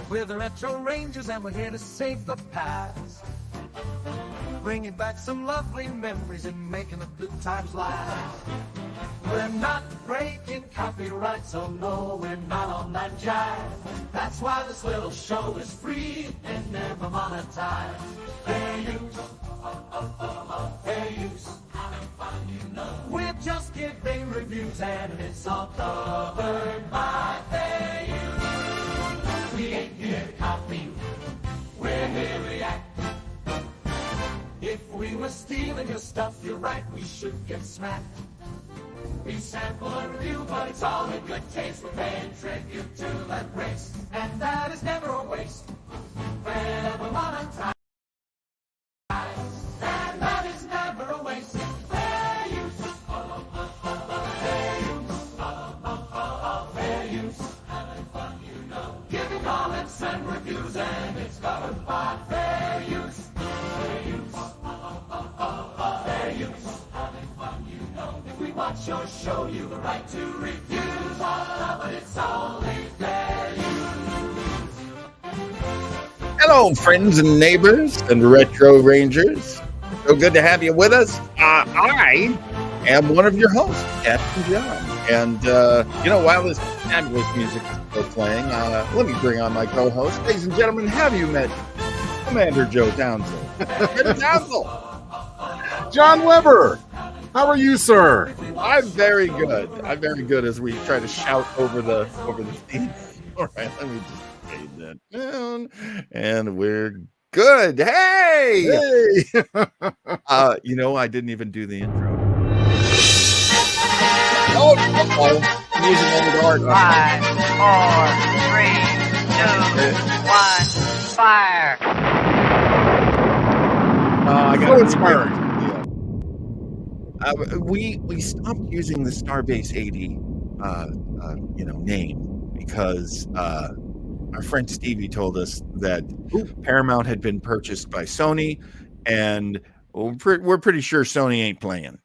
We're the Retro Rangers and we're here to save the past. Bringing back some lovely memories and making the good times last. We're not breaking copyright, so no, we're not on that jive. That's why this little show is free and never monetized. Fair use, fair use, having fun, you know. We're just giving reviews and it's all covered by fair use. We ain't here to copy, we're here to react. If we were stealing your stuff, you're right, we should get smacked. We sample and review, but it's all in good taste. We're paying tribute to that race, and that is never a waste. Whenever monetized, and that is never a waste. Fair use, fair use, fair use. Having fun, you know. Giving comments and reviews, and it's covered by fair use. Fair use, fair use. Having fun, you know. If we watch your show, you've a right to refuse all of it. It's only fair use. Hello, friends and neighbors and Retro Rangers. So good to have you with us. I am one of your hosts, Captain John. And, while this fabulous music is still playing, let me bring on my co-host. Ladies and gentlemen, have you met Commander Joe Downsell? Downsell. John Weber, how are you, sir? I'm very good. As we try to shout over the theme. All right, let me just fade that down, and we're good. Hey! I didn't even do the intro. Music ended hard. 5, 4, 3, 2, 1, fire! I got so inspired. We stopped using the Starbase 80, name because our friend Stevie told us that Paramount had been purchased by Sony, and we're pretty sure Sony ain't playing.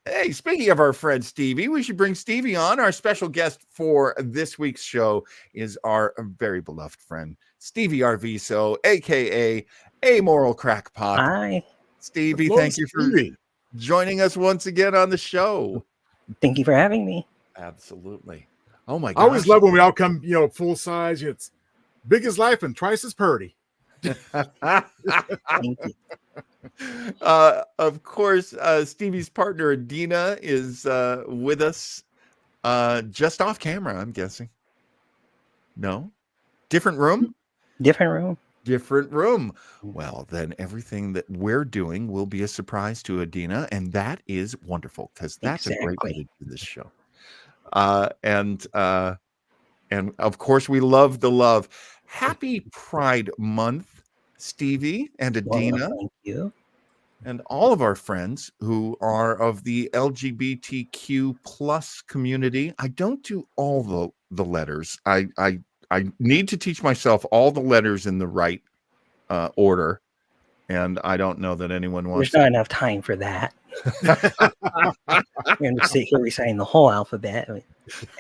Hey, speaking of our friend Stevie, we should bring Stevie on. Our special guest for this week's show is our very beloved friend, Stevie Arviso, a.k.a. Amoral Crackpot. Hi. Stevie, Hello, thank you for Stevie. joining us once again on the show. Thank you for having me. Absolutely. Oh, my I God. always love when we all come, full size. It's big as life and twice as purty. Thank you. Of course, Stevie's partner Adina is with us just off camera, I'm guessing. No? Different room? Different room. Well, then everything that we're doing will be a surprise to Adina, and that is wonderful because that's a great way to do this show. And of course, we love the love. Happy Pride Month, Stevie and Adina. Well, thank you. And all of our friends who are of the LGBTQ plus community. I don't do all the letters. I need to teach myself all the letters in the right order. And I don't know that anyone wants There's not enough time for that. You're going to sit here reciting the whole alphabet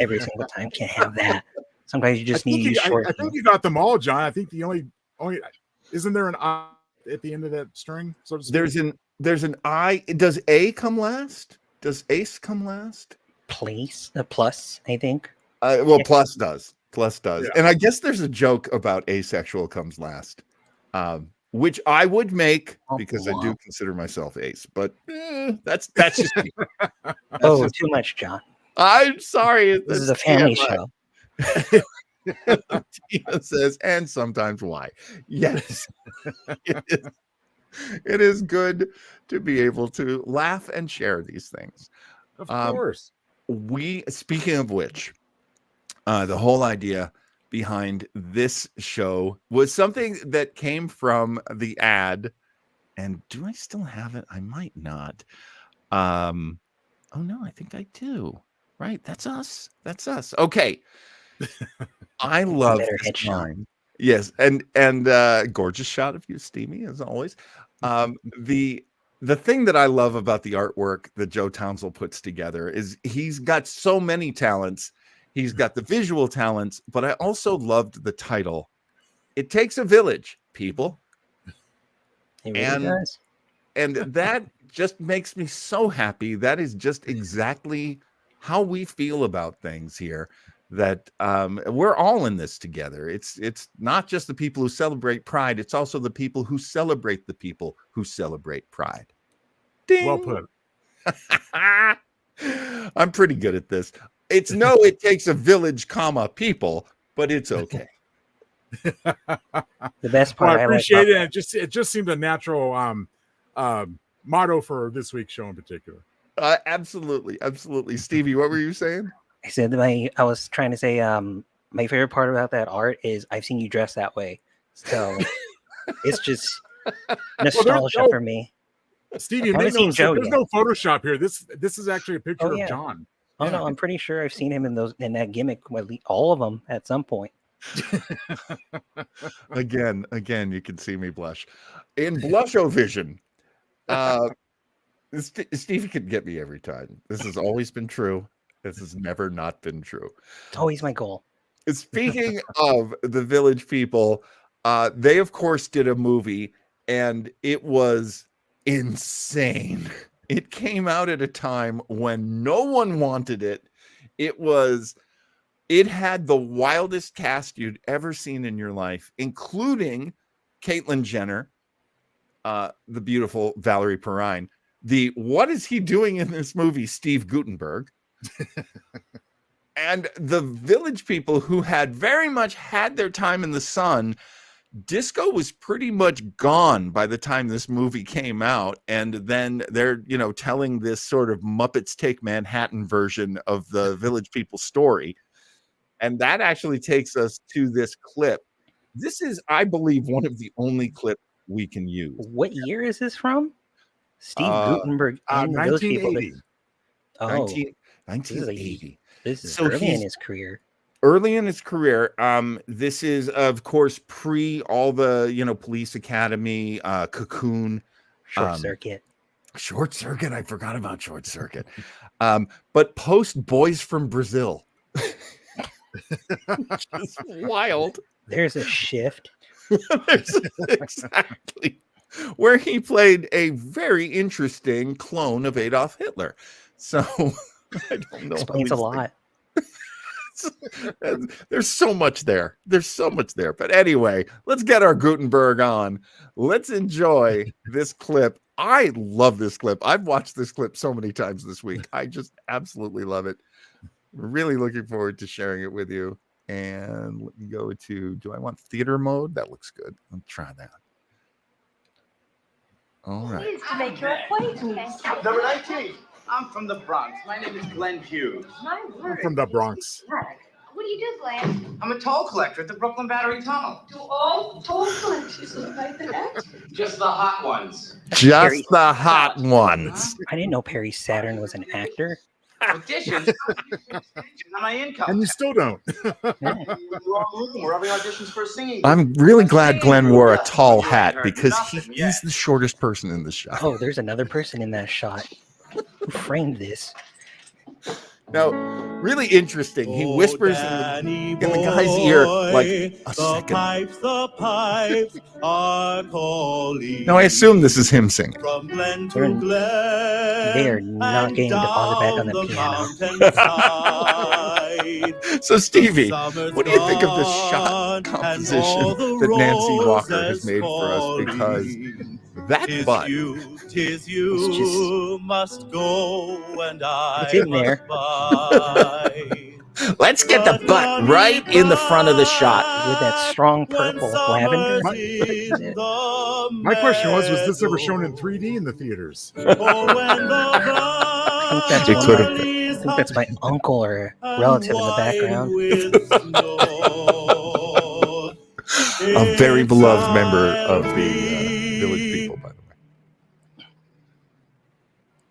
every single time. Can't have that. Sometimes you just need to use short. I think you got them all, John. I think the only isn't there an I at the end of that string? So to speak? There's an I. Does A come last? Does ace come last? Plus, I think. Plus does. Yeah. And I guess there's a joke about asexual comes last, which I would make because I do consider myself ace. But that's just me. Too much, John. I'm sorry. This is a family show. Tina says, and sometimes why? Yes, it is good to be able to laugh and share these things. Of course. Speaking of which, the whole idea behind this show was something that came from the ad. And do I still have it? I might not. Oh no, I think I do. Right. That's us. Okay. I love this line. Yes, and gorgeous shot of you, Stevie, as always. The the thing that I love about the artwork that Joe Townsend puts together is he's got so many talents. He's got the visual talents, but I also loved the title. It takes a village, people. It really does. And that just makes me so happy. That is just exactly how we feel about things here. That we're all in this together. It's not just the people who celebrate Pride. It's also the people who celebrate the people who celebrate Pride. Ding. Well put. I'm pretty good at this. It's no, it takes a village, comma, people, but it's okay. The best part, Well, I appreciate it. It just seemed a natural motto for this week's show in particular. Absolutely. Stevie, what were you saying? I said I was trying to say my favorite part about that art is I've seen you dress that way. So it's just nostalgia for me. Stevie, there's no Photoshop here. This is actually a picture of John. Oh no, I'm pretty sure I've seen him in that gimmick, all of them at some point. Again, you can see me blush. In Blushovision, Stevie can get me every time. This has always been true. This has never not been true. It's always my goal. Speaking of the Village People, they of course did a movie, and it was insane. It came out at a time when no one wanted it. It had the wildest cast you'd ever seen in your life, including Caitlyn Jenner, the beautiful Valerie Perrine, what is he doing in this movie, Steve Guttenberg, and the Village People, who had very much had their time in the sun. Disco was pretty much gone by the time this movie came out, and then they're telling this sort of Muppets Take Manhattan version of the Village People story, and that actually takes us to this clip. This is, I believe, one of the only clips we can use. What year is this from? Steve Guttenberg and the Village People. 1980. This is early in his career. Early in his career. This is, of course, pre all the Police Academy, Cocoon, Short Circuit. I forgot about Short Circuit. But post Boys from Brazil. Just wild. There's a shift. Exactly. Where he played a very interesting clone of Adolf Hitler. So I don't know. Explains a lot. There's so much there. But anyway, let's get our Gutenberg on. Let's enjoy this clip. I love this clip. I've watched this clip so many times this week. I just absolutely love it. Really looking forward to sharing it with you. And let me go to, do I want theater mode? That looks good. Let's try that. All right. Pleased to make your acquaintance. Number 19. I'm from the Bronx. My name is Glenn Hughes. My word. I'm from the Bronx. What do you do, Glenn? I'm a toll collector at the Brooklyn Battery Tunnel. Do all toll collectors look like that? Just the hot ones. Just the hot ones. I didn't know Perry Saturn was an actor. Auditions on my income. And you still don't. We're having auditions for a singing group. I'm really glad Glenn wore a tall hat because he's the shortest person in the shot. Oh, there's another person in that shot. Who framed this? Now, really interesting. He whispers in the guy's ear like a second. Now, I assume this is him singing. They're not getting deposit back on the piano. So, Stevie, what do you think of this shot composition that Nancy Walker has made for us? Because that butt it's in there. Let's get the butt right in the front of the shot with that strong purple lavender. My question was this ever shown in 3D in the theaters? I think that's my uncle or relative in the background. A very beloved member of the Village People, by the way.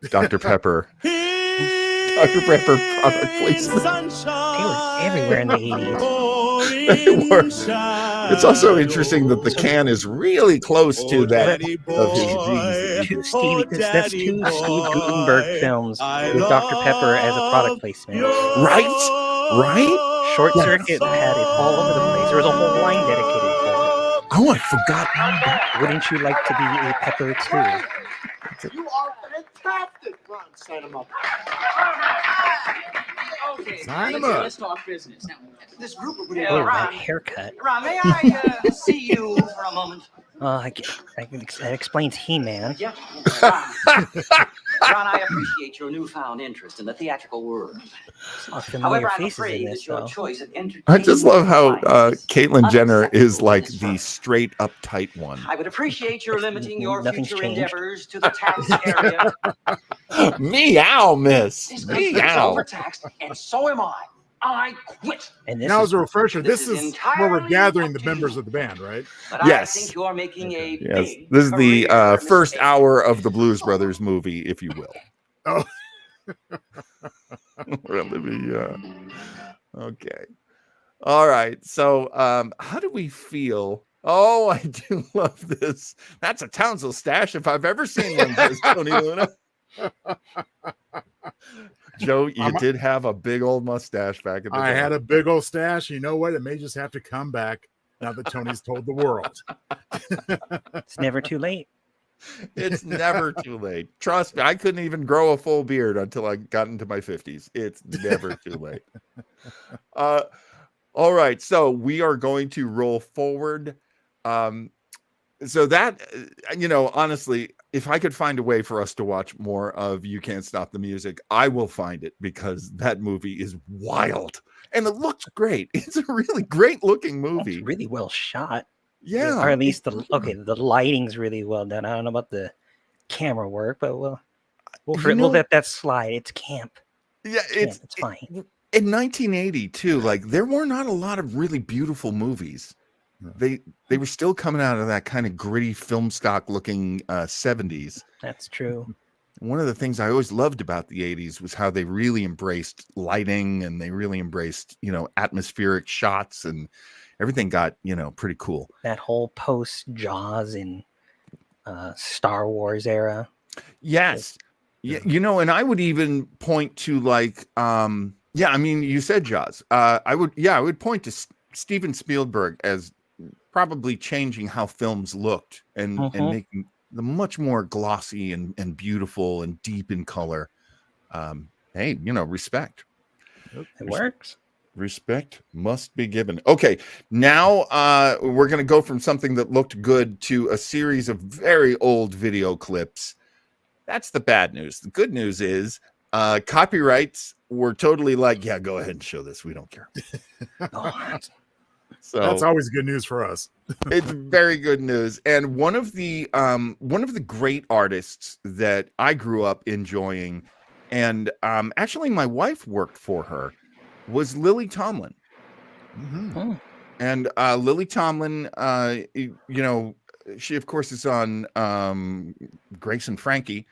Dr. Pepper. Dr. Pepper product placement. They were everywhere in the 80s. They were. It's also interesting that the can is really close to that of his jeans. two Steve Gutenberg films with Dr. Pepper as a product placement. Right? Short Circuit had it all over the place. There was a whole line dedicated to it. Oh, I forgot all about that. Wouldn't you like to be a Pepper too? You are fantastic. Ron, sign him up. Okay, Sign him listen, up. let's talk business. Now, this group of Oh, Ron, that haircut. Ron, may I see you for a moment? That explains He-Man. Yeah. Ron, I appreciate your newfound interest in the theatrical world. Familiar However, I'm faces in afraid this, that your though. choice of entertainment I just love how devices Caitlyn Jenner is unacceptable like in this the firm. straight uptight one. I would appreciate your limiting your Nothing's future changed. endeavors to the tax area. Meow, miss. This country is Meow. overtaxed, and so am I. I quit. And this Now, is as a refresher, This this is is where we're entirely gathering the up to you. members of the band, right? But Yes. I think you're making a Yes, big this is the career first mistake. hour of the Blues Brothers movie, if you will. Oh. Olivia. Okay. All right. So, how do we feel? Oh, I do love this. That's a Townsville stash if I've ever seen one, says Tony Luna. Joe, you did have a big old mustache back in the day. I had a big old stash. You know what? It may just have to come back now that Tony's told the world. it's never too late. It's never too late. Trust me, I couldn't even grow a full beard until I got into my 50s. It's never too late. All right, so we are going to roll forward. So that, honestly, if I could find a way for us to watch more of You Can't Stop the Music, I will find it, because that movie is wild and it looks great. It's a really great looking movie. It's really well shot. Yeah. Or at least the lighting's really well done. I don't know about the camera work, but we'll let that slide. It's camp. Yeah, it's fine. In 1980 too, like there were not a lot of really beautiful movies. They were still coming out of that kind of gritty film stock looking 70s. That's true. One of the things I always loved about the 80s was how they really embraced lighting, and they really embraced, atmospheric shots, and everything got, pretty cool. That whole post Jaws and Star Wars era. Yes. Yeah, and I would even point to like you said Jaws. I would point to Steven Spielberg as probably changing how films looked and making them much more glossy and beautiful and deep in color. Hey, respect. It works. Respect must be given. Okay, now we're going to go from something that looked good to a series of very old video clips. That's the bad news. The good news is copyrights were totally like, yeah, go ahead and show this. We don't care. So that's always good news for us. It's very good news. And one of the great artists that I grew up enjoying, and actually my wife worked for her, was Lily Tomlin. Mm-hmm. And Lily Tomlin, she of course is on Grace and Frankie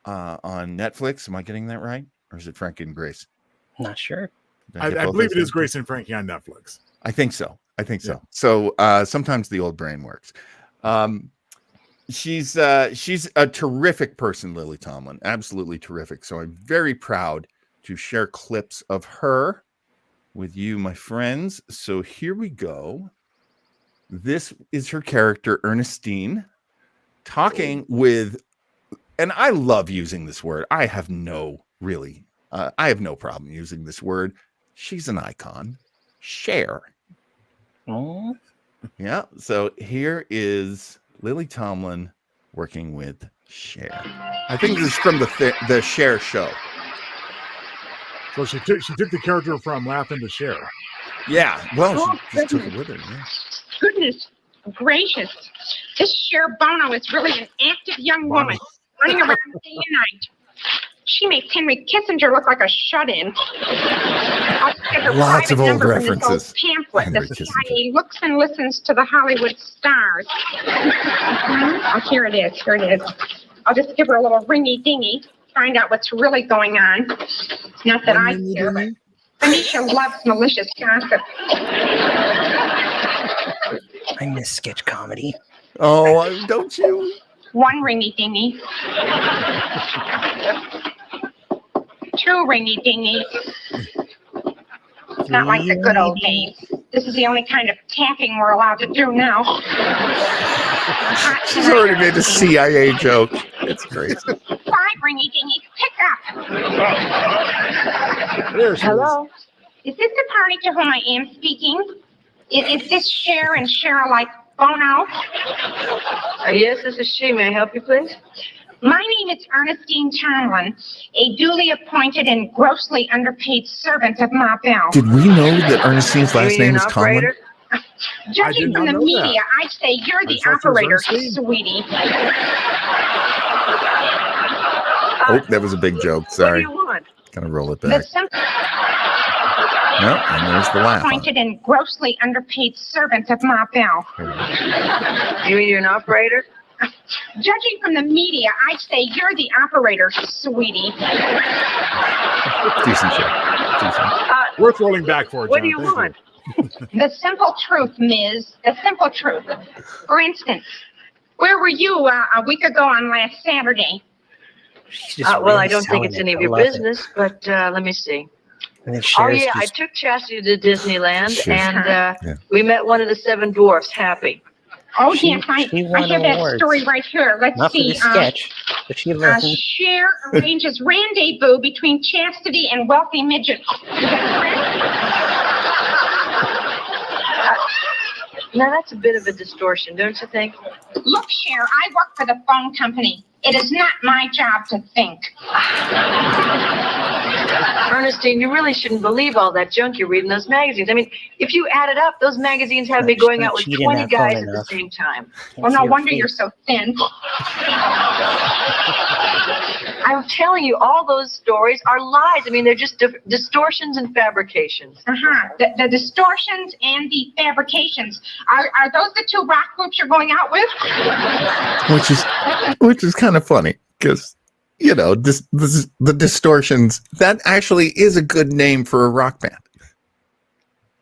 on Netflix. Am I getting that right? Or is it Frankie and Grace? Not sure. I believe it is Grace and Frankie on Netflix. I think so. Yeah. So sometimes the old brain works. She's a terrific person, Lily Tomlin. Absolutely terrific. So I'm very proud to share clips of her with you, my friends. So here we go. This is her character, Ernestine, talking with, and I love using this word. I have no problem using this word. She's an icon. Cher. Oh. Yeah. So here is Lily Tomlin working with Cher. I think this is from the Cher show. So she took the character from Laughing to Cher. Yeah. Well, Oh, she just took it with her. Yeah. Goodness gracious. This Cher Bono is really an active young woman running around day and night. She makes Henry Kissinger look like a shut-in. I'll get her Lots of private old number from this references. Pamphlet. Henry The Kissinger. CIA looks and listens to the Hollywood stars. Oh, here it is. Here it is. I'll just give her a little ringy-dingy, find out what's really going on. Not that I care, but Anisha loves malicious gossip. I miss sketch comedy. Oh, don't you? One ringy dingy. Two ringy dingy. It's not like the good old days. This is the only kind of tacking we're allowed to do now. She's already made a CIA joke. It's crazy. 5 ringy dingy. Pick up. There she Hello. Is this the party to whom I am speaking? Is this Cher and Cheryl like Bono? Yes, this is she. May I help you, please? My name is Ernestine Tomlin, a duly appointed and grossly underpaid servant of Ma Bell. Did we know that Ernestine's last name is Tomlin? Judging from the media, I'd say you're the operator, sweetie. Oh, that was a big joke. Sorry. What do you want? Gonna roll it The back. simple No, and there's the laugh. on it. appointed and grossly underpaid servant of Ma Bell. You mean you're an operator? Judging from the media, I'd say you're the operator, sweetie. Decent show. Decent. Worth rolling back for. What John. do you Thank want? The simple truth, Ms. The simple truth. For instance, where were you a week ago on last Saturday? She's just Well, really I don't think it's selling any it. of I your love it. business, but let me see. And then Oh, Cher's yeah, I just, took Chastity to Disneyland, Sure. and Yeah. we met one of the 7 dwarfs, Happy. Oh, She- yes, I she won have that awards. story right here. Let's not for see. the sketch, but she learned. Cher arranges rendezvous between Chastity and wealthy midget. Is that Now, that's a bit of a distortion, don't you think? correct? Look, Cher, I work for the phone company. It is not my job to think. Ernestine, you really shouldn't believe all that junk you read in those magazines. I mean, if you add it up, those magazines have me She's going not out with cheating 20 that phone guys at the enough. same time. Well, no wonder you're so thin. I'm telling you, all those stories are lies. I mean, they're just distortions and fabrications. The distortions and the fabrications. Are those the 2 rock groups you're going out with? Which is kind of funny because the distortions, that actually is a good name for a rock band.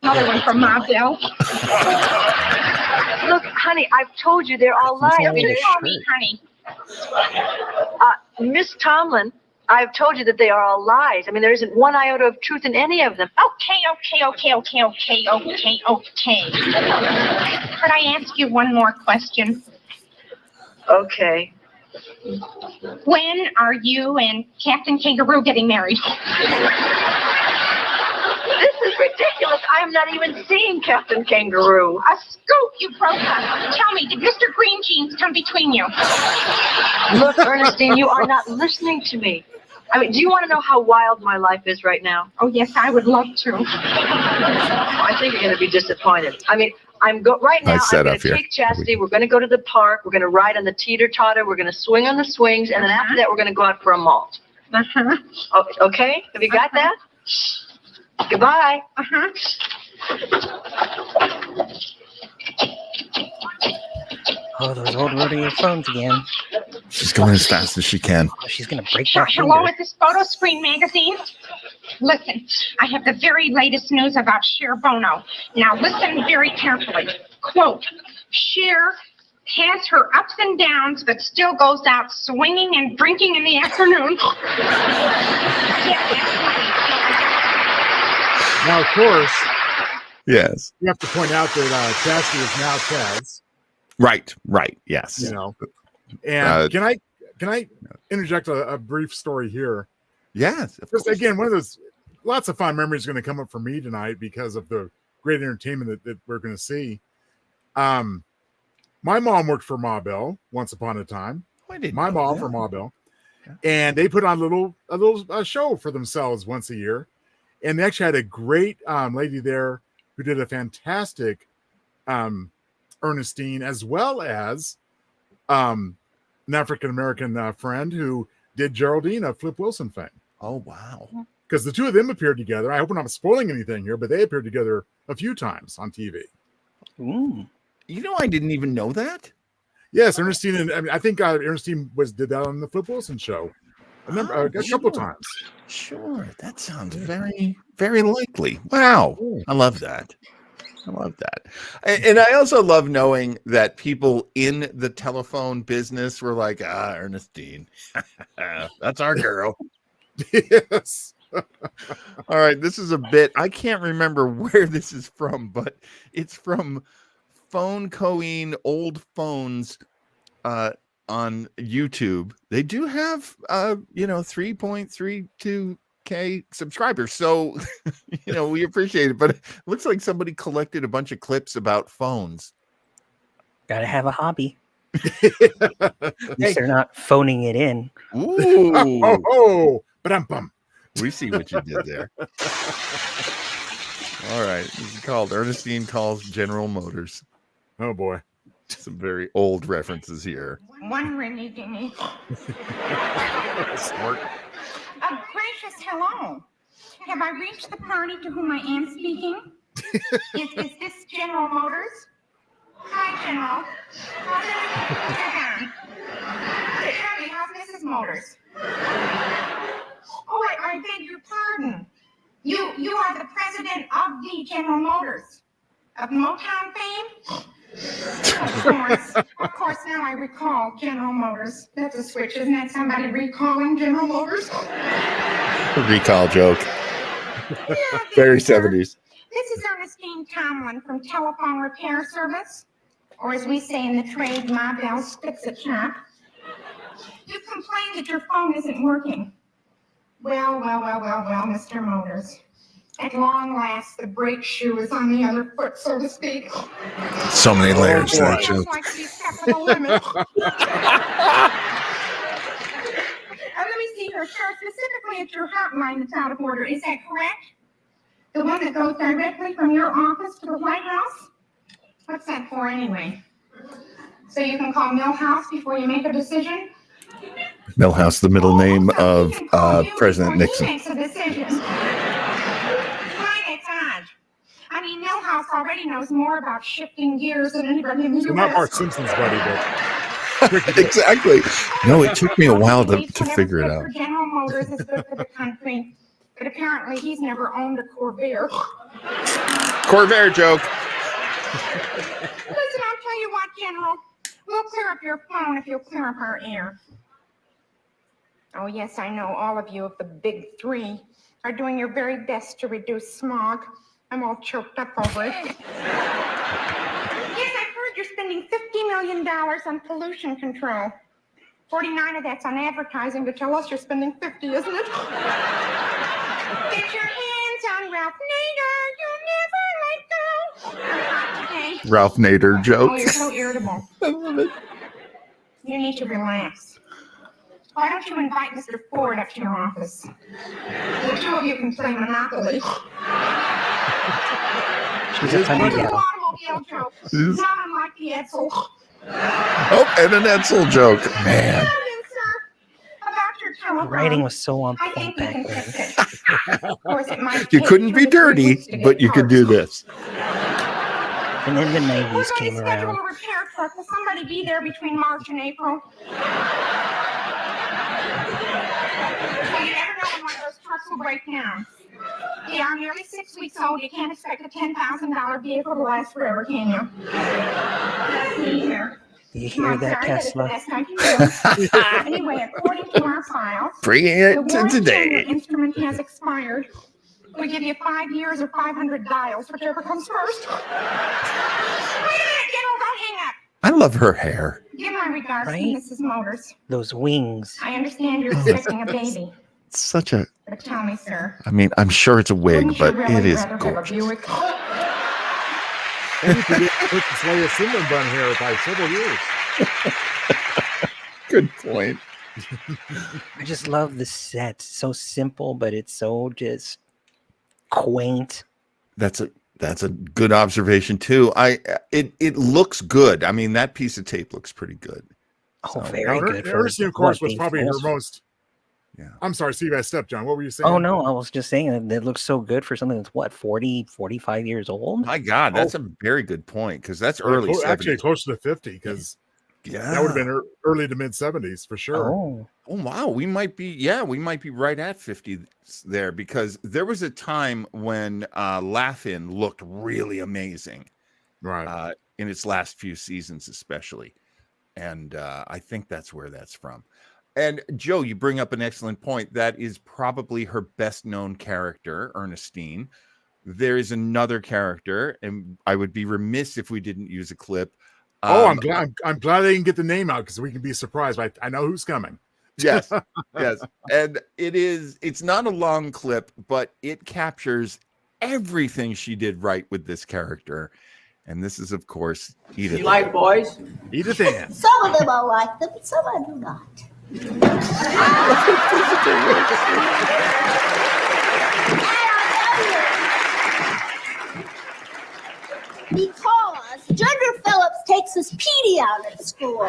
Another one from Ma Bell. Look, honey, I've told you they're all lies. I mean, You call me honey. Miss Tomlin, I've told you that they are all lies. I mean, there isn't one iota of truth in any of them. Okay. Could I ask you one more question? Okay. When are you and Captain Kangaroo getting married? This is ridiculous. I am not even seeing Captain Kangaroo. A scoop, you broke up. Tell me, did Mr. Green Jeans come between you? Look, Ernestine, you are not listening to me. I mean, do you want to know how wild my life is right now? Oh, yes, I would love to. I think you're going to be disappointed. I mean, right now, Nice I'm going setup to here. take Chastity. We're going to go to the park. We're going to ride on the teeter-totter. We're going to swing on the swings. And then after that, we're going to go out for a malt. Uh-huh. Oh, okay? Have you got that? Goodbye. Uh-huh. Oh, those old rodeo phones again. She's going as fast as she can. Oh, she's gonna break my Hello, finger. is this Photo Screen magazine? Listen, I have the very latest news about Cher Bono. Now listen very carefully. Quote, Cher has her ups and downs, but still goes out swinging and drinking in the afternoon. Now, of course, Yes. you have to point out that Chastity is now Chaz. Right. Yes. You know, and can I interject a brief story here? Yes. Of Just course. again, one of those lots of fun memories going to come up for me tonight because of the great entertainment that we're going to see. My mom worked for Ma Bell once upon a time. I didn't My know mom that. for Ma Bell, and they put on a little show for themselves once a year, and they actually had a great lady there who did a fantastic Ernestine, as well as an African American friend who did Geraldine of Flip Wilson fame. Oh, wow. Because the two of them appeared together. I hope I'm not spoiling anything here, but they appeared together a few times on TV. Ooh. You know, I didn't even know that. Yes, Ernestine, and I think Ernestine did that on the Flip Wilson show. A couple times. Sure. That sounds very, very likely. Wow. I love that. I love that. And I also love knowing that people in the telephone business were like, Ernestine, that's our girl. Yes. All right, this is a bit, I can't remember where this is from, but it's from Phone Coing Old Phones on YouTube. They do have 3.32K subscribers, so we appreciate it, but it looks like somebody collected a bunch of clips about phones. Gotta have a hobby. At least they're not phoning it in. Ooh. But I'm bum. We see what you did there. All right. This is called Ernestine Calls General Motors. Oh boy. Some very old references here. One ringy dingy. Smart. Gracious hello. Have I reached the party to whom I am speaking? Is this General Motors? Hi, General. Tell me, how's Mrs. Motors? Oh, I beg your pardon. You are the president of the General Motors of Motown fame? Of course, now I recall General Motors. That's a switch, isn't that? Somebody recalling General Motors? Recall joke. Very 70s. This is Ernestine Tomlin from Telephone Repair Service, or as we say in the trade, Ma Bell's Fix-It Shop. You complained that your phone isn't working. Well, Mr. Motors. At long last, the brake shoe is on the other foot, so to speak. So many layers to that joke. Like to be kept to the limit. Let me see here, sir. Specifically, it's your hotline that's out of order. Is that correct? The one that goes directly from your office to the White House? What's that for, anyway? So you can call Millhouse before you make a decision? Millhouse, the middle name of President Nixon. He makes a decision. It's odd. I mean, Millhouse already knows more about shifting gears than anybody in the U.S. Not Bart Simpson's buddy, but exactly. No, it took me a while to figure it out. General Motors is good for the country, but apparently he's never owned a Corvair. Corvair joke. Listen, I'll tell you what, General. We'll clear up your phone if you'll clear up our air. Oh, yes, I know all of you of the big three are doing your very best to reduce smog. I'm all choked up over it. Yes, I've heard you're spending $50 million on pollution control. 49 of that's on advertising to tell us you're spending 50, isn't it? Get your hands on Ralph Nader. You'll never let go. Ralph Nader joke. Oh, you're so irritable. I love it. You need to relax. Why don't you invite Mr. Ford up to your office? The two of you can play Monopoly. She's a funny gal. Automobile joke. Not unlike the Edsel. Oh, and an Edsel joke. Man. The writing was so on point back then. You couldn't be dirty, but you could do this. And then the 90s came around. A repair truck. Will somebody be there between March and April? Well, you never know when one of those trucks will break down. Yeah, I'm nearly 6 weeks old. You can't expect a $10,000 vehicle to last forever, can you? Let's see here. Do you hear that, Tesla? Anyway, according to our files, Bringing it to today. The instrument has expired. We give you 5 years or 500 dials, whichever comes first. Wait a minute, don't hang up. I love her hair. Give my regards Right? to Mrs. Motors. Those wings. I understand you're expecting a baby. It's such a, But tell me, sir. I mean, I'm sure it's a wig, wouldn't you but really it is rather have a gorgeous. Buick? and you could get Princess Leia cinnamon bun hair by several years. Good point. I just love the set. So simple, but it's so just quaint. That's a good observation too. It looks good. I mean, that piece of tape looks pretty good. Oh, So- very Now, good. for Ernestine, of course, what was they probably her forced. most. Yeah. I'm sorry, Steve, I stepped, John. What were you saying? Oh, no. I was just saying that it looks so good for something that's what, 40, 45 years old? My God, that's a very good point because that's early 70s. Actually, closer to 50 because Yeah. That would have been early to mid 70s for sure. Oh, Wow. We might be right at 50 there, because there was a time when Laugh-In looked really amazing. Right. In its last few seasons, especially. And I think that's where that's from. And Joe, you bring up an excellent point. That is probably her best known character, Ernestine. There is another character, and I would be remiss if we didn't use a clip. I'm glad they can get the name out, because we can be surprised. I know who's coming. Yes. And it's not a long clip, but it captures everything she did right with this character. And this is, of course, Edith. You like boys? Edith Ann. Some of them I like them, but some I do not. Because Ginger Phillips takes his PD out at school.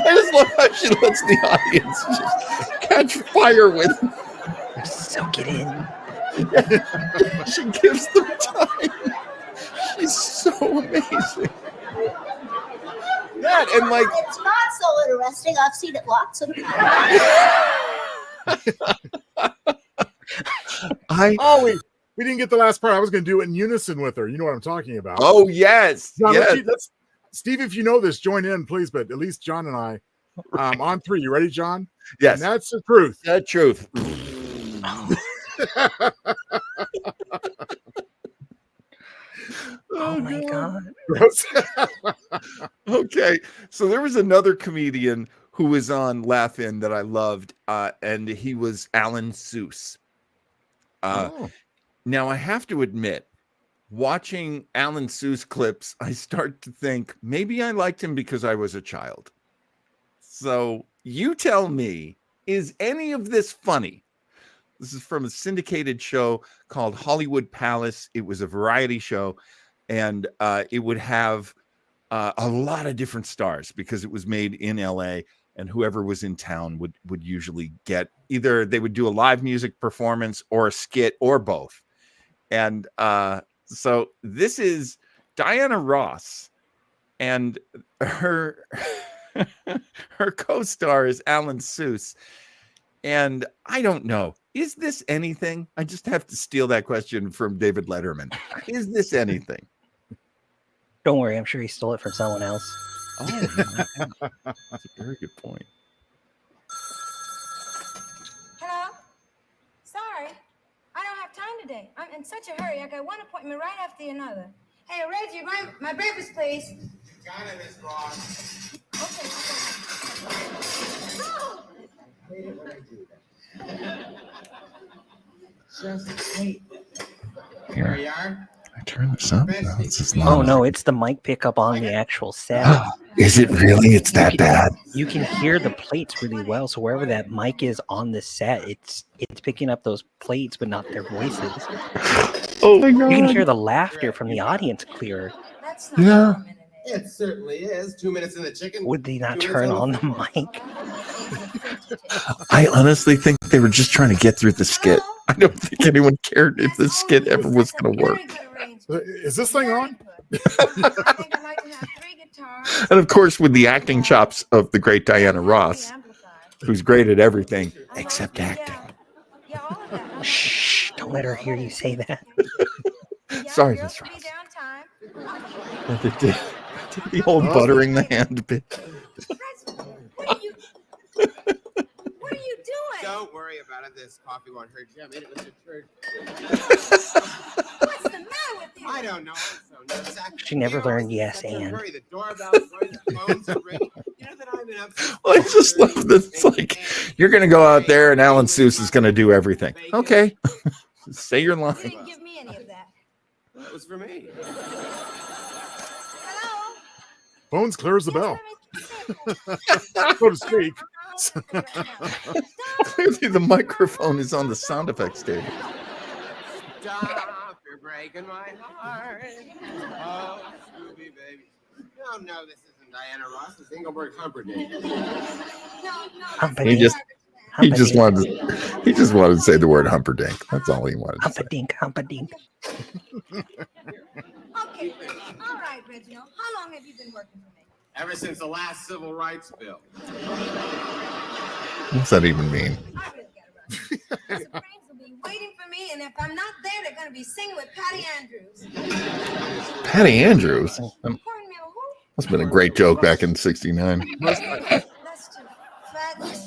I just love how she lets the audience just catch fire with. soak it in. She gives them time. She's so amazing. That and like It's not so interesting. I've seen it lots of times. We didn't get the last part. I was going to do it in unison with her. You know what I'm talking about. Oh yes, John, yes. Steve, if you know this, join in, please. But at least John and I, on 3. You ready, John? Yes. And that's the truth. The truth. Oh my God. Okay. So there was another comedian who was on Laugh-In that I loved, and he was Alan Seuss. Now, I have to admit, watching Alan Seuss clips, I start to think maybe I liked him because I was a child. So you tell me, is any of this funny? This is from a syndicated show called Hollywood Palace. It was a variety show, and it would have a lot of different stars because it was made in LA, and whoever was in town would usually get either they would do a live music performance or a skit or both. And so this is Diana Ross, and her her co-star is Alan Seuss. And I don't know, is this anything? I just have to steal that question from David Letterman. Is this anything? Don't worry, I'm sure he stole it from someone else. Oh, yeah. That's a very good point. Hello? Sorry, I don't have time today. I'm in such a hurry. I got one appointment right after another. Hey, Reggie, my breakfast, please. Got it, Miss Ross. Okay. Oh! Wait it when I do that. Just wait. Here you are. I turn this up. No, this is not. Oh no, it's the mic pickup on the actual set. Is it really? It's that bad. You can hear the plates really well. So wherever that mic is on the set, it's picking up those plates, but not their voices. Oh my God. You can hear the laughter from the audience clearer. That's not Yeah. It certainly is. 2 minutes in the chicken. Would they not 2 minutes turn on on the mic? I honestly think they were just trying to get through the skit. I don't think anyone cared if the skit ever was going to work. Is this thing on? And of course, with the acting chops of the great Diana Ross, who's great at everything except acting. Shh! Don't let her hear you say that. Sorry, Miss Ross. But they did the old buttering the hand bit. What are you doing? Don't worry about it. This coffee won't hurt you. I made it with the church. What's the matter with you? I don't know. So nervous. She never learned yes Don't and. worry. The doorbell's going, the phones are ringing. You know that I'm in upset. Well, I just love this. It's like, you're going to go out there and Alan Seuss is going to do everything. Okay. Say your You line. didn't give me any of that. That was for me. Hello? Phones clear as the bell, Yes, so to speak. Clearly, the microphone is on the sound effects table. Stop, you're breaking my heart. Oh, Scooby baby. No, this isn't Diana Ross. It's Engelbert Humperdinck. Humperdinck. He just wanted to say the word humperdink. That's all he wanted to say. Humpadink. Okay, all right, Reginald. How long have you been working for me? Ever since the last civil rights bill. What's that even mean? I really got to run. The Supremes will be waiting for me, and if I'm not there, they're going to be singing with Patty Andrews. Patty Andrews? Cornmeal, That's been a great joke back in '69. That's too fat.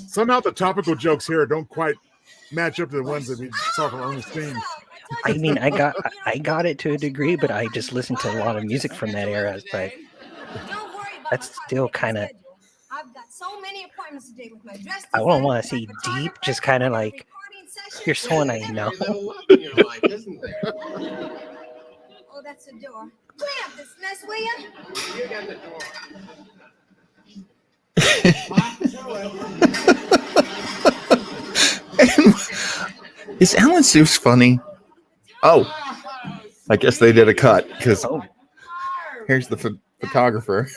Somehow the topical jokes here don't quite match up to the ones that we saw from Ernestine. I mean, I got it to a degree, but I just listened to a lot of music from that era. But that's still kind of. I've got so many appointments today with my dress. I don't want to see deep, just kind of like. Here's someone I know. Oh, that's the door. Clean up this mess, will you? You got the door. Is Alan Seuss funny? Oh, I guess they did a cut because here's the photographer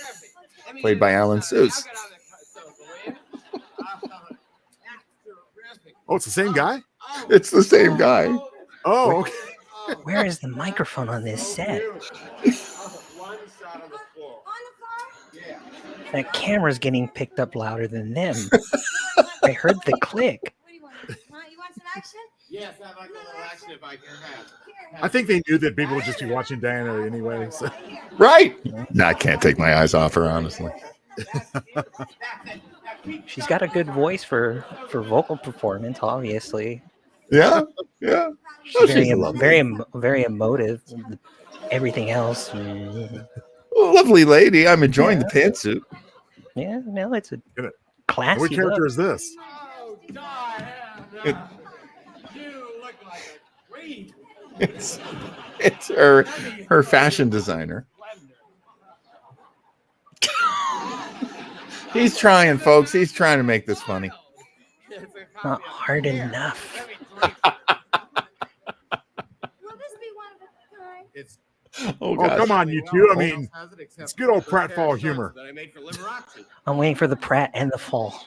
played by Alan Seuss. Oh, it's the same guy? It's the same guy. Oh, okay. Where is the microphone on this set? That camera's getting picked up louder than them. I heard the click. You want some action? Yes, I'd like a little action if I can have. I think they knew that people would just be watching Diana anyway. So. Right. No, I can't take my eyes off her, honestly. She's got a good voice for vocal performance, obviously. Yeah. She's very emotive. Everything else. Lovely lady. I'm enjoying the pantsuit. Yeah, no, it's a classy. What character is this? Oh, Diana. You look like a queen. It's her fashion designer. He's trying, folks. He's trying to make this funny. Not hard enough. Will this be one of a kind? It's Oh, come on, you two. I mean, it's good old pratfall humor. that I made for Liberace. I'm waiting for the Pratt and the fall.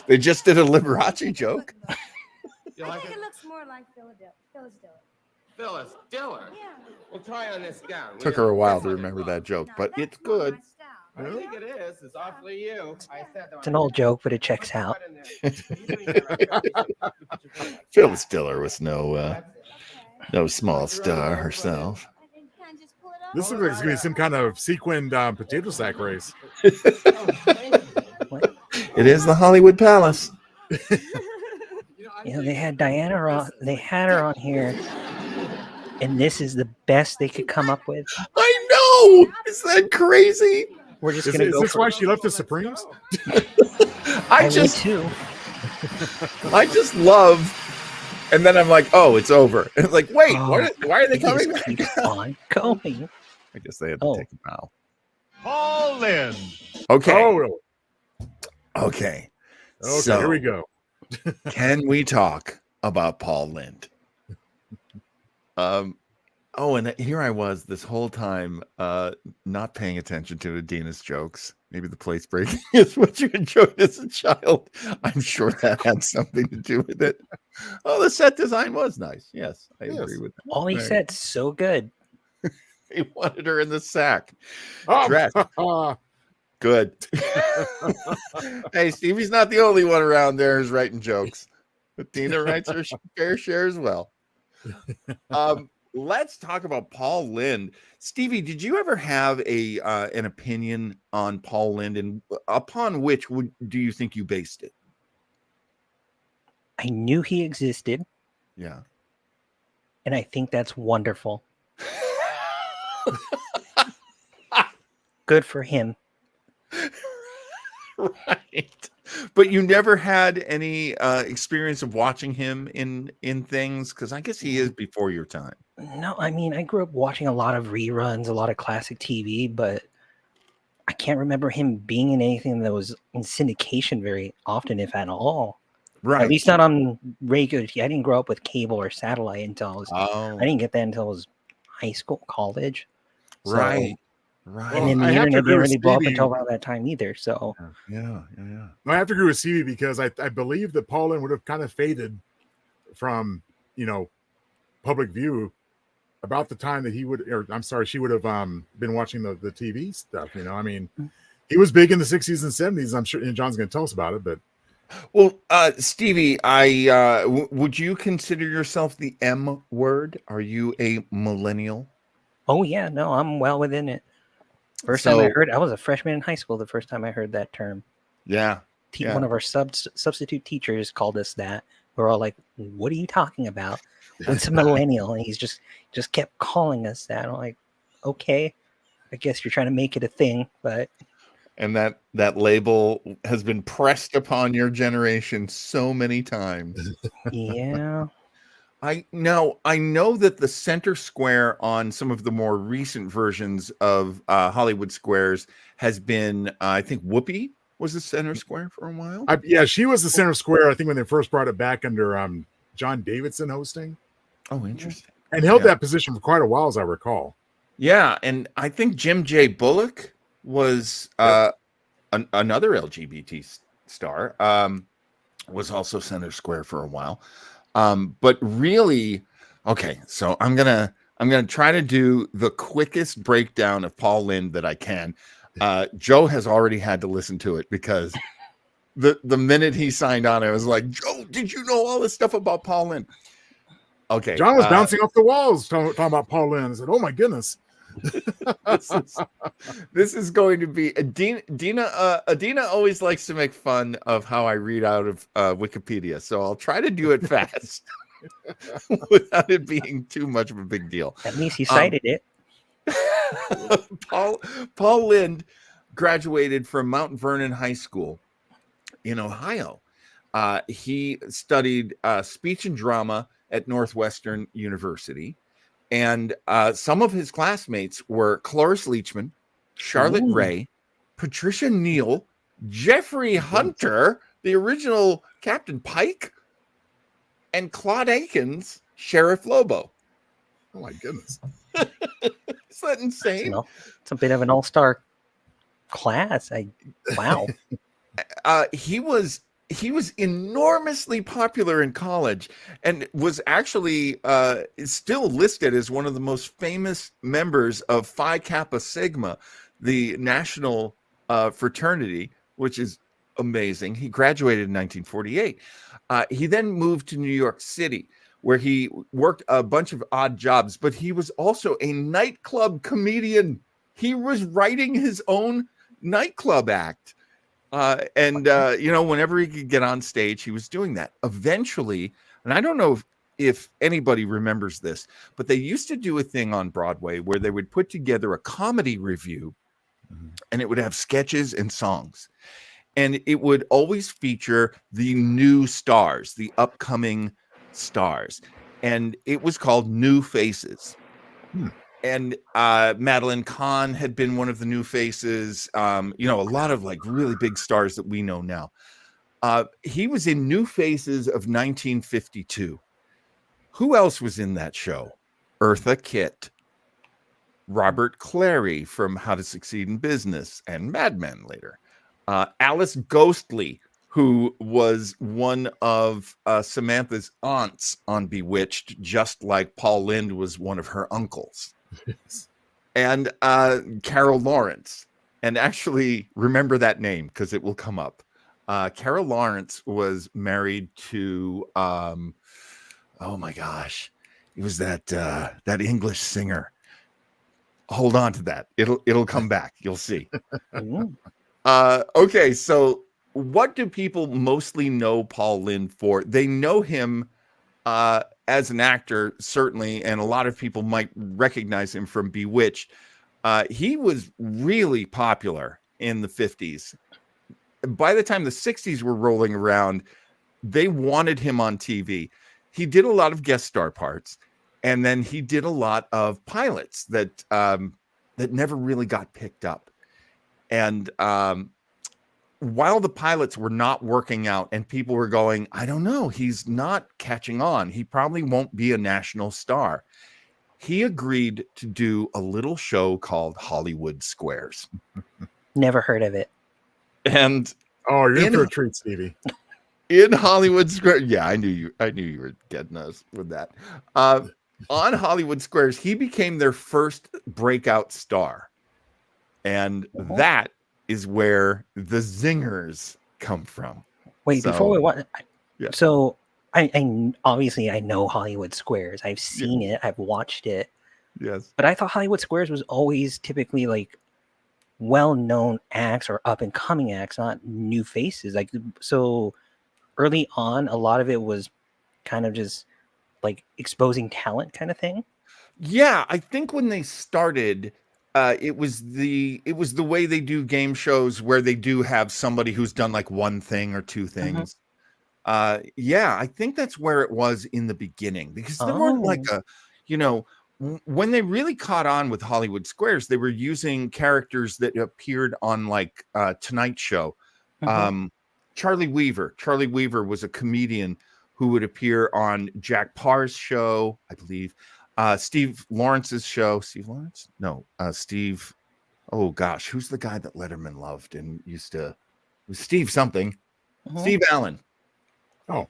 They just did a Liberace joke. You I like think it? it looks more like Phyllis Diller. Phyllis Diller. Yeah. We'll try on this gown. Took her a while to remember that joke, but it's good. I think it is. It's awfully you. It's an old joke, but it checks out. Phyllis Diller was no small star herself. This looks like it's going to be some kind of sequined potato sack race. It is the Hollywood Palace. You know, they had Diana on. They had her on here, and this is the best they could come up with. I know. Is that crazy? We're just Is gonna go. this For why she left the Supremes? I just love. And then I'm like, oh, it's over. And it's like, wait, why are they coming back? Keep on going. I guess they had to take a bow. Paul Lynde. Okay. Oh, Okay. okay, here we go. Can we talk about Paul Lynde? And here I was this whole time not paying attention to Adina's jokes. Maybe the place breaking is what you enjoyed as a child. I'm sure that had something to do with it. Oh, the set design was nice. Yes, I agree with that. All he said so good. He wanted her in the sack. Oh, Dressed. Good. Hey, Stevie's not the only one around there who's writing jokes. But Tina writes her fair share as well. Let's talk about Paul Lynde. Stevie, did you ever have an opinion on Paul Lynde, and upon which do you think you based it? I knew he existed. Yeah. And I think that's wonderful. Good for him. Right. But you never had any experience of watching him in things? Because I guess he is before your time. No, I mean, I grew up watching a lot of reruns, a lot of classic TV, but I can't remember him being in anything that was in syndication very often, if at all. Right. At least not on regular. I didn't grow up with cable or satellite until I didn't get that until I was high school, college. So right. Right. And then the I have to internet agree didn't with really blow up Stevie. until around that time either. So Yeah. I have to agree with Stevie because I believe that Paul Lynde would have kind of faded from, public view about the time that she would have been watching the TV stuff. I mean, he was big in the 60s and 70s. I'm sure John's going to tell us about it, but Well, Stevie, would you consider yourself the M word? Are you a millennial? oh yeah, no, I'm well within it. First time I heard, I was a freshman in high school. The first time I heard that term. Yeah. One of our substitute teachers called us that. We're all like, "What are you talking about? What's a millennial?" And he's just kept calling us that. I'm like, okay, I guess you're trying to make it a thing, but. And that label has been pressed upon your generation so many times. Yeah. I know that the center square on some of the more recent versions of Hollywood squares has been, I think Whoopi was the center square for a while. She was the center square, I think, when they first brought it back under John Davidson hosting. Oh, interesting. And held that position for quite a while, as I recall. Yeah, and I think Jim J. Bullock was another LGBT star, was also center square for a while. But really, okay, so I'm gonna try to do the quickest breakdown of Paul Lynde that I can. Joe has already had to listen to it because the minute he signed on, I was like, Joe, did you know all this stuff about Paul Lynde? Okay, John was bouncing off the walls talking about Paul Lynde. I said, "Oh my goodness." This is going to be Adina always likes to make fun of how I read out of Wikipedia, so I'll try to do it fast without it being too much of a big deal. At least he cited it. Paul Lynde graduated from Mount Vernon High School in Ohio. He studied speech and drama at Northwestern University. And some of his classmates were Cloris Leachman, Charlotte Ray, Patricia Neal, Jeffrey Hunter, the original Captain Pike, and Claude Akins, Sheriff Lobo. Oh my goodness. Is that insane? It's a bit of an all-star class. Wow. He was enormously popular in college and was actually still listed as one of the most famous members of Phi Kappa Sigma, the national fraternity, which is amazing. He graduated in 1948. He then moved to New York City, where he worked a bunch of odd jobs, but he was also a nightclub comedian. He was writing his own nightclub act. Whenever he could get on stage, he was doing that. Eventually, and I don't know if anybody remembers this, but they used to do a thing on Broadway where they would put together a comedy review, and it would have sketches and songs. And it would always feature the new stars, the upcoming stars. And it was called New Faces. And Madeline Kahn had been one of the new faces. A lot of like really big stars that we know now. He was in New Faces of 1952. Who else was in that show? Eartha Kitt, Robert Clary from How to Succeed in Business and Mad Men later. Alice Ghostly, who was one of Samantha's aunts on Bewitched, just like Paul Lynde was one of her uncles. And Carol Lawrence. And actually remember that name because it will come up. Carol Lawrence was married to oh my gosh, it was that English singer. Hold on to that. It'll come back. You'll see. Okay, so what do people mostly know Paul Lynde for? They know him as an actor, certainly, and a lot of people might recognize him from Bewitched. He was really popular in the 50s. By the time the 60s were rolling around, they wanted him on TV. He did a lot of guest star parts, and then he did a lot of pilots that never really got picked up. And while the pilots were not working out and people were going, I don't know, he's not catching on. He probably won't be a national star. he agreed to do a little show called Hollywood Squares. Never heard of it. And oh, you're in for a treat, Stevie. In Hollywood Squares, yeah, I knew you were getting us with that. On Hollywood Squares, he became their first breakout star, and that is where the zingers come from. Wait, before we want, yeah. So I obviously I know Hollywood Squares. I've seen it. I've watched it. Yes. But I thought Hollywood Squares was always typically like well-known acts or up-and-coming acts, not new faces. Like, so early on, a lot of it was kind of just like exposing talent kind of thing. Yeah, I think when they started, it was the way they do game shows where they do have somebody who's done like one thing or two things. Yeah, I think that's where it was in the beginning, because there weren't like when they really caught on with Hollywood Squares, they were using characters that appeared on like Tonight Show. Charlie Weaver was a comedian who would appear on Jack Parr's show, I believe. Steve Lawrence's show. Steve Lawrence? No, Steve. Oh gosh, who's the guy that Letterman loved and used to? It was Steve something. Steve Allen. Oh.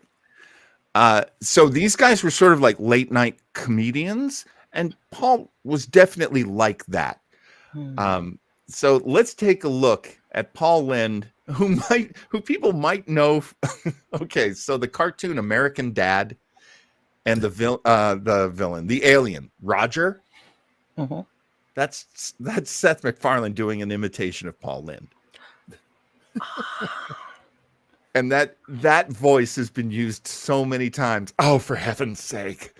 So these guys were sort of like late night comedians, and Paul was definitely like that. So let's take a look at Paul Lynde, who people might know. Okay, so the cartoon American Dad and the villain, the alien, Roger. That's Seth MacFarlane doing an imitation of Paul Lynde. And that voice has been used so many times. Oh, for heaven's sake.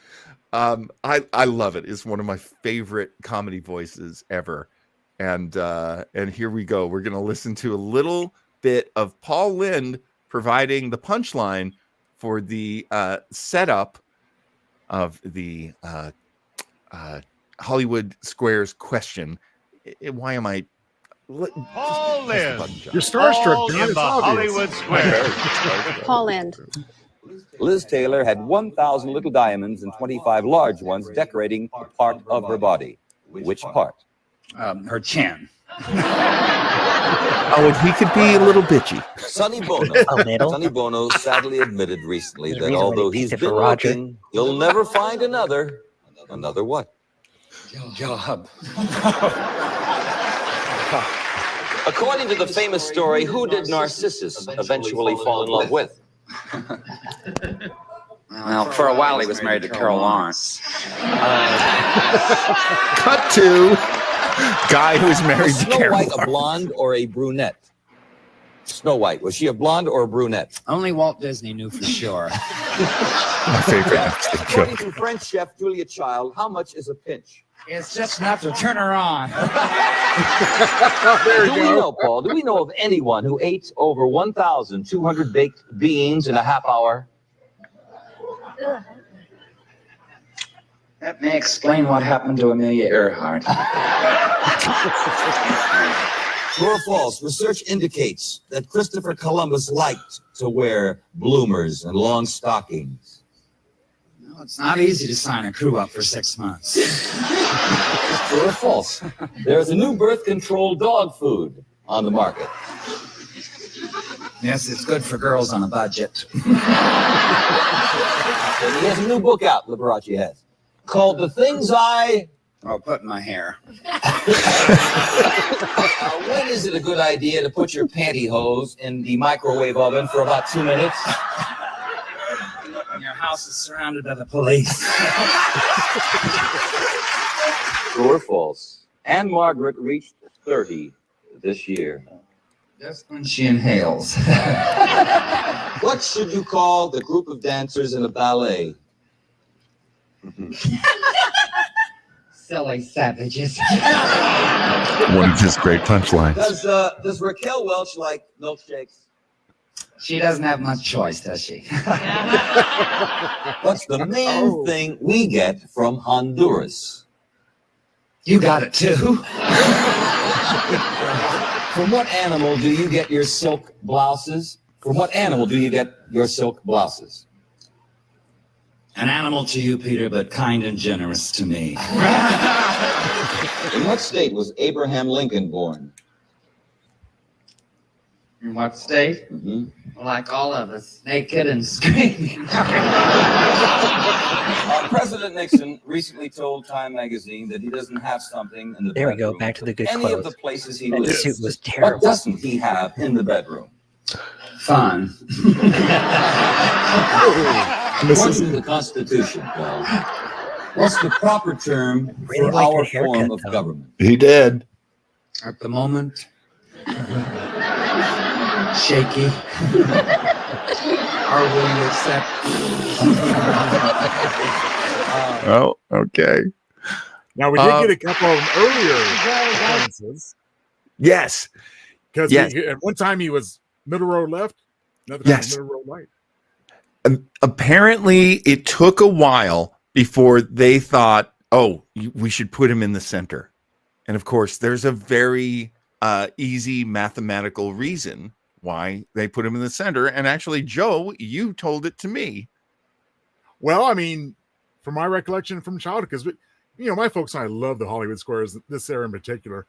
I love it. It's one of my favorite comedy voices ever. And here we go. We're going to listen to a little bit of Paul Lynde providing the punchline for the setup of the Hollywood Squares question. Why am I... Paul Lynde. You're starstruck, in the Hollywood Squares. Paul Lynde. Liz Taylor had 1,000 little diamonds and 25 large ones decorating a part of her body. Which part? Her chin. Oh, and he could be a little bitchy. Sonny Bono. Sonny Bono sadly admitted recently that although he's been looking, he'll never find another what? Job. According to the famous story, who did Narcissus eventually fall in love with? Well, for a while he was married to Carol Lawrence. Cut to guy who's married to Snow Carol White, Lawrence. a blonde or a brunette? Snow White, was she a blonde or a brunette? Only Walt Disney knew for sure. My favorite. According to French chef Julia Child, how much is a pinch? It's just enough to turn her on. Do we know, Paul, do we know of anyone who ate over 1,200 baked beans in a half hour? That may explain what happened to Amelia Earhart. True or false? Research indicates that Christopher Columbus liked to wear bloomers and long stockings. No, it's not easy to sign a crew up for 6 months. True or false? There's a new birth control dog food on the market. Yes, it's good for girls on a budget. And he has a new book out, Liberace has, called The Things I... I'll put in my hair. When is it a good idea to put your pantyhose in the microwave oven for about 2 minutes? When your house is surrounded by the police. True or false? Anne Margaret reached 30 this year. Just when she inhales. What should you call the group of dancers in a ballet? Silly savages. One of his great punchlines. Does Raquel Welch like milkshakes? She doesn't have much choice, does she? What's the main thing we get from Honduras? You got it too. From what animal do you get your silk blouses? From what animal do you get your silk blouses? An animal to you, Peter, but kind and generous to me. In what state was Abraham Lincoln born? In what state? Mm-hmm. Like all of us, naked and screaming. President Nixon recently told Time magazine that he doesn't have something in the There we bedroom. go, back to the good Any clothes. of the places he That lives. suit was What terrible. doesn't he have in the bedroom? Fun. According to the Constitution, Paul, what's the proper term Really for like our your haircut, form of though. government? He did. At the moment, shaky. Or will you accept? Oh, okay. Now we did get a couple of earlier appearances Yes. because Yes. at one time he was middle row left, another time Yes. middle row right. Apparently, it took a while before they thought, oh, we should put him in the center. And of course, there's a very easy mathematical reason why they put him in the center. And actually, Joe, you told it to me. Well, I mean, from my recollection from childhood, because my folks and I love the Hollywood Squares, this era in particular.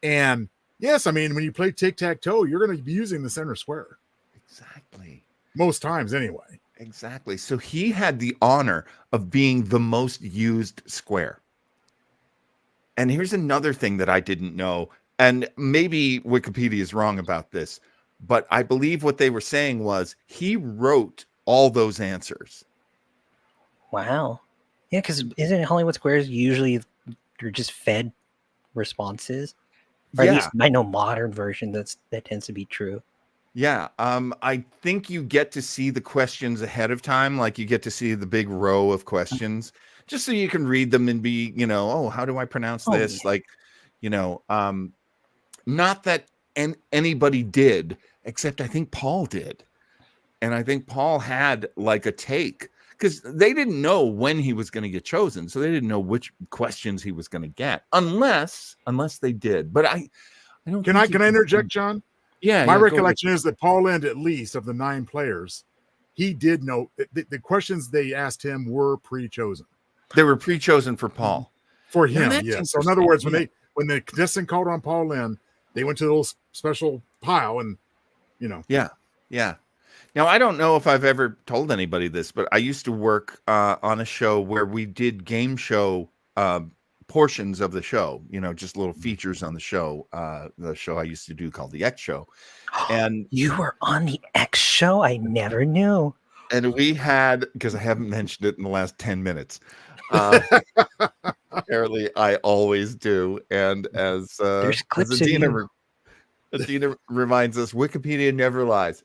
And yes, I mean, when you play tic-tac-toe, you're going to be using the center square. Exactly. Most times, anyway. Exactly. So he had the honor of being the most used square. And here's another thing that I didn't know, and maybe Wikipedia is wrong about this, but I believe what they were saying was he wrote all those answers. Wow. Yeah, because isn't Hollywood Squares usually you're just fed responses? Or at least I know modern version that tends to be true. Yeah. I think you get to see the questions ahead of time, like you get to see the big row of questions, just so you can read them and be, oh, how do I pronounce this? Yeah. Like, not that anybody did, except I think Paul did. And I think Paul had like a take because they didn't know when he was going to get chosen. So they didn't know which questions he was going to get unless they did. But I don't. Can I interject, John? Yeah. My recollection is that Paul Lynde, at least of the 9 players, he did know the questions they asked him were pre-chosen. They were pre-chosen for Paul. For him, yes. So in other words, when the contestant called on Paul Lynde, they went to the little special pile and, Yeah. Now, I don't know if I've ever told anybody this, but I used to work on a show where we did game show portions of the show, just little features on the show I used to do called The X Show. And you were on The X Show? I never knew. And we had, because I haven't mentioned it in the last 10 minutes. Apparently, I always do. And as Adina reminds us, Wikipedia never lies.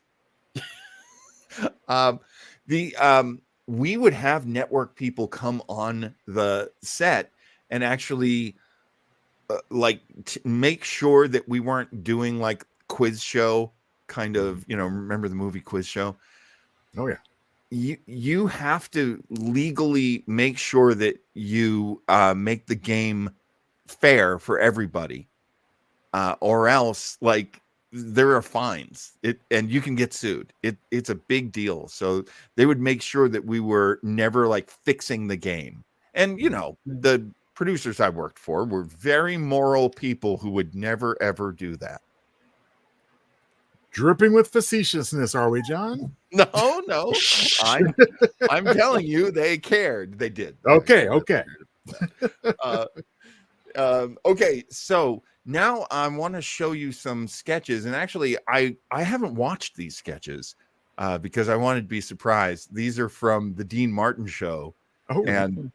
We would have network people come on the set and actually make sure that we weren't doing like quiz show kind of, remember the movie Quiz Show? Oh yeah. You have to legally make sure that you make the game fair for everybody, or else there are fines. And you can get sued. It's a big deal. So they would make sure that we were never fixing the game. And the producers I worked for were very moral people who would never ever do that. Dripping with facetiousness, are we, John? No. I'm telling you, they cared. They did. Okay. Okay. So now I want to show you some sketches, and actually, I haven't watched these sketches because I wanted to be surprised. These are from the Dean Martin show, and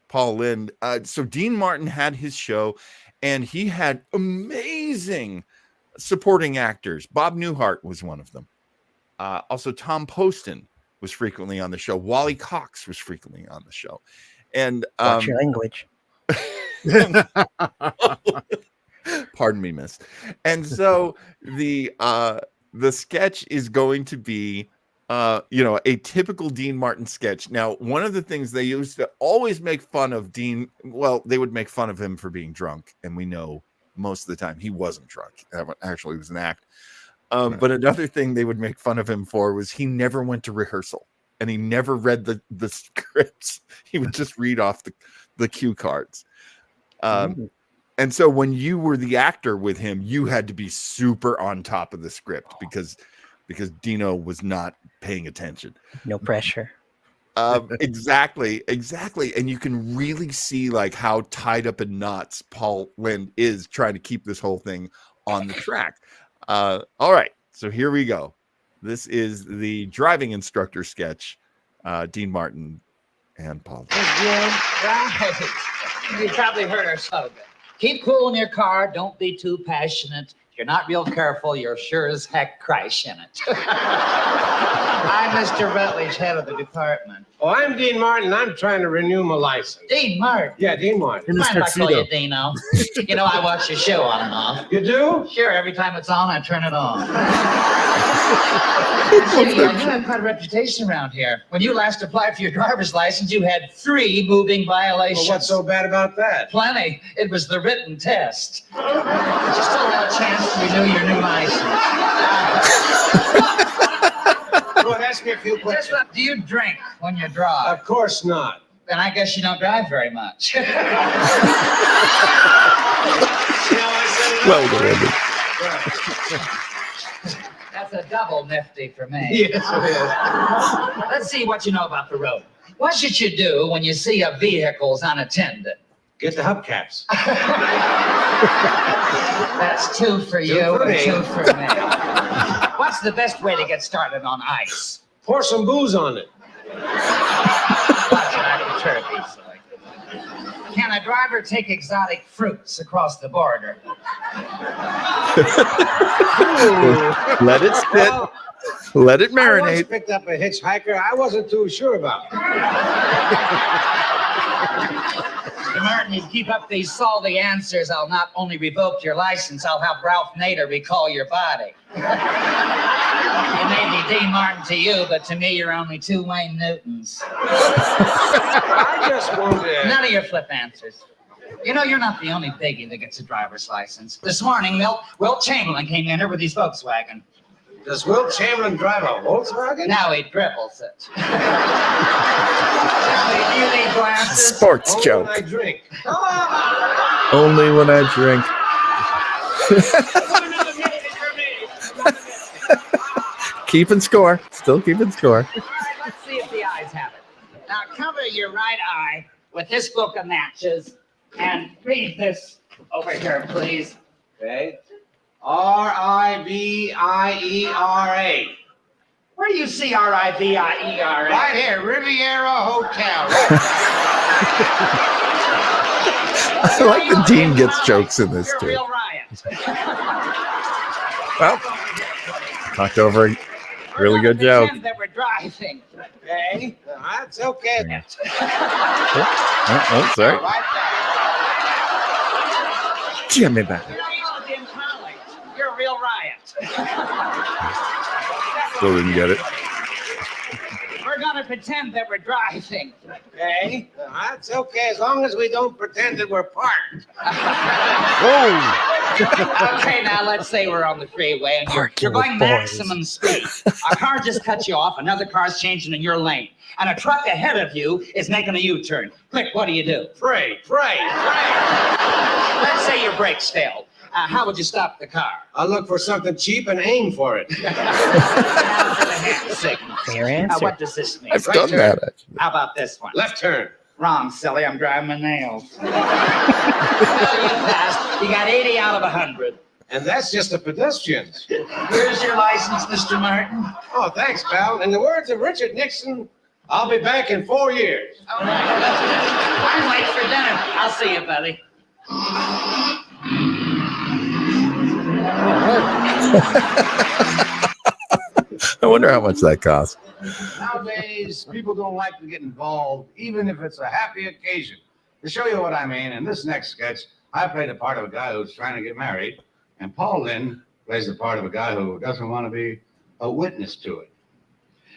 Paul Lynde. So Dean Martin had his show, and he had amazing supporting actors. Bob Newhart was one of them. Also, Tom Poston was frequently on the show. Wally Cox was frequently on the show. And watch your language. Pardon me, miss. And so the sketch is going to be a typical Dean Martin sketch. Now, one of the things they used to always make fun of Dean, well, they would make fun of him for being drunk, and we know most of the time he wasn't drunk. Actually, it was an act. But another thing they would make fun of him for was he never went to rehearsal. and he never read the scripts. He would just read off the cue cards. And so when you were the actor with him, you had to be super on top of the script because Dino was not paying attention. No pressure. Exactly. And you can really see like how tied up in knots Paul Lynde is trying to keep this whole thing on the track. All right. So here we go. This is the driving instructor sketch. Dean Martin and Paul. Right. You probably heard our slogan. Keep cool in your car. Don't be too passionate. If you're not real careful, you're sure as heck crashing it. I'm Mr. Rutledge, head of the department. Oh, I'm Dean Martin. I'm trying to renew my license. Dean Martin? Yeah, Dean Martin. Mind if I call you Dino? You know, I watch your show on and off. You do? Sure, every time it's on, I turn it on. See, you have quite a reputation around here. When you last applied for your driver's license, you had 3 moving violations. Well, what's so bad about that? Plenty. It was the written test. But you still have a chance to renew your new license. Go ahead, ask me a few questions. Do you drink when you drive? Of course not. Then I guess you don't drive very much. Well done. That's a double nifty for me. Yes, it is. Let's see what you know about the road. What should you do when you see a vehicle's unattended? Get the hubcaps. That's 2 for you Two for and me. 2 for me. What's the best way to get started on ice? Pour some booze on it. Watch it, I perturb easily. Can a driver take exotic fruits across the border? Let it sit. Let it I once marinate. picked up a hitchhiker I wasn't too sure about. Mr. Martin, if you keep up these salty answers, I'll not only revoke your license, I'll have Ralph Nader recall your body. You may be Dean Martin to you, but to me, you're only 2 Wayne Newtons. I just wanted. None of your flip answers. You know, you're not the only biggie that gets a driver's license. This morning, Wilt Chamberlain came in here with his Volkswagen. Does Wilt Chamberlain drive a Volkswagen? Now he dribbles it. Do you need glasses? Sports Only joke. when I drink. Only when I drink. Keeping score. Still keeping score. All right, let's see if the eyes have it. Now cover your right eye with this book of matches and read this over here, please. Okay. Riviera. Where do you see Riviera? Right here, Riviera Hotel. I like the Dean gets jokes in this You're a too. real riot. Well, talked over a really good joke. Pretend that we're driving. Okay. That's okay. Oh, sorry. Right Jimmy back. You know, you're in college. You're a real riot. Still didn't get it. We're gonna pretend that we're driving. Okay. That's okay as long as we don't pretend that we're parked. Whoa! Okay, now let's say we're on the freeway and you're going maximum speed. A car just cut you off, another car's changing in your lane, and a truck ahead of you is making a U-turn. Quick, what do? Pray. Let's say your brakes failed. How would you stop the car? I'll look for something cheap and aim for it. Fair answer. What does this mean? I've done that actually. How about this one? Left turn. Wrong, silly. I'm driving my nails. Well, you passed. You got 80 out of 100. And that's just the pedestrians. Here's your license, Mr. Martin. Oh, thanks, pal. In the words of Richard Nixon, I'll be back in 4 years. All right. I'm late for dinner. I'll see you, buddy. I wonder how much that costs. Nowadays, people don't like to get involved, even if it's a happy occasion. To show you what I mean, in this next sketch, I play the part of a guy who's trying to get married, and Paul Lynde plays the part of a guy who doesn't want to be a witness to it.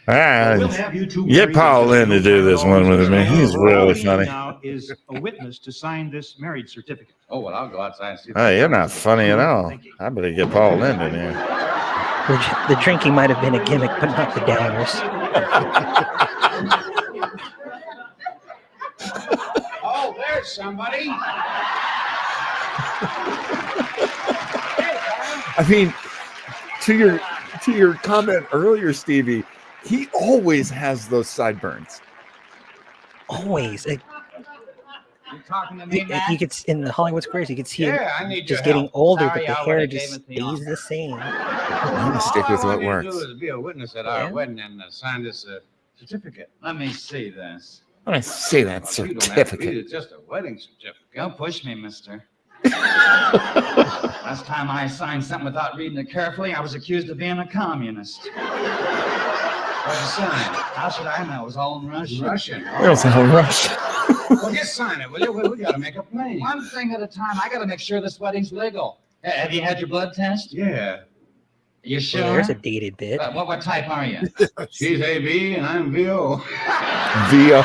Get Paul Lynde to do this one with me. He's really funny. Now is a witness to sign this marriage certificate. Oh, well, I'll go outside and see. Oh, you're not funny at all. I better get Paul Lynde in here. The drinking might have been a gimmick, but not the downers. Oh, there's somebody. I mean, to your comment earlier, Stevie, he always has those sideburns. Always. You talking to me, Matt? You could in the Hollywood Squares, you could see Yeah, him I need just your getting help. older, Sorry, but the I hair would've just gave it to you. stays the same. I'm gonna stick with what All I want you works. to do is be a witness at our wedding and sign this certificate. Let me see this. When I say that Well, you don't have to read certificate, it, just a wedding certificate. Don't push me, mister. Last time I signed something without reading it carefully, I was accused of being a communist. What'd you sign? How should I know? It was all in Russian. Russian. it was all Russian. Well, just sign it, will you? We got to make a plan. One thing at a time. I got to make sure this wedding's legal. Have you had your blood test? Yeah. You sure? Well, there's a dated bit. What type are you? She's AB and I'm VO. VO.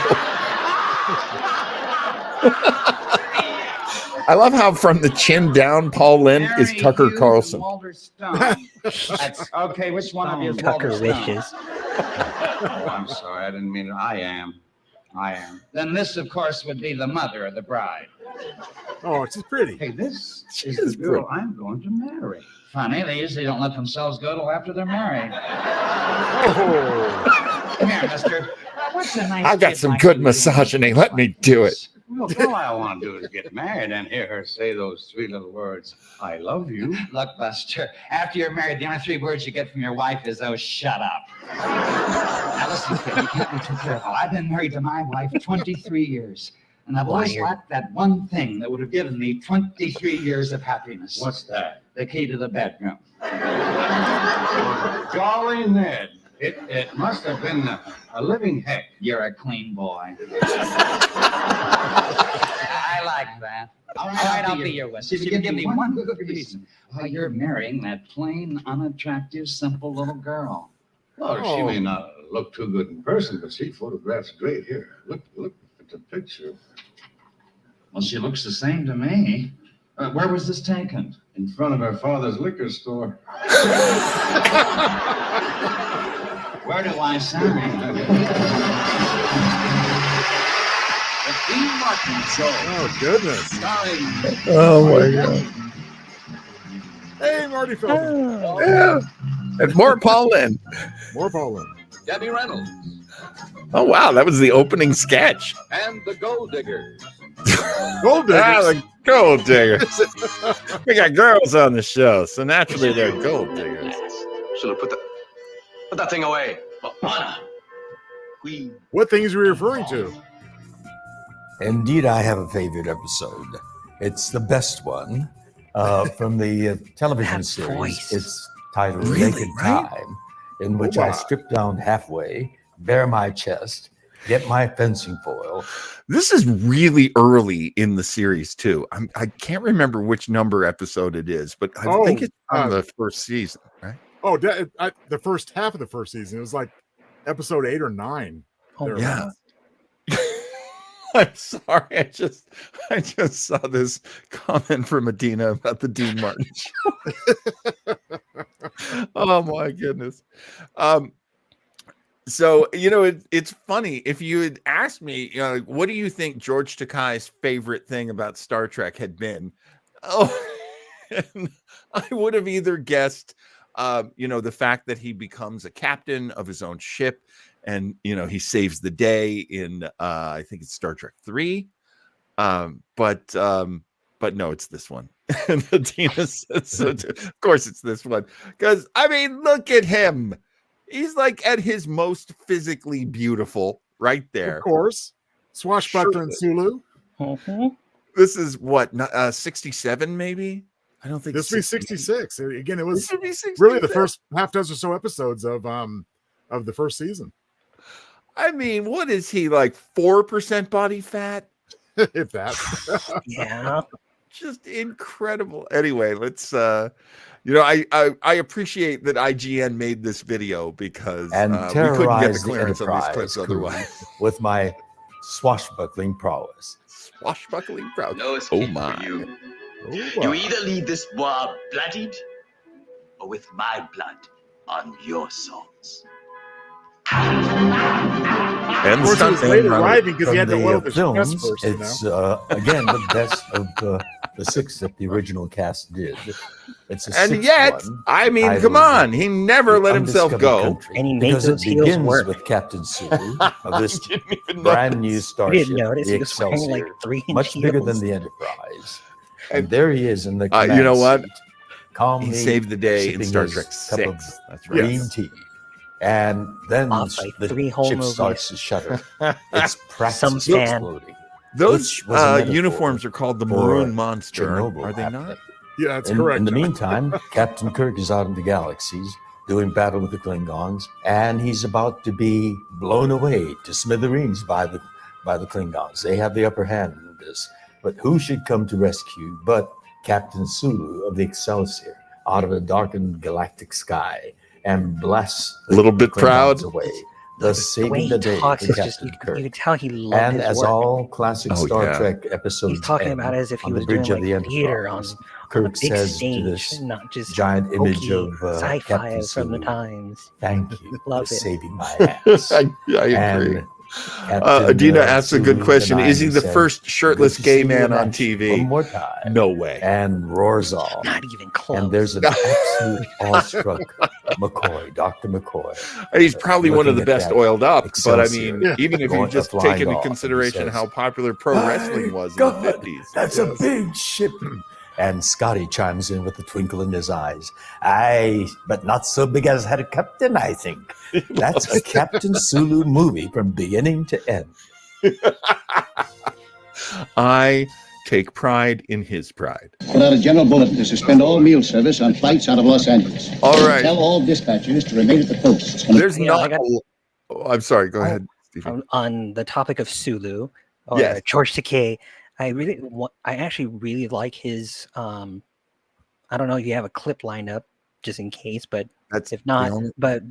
I love how from the chin down, Paul Lynde is Mary Tucker Hughes Carlson. and Walter Stone. That's okay. Which one of you is Tucker Walter Stone? wishes. Oh, I'm sorry. I didn't mean it. I am. Then this, of course, would be the mother of the bride. Oh, she's pretty. Hey, this She's is the girl I'm going to marry. Funny, they usually don't let themselves go till after they're married. Oh. Come here, mister. What's a nice I got kid some like good you misogyny. doing? Let me do it. Well, all I want to do is get married and hear her say those three little words, I love you. Look, Buster, after you're married, the only three words you get from your wife is, oh, shut up. Now listen, kid, you can't be too careful. I've been married to my wife 23 years, and I've always lacked that one thing that would have given me 23 years of happiness. What's that? The key to the bedroom. Golly, Ned. It must have been a living heck. You're a clean boy. I like that. All right, I'll be your witness. If you give me one good reason why you're marrying that plain, unattractive, simple little girl. Well, she may not look too good in person, but she photographs great here. Look at the picture. Well, she looks the same to me. Where was this taken? In front of her father's liquor store. Where do I sign? The Dean Martin Show. Oh, goodness. Starring Oh my God. Hey, Marty Feldman. Yeah. And more Paul Lynde. More Paul Lynde. Debbie Reynolds Oh wow, that was the opening sketch. and the Gold Diggers. Gold Ah, diggers. the gold diggers. We got girls on the show, so naturally they're gold diggers. Should have put that thing away. Anna, Queen. What things are we referring to? Indeed, I have a favorite episode. It's the best one from the television series. voice. It's titled Really, Naked right? Time, in which Oh, I wow. strip down halfway, bare my chest, get my fencing foil. This is really early in the series too. I can't remember which number episode it is, but I think it's from the first season, right? Oh, the first half of the first season. It was like episode 8 or 9. Oh, thereabouts. yeah. I'm sorry. I just saw this comment from Adina about the Dean Martin show. Oh my goodness. So it's funny if you had asked me, what do you think George Takei's favorite thing about Star Trek had been? Oh, and I would have either guessed, the fact that he becomes a captain of his own ship, and he saves the day in I think it's Star Trek 3, but no, it's this one. And Adina says so too. Of course it's this one, because I mean, look at him. He's like at his most physically beautiful right there. Of course. Swashbuckler and Sulu. This is what, 67 maybe? I don't think This would be 66. Again, it was This would be 66. really the first half dozen or so episodes of the first season. I mean, what is he, like 4% body fat? If that. Yeah. Just incredible. Anyway, let's I appreciate that IGN made this video because And we couldn't get the terrorize the clearance on these Enterprise clips crew otherwise. with my swashbuckling prowess. Swashbuckling prowess. No escape for you. You either lead this war bloodied or with my blood on your swords. And Of course, it was later writing because he had to From oil the the press films, first, you know? it's again the best of the 6 that the original cast did. It's a And sixth yet, one, I mean, come titled on, he never The let himself Undiscovered go. Country, And he made because it those heels begins work. with Captain Sulu of this I didn't even brand new You starship, didn't notice the he was wearing like Excelsior, 3-inch much bigger than heels. the Enterprise. And there he is in the You command know what? seat, calmly He saved the day in sipping Star his Trek cup of 6. That's right. green tea. And then Off by the 3 whole ship movies. starts to shudder. It's Some practically fan. exploding. Those which was a metaphor uniforms are called the for Maroon Monster, Chernobyl are they happening. not? Yeah, that's in, correct. In the John. meantime, Captain Kirk is out in the galaxies doing battle with the Klingons, and he's about to be blown away to smithereens by the Klingons. They have the upper hand in this. But who should come to rescue but Captain Sulu of the Excelsior out of a darkened galactic sky and blast A little bit Klingons proud. away, thus The saving way he the day talks for is just, Captain you Kirk. can tell he loved And his as work. all classic Oh, Star yeah. Trek episodes He's talking end, about it as if he on was the bridge doing of the like theater on Enterprise, a Kirk big says to stage, this and not just giant image hokey of sci-fi Captain from the Sulu, times. "Thank you Love for it. saving my ass." I agree. And Adina asks a good Sulu question. Is he Denai the said, first shirtless "Good to gay see you man in on action TV? one more time." No way. And roars off. Not even close. And there's an absolute awestruck McCoy, Dr. McCoy. He's probably one of looking the at best that oiled up, but I Excelsior mean, even if you going- just flying take into off, and he consideration says, how popular pro wrestling was in God, the 50s. that's a big ship. And Scotty chimes in with a twinkle in his eyes. Aye, but not so big as had a captain, I think. That's a Captain Sulu movie from beginning to end. I take pride in his pride. Put out a general bulletin to suspend all meal service on flights out of Los Angeles. All right. Tell all dispatchers to remain at the posts. There's not. I'm sorry. Go ahead, Stevie. On the topic of Sulu or Yes. George Takei, I actually really like his. I don't know if you have a clip lined up just in case, but That's if not, the only- but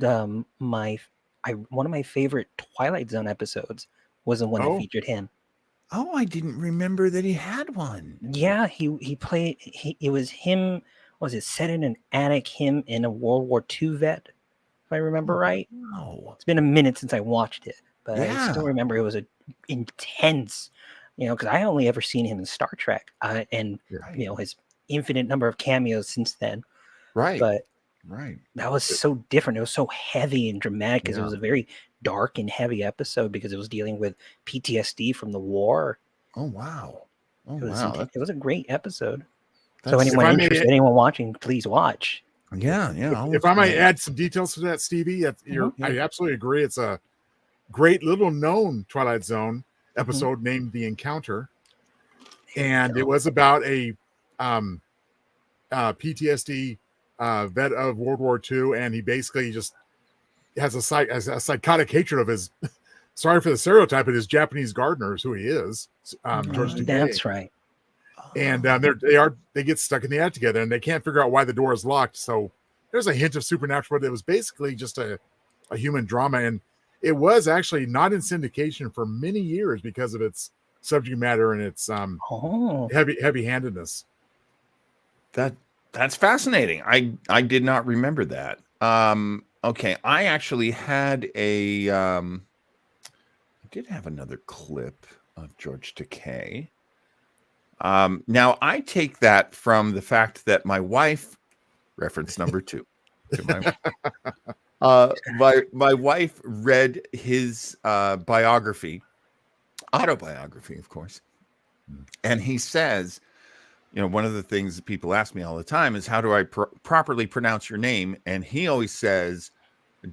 one of my favorite Twilight Zone episodes was the one that featured him. Oh, I didn't remember that he had one. Yeah, he played. It was him. Was it set in an attic? Him in a World War II vet, if I remember right. No, it's been a minute since I watched it, but I Yeah. still remember it was a intense. Because I only ever seen him in Star Trek, and his infinite number of cameos since then. Right. But right. that was so different. It was so heavy and dramatic because it Yeah. was a very dark and heavy episode because it was dealing with PTSD from the war. Oh wow. Oh It was wow. it was a great episode. So That's- anyone If I may- interested, anyone watching, please watch. Yeah, yeah. If I might add some details to that, Stevie, I absolutely agree. It's a great little known Twilight Zone episode named The Encounter. And it was about a PTSD vet of World War II, and he basically just has a psychotic hatred of his, sorry for the stereotype, but his Japanese gardener is who he is. George Takei. That's right. And they get stuck in the attic together, and they can't figure out why the door is locked. So there's a hint of supernatural, but it was basically just a human drama, and it was actually not in syndication for many years because of its subject matter and its heavy-handedness. That's fascinating. I did not remember that. Okay, I actually had I did have another clip of George Takei. Now I take that from the fact that my wife, reference number 2, to my wife read his autobiography, of course, and he says, one of the things that people ask me all the time is, how do I properly pronounce your name? And he always says,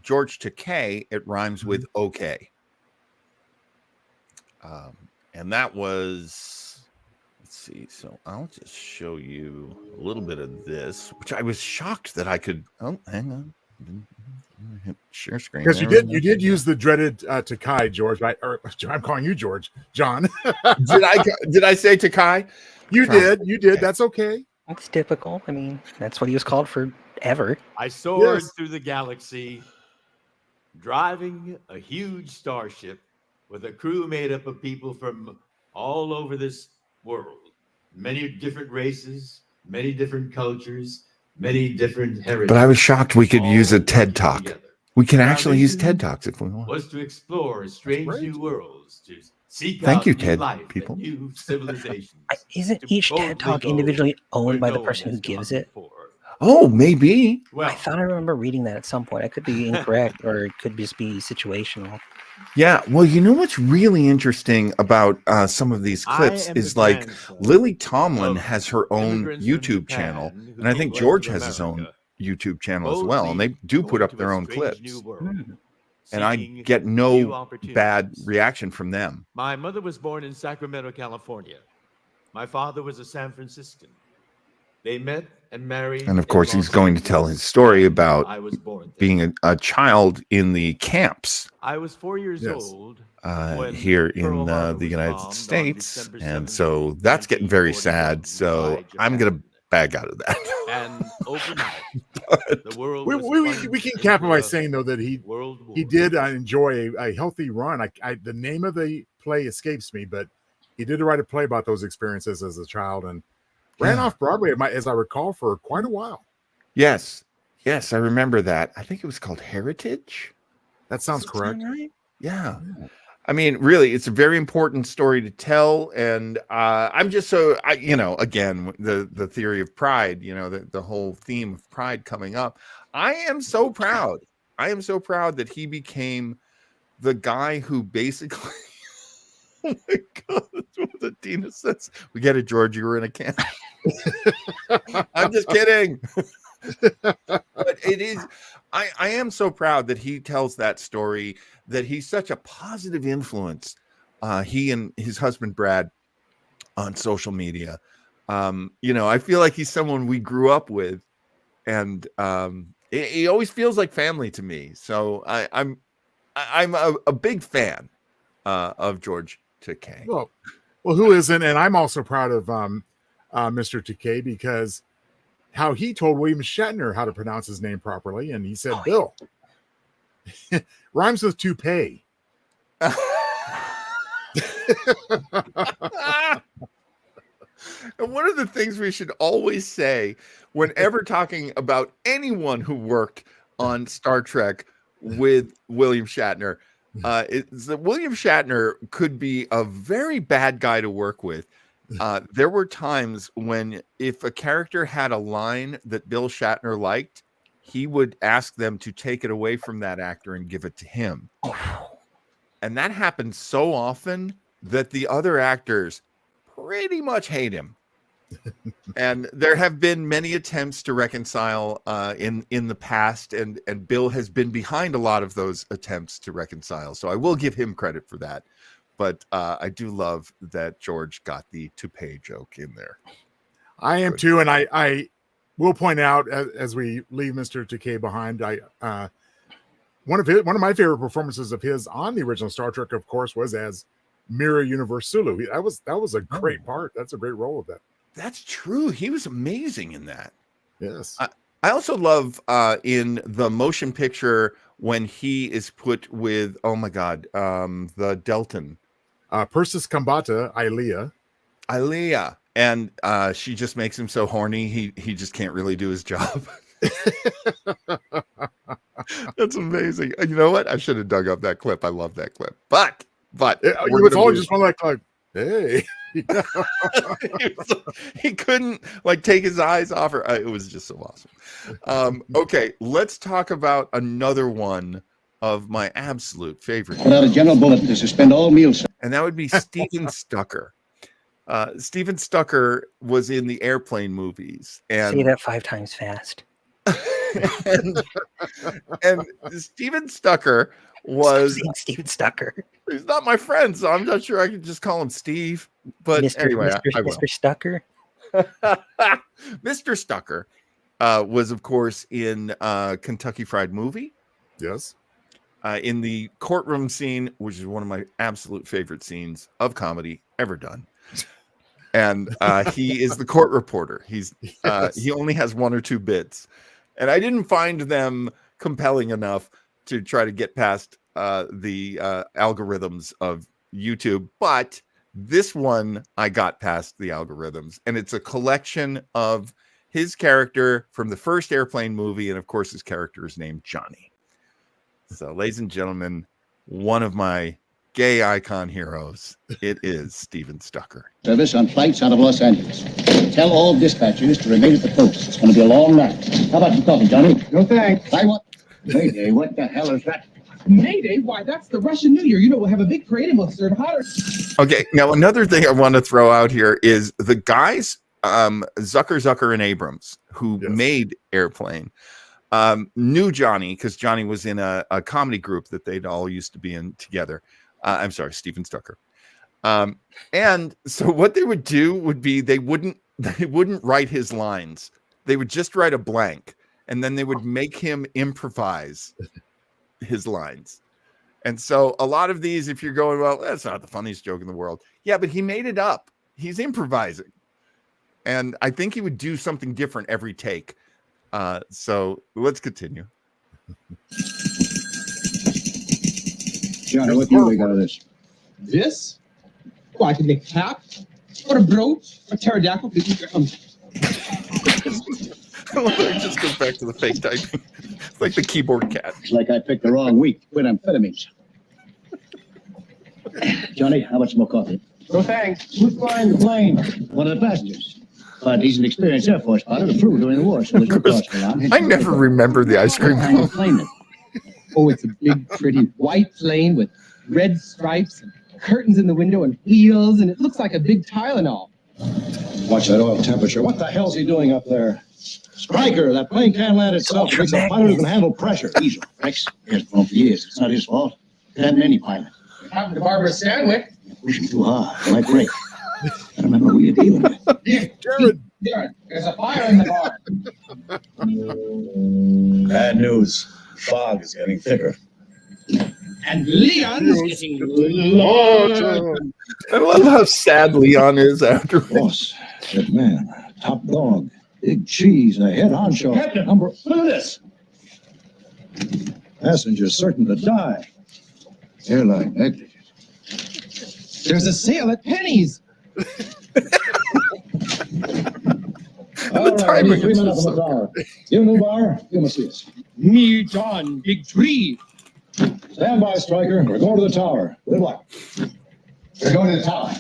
George Takei, it rhymes with okay. And that was, let's see. So I'll just show you a little bit of this, which I was shocked that I could. Oh, hang on. Hit share screen. Because you did use the dreaded Takai, George. I'm calling you George, John. Did I say Takai? You did. That's okay. It's typical. I mean, that's what he was called forever. I soared through the galaxy, driving a huge starship with a crew made up of people from all over this world. Many different races, many different cultures, many different heritages. But I was shocked we could use a TED Talk. We can Our actually use mission TED Talks if we want. was to explore strange new worlds, to seek Thank out you, new TED life people. and new civilizations. Isn't to each TED boldly Talk go individually where owned by no the one person who has gives gone it? before. Oh, maybe. Well, I thought I remember reading that at some point. I could be incorrect, or it could just be situational. Yeah. Well, you know what's really interesting about some of these clips am is the like grandson Lily Tomlin of has her own immigrants from YouTube Japan channel, who and I think came George to has his own America, YouTube channel as well, and boldly they do put going up to their a own strange new clips. world, And I seeking get new no bad opportunities. reaction from them. My mother was born in Sacramento, California. My father was a San Franciscan. They met and married. And of in course, he's Los going to tell Angeles, his story and about I was born there. being a child in the camps I was 4 years old when here in Pearl Harbor the was United bombed on States. December And 7th, so that's getting very 1941 sad. So by I'm going to bag out of that. And overnight, the world We, was we, plunged we can cap it into by a saying though that world war. he did enjoy a healthy run. The name of the play escapes me, but he did write a play about those experiences as a child and ran off Broadway, as I recall, for quite a while. Yes. Yes, I remember that. I think it was called Heritage. That sounds correct. Right? Yeah. I mean, really, it's a very important story to tell, and I'm just so again, the theory of pride, the whole theme of pride coming up. I am so proud. I am so proud that he became the guy who basically. Oh my God, that's what the Dina says. We get it, George. You were in a camp. I'm just kidding. But it is. I am so proud that he tells that story. That he's such a positive influence. He and his husband Brad on social media. I feel like he's someone we grew up with, and he always feels like family to me. So I'm a big fan of George Takei. Well, who isn't? And I'm also proud of Mr. Takei because how he told William Shatner how to pronounce his name properly, and he said Bill. Rhymes with toupee. And one of the things we should always say whenever talking about anyone who worked on Star Trek with William Shatner is that William Shatner could be a very bad guy to work with. There were times when if a character had a line that Bill Shatner liked, he would ask them to take it away from that actor and give it to him. And that happened so often that the other actors pretty much hate him. And there have been many attempts to reconcile in the past, and Bill has been behind a lot of those attempts to reconcile. So I will give him credit for that. But I do love that George got the toupee joke in there. I am too, and I will point out as we leave Mr. Takei behind, one of my favorite performances of his on the original Star Trek, of course, was as Mirror Universe Sulu. That was a great part. That's a great role of that. That's true. He was amazing in that. Yes. I also love in the motion picture when he is put with, oh my God, the Delton. Persis Kambata, Ilea. And she just makes him so horny, he just can't really do his job. That's amazing. You know what? I should have dug up that clip. I love that clip. But it's all just one like hey. He couldn't take his eyes off her. It was just so awesome. Okay, let's talk about another one of my absolute favorite. Put out a general bulletin to suspend all meals. And that would be Steven Stucker. Steven Stucker was in the Airplane movies. And say that 5 times fast. and Steven Stucker was Steven Stucker. He's not my friend, so I'm not sure I can just call him Steve. But anyway, Mr. Stucker. Mr. Stucker was, of course, in Kentucky Fried Movie. Yes. In the courtroom scene, which is one of my absolute favorite scenes of comedy ever done. And he is the court reporter. He only has 1 or 2 bits. And I didn't find them compelling enough to try to get past the algorithms of YouTube. But this one, I got past the algorithms. And it's a collection of his character from the first Airplane movie. And of course, his character is named Johnny. So, ladies and gentlemen, one of my gay icon heroes, it is Steven Stucker. Service on flights out of Los Angeles. Tell all dispatchers to remain at the post. It's going to be a long night. How about some coffee, Johnny? No thanks. I want... Mayday, what the hell is that? Mayday? Why, that's the Russian New Year. You know, we'll have a big parade and we'll serve hotter. Okay, now another thing I want to throw out here is the guys, Zucker, and Abrams, who made Airplane, knew Johnny because Johnny was in a comedy group that they'd all used to be in together. I'm sorry, Steven Stucker. And so what they would do would be they wouldn't write his lines. They would just write a blank, and then they would make him improvise his lines. And so a lot of these, if you're going, well, that's not the funniest joke in the world. Yeah, but he made it up. He's improvising. And I think he would do something different every take. So let's continue. Johnny, what do you think of this? This? Well, I could make a cap, or a brooch, a pterodactyl. It just goes back to the fake typing. It's like the keyboard cat. It's like I picked the wrong week with amphetamines. Johnny, how much more coffee? No thanks. Who's flying the plane? One of the passengers. But he's an experienced Air Force pilot who flew during the war, so there's no cost around. I never remember the ice cream cone. Oh, it's a big, pretty white plane with red stripes and curtains in the window and wheels, and it looks like a big Tylenol. Watch that oil temperature. What the hell's he doing up there? Stryker, that plane can't land itself. It takes a pilot who can handle pressure. Easily. Rex, he has blown for years. It's not his fault. It happened to any pilot. What happened to Barbara Stanwyck? Pushing too hard. Like break. I remember who you're dealing with. Jared, there's a fire in the bar. Bad news. Fog is getting thicker. And Leon's getting larger. I love how sad Leon is after. Boss, good man, top dog, big cheese, a head honcho. Captain, Number. look at this. Passengers certain to die. Airline negligence. There's a sale at Penny's. All right, 3 minutes on the tower. You new bar, you must see us. Me, John, big tree. Stand by, Stryker. We're going to the tower. Good luck. We're going to the tower.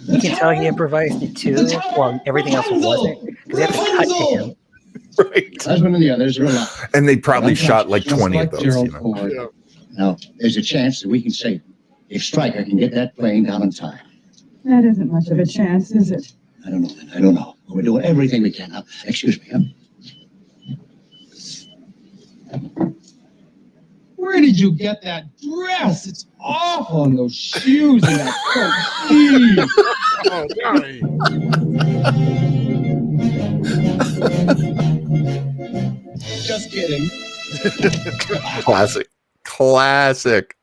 You can tell he improvised it too. Well, everything else wasn't because they had to cut to him. Right. Husband and the others are alive. And they probably shot like 20 of those. You know? Yeah. Now, there's a chance that we can save him if Stryker can get that plane down in time. That isn't much of a chance, is it? I don't know, then. I don't know. We're doing everything we can. Now, excuse me. Where did you get that dress? It's awful, and those shoes and that coat. Oh, Johnny. Just kidding. Classic.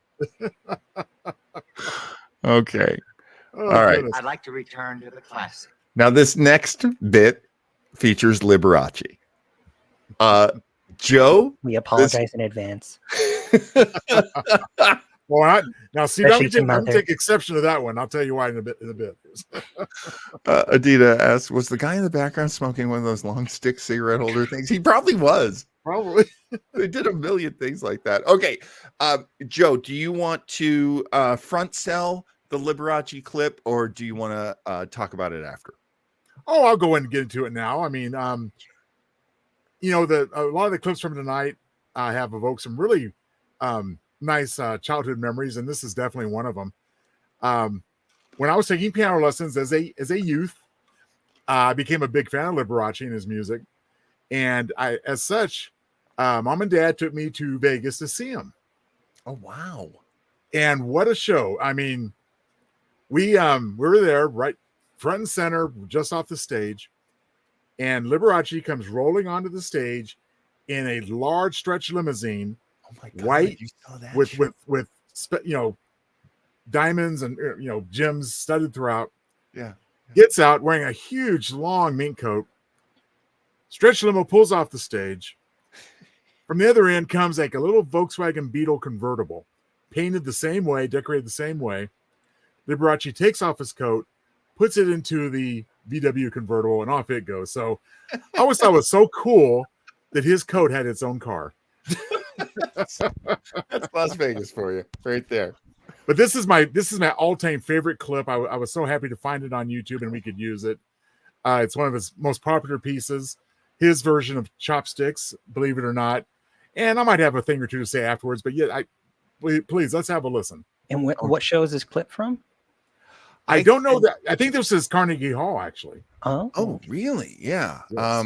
Okay. Oh, all right. I'd like to return to the classic. Now, this next bit features Liberace. Joe, we apologize in advance. Well, now see, Especially I'm to gonna Mother. take exception to that one. I'll tell you why in a bit. Adita asks, was the guy in the background smoking one of those long stick cigarette holder things? He probably was. Probably. They did a million things like that. Okay. Joe, do you want to front sell the Liberace clip, or do you want to talk about it after? Oh, I'll go in and get into it now. I mean, you know, a lot of the clips from tonight have evoked some really nice childhood memories, and this is definitely one of them. When I was taking piano lessons as a youth, I became a big fan of Liberace and his music, and as such, Mom and Dad took me to Vegas to see him. Oh wow! And what a show! I mean, we were there right front and center, just off the stage. And Liberace comes rolling onto the stage in a large stretch limousine, oh my God, white, you saw that with shit? with you know, diamonds and gems studded throughout. Yeah. Gets out wearing a huge long mink coat. Stretch limo pulls off the stage. From the other end comes like a little Volkswagen Beetle convertible, painted the same way, decorated the same way. Liberace takes off his coat, puts it into the VW convertible, and off it goes. So I always thought it was so cool that his coat had its own car. That's Las Vegas for you, right there. But this is my all-time favorite clip. I was so happy to find it on YouTube and we could use it. It's one of his most popular pieces. His version of Chopsticks, believe it or not. And I might have a thing or two to say afterwards. But yeah, please let's have a listen. And what show is this clip from? I don't know that. I think this is Carnegie Hall, actually. Oh, really? Yeah. Yes.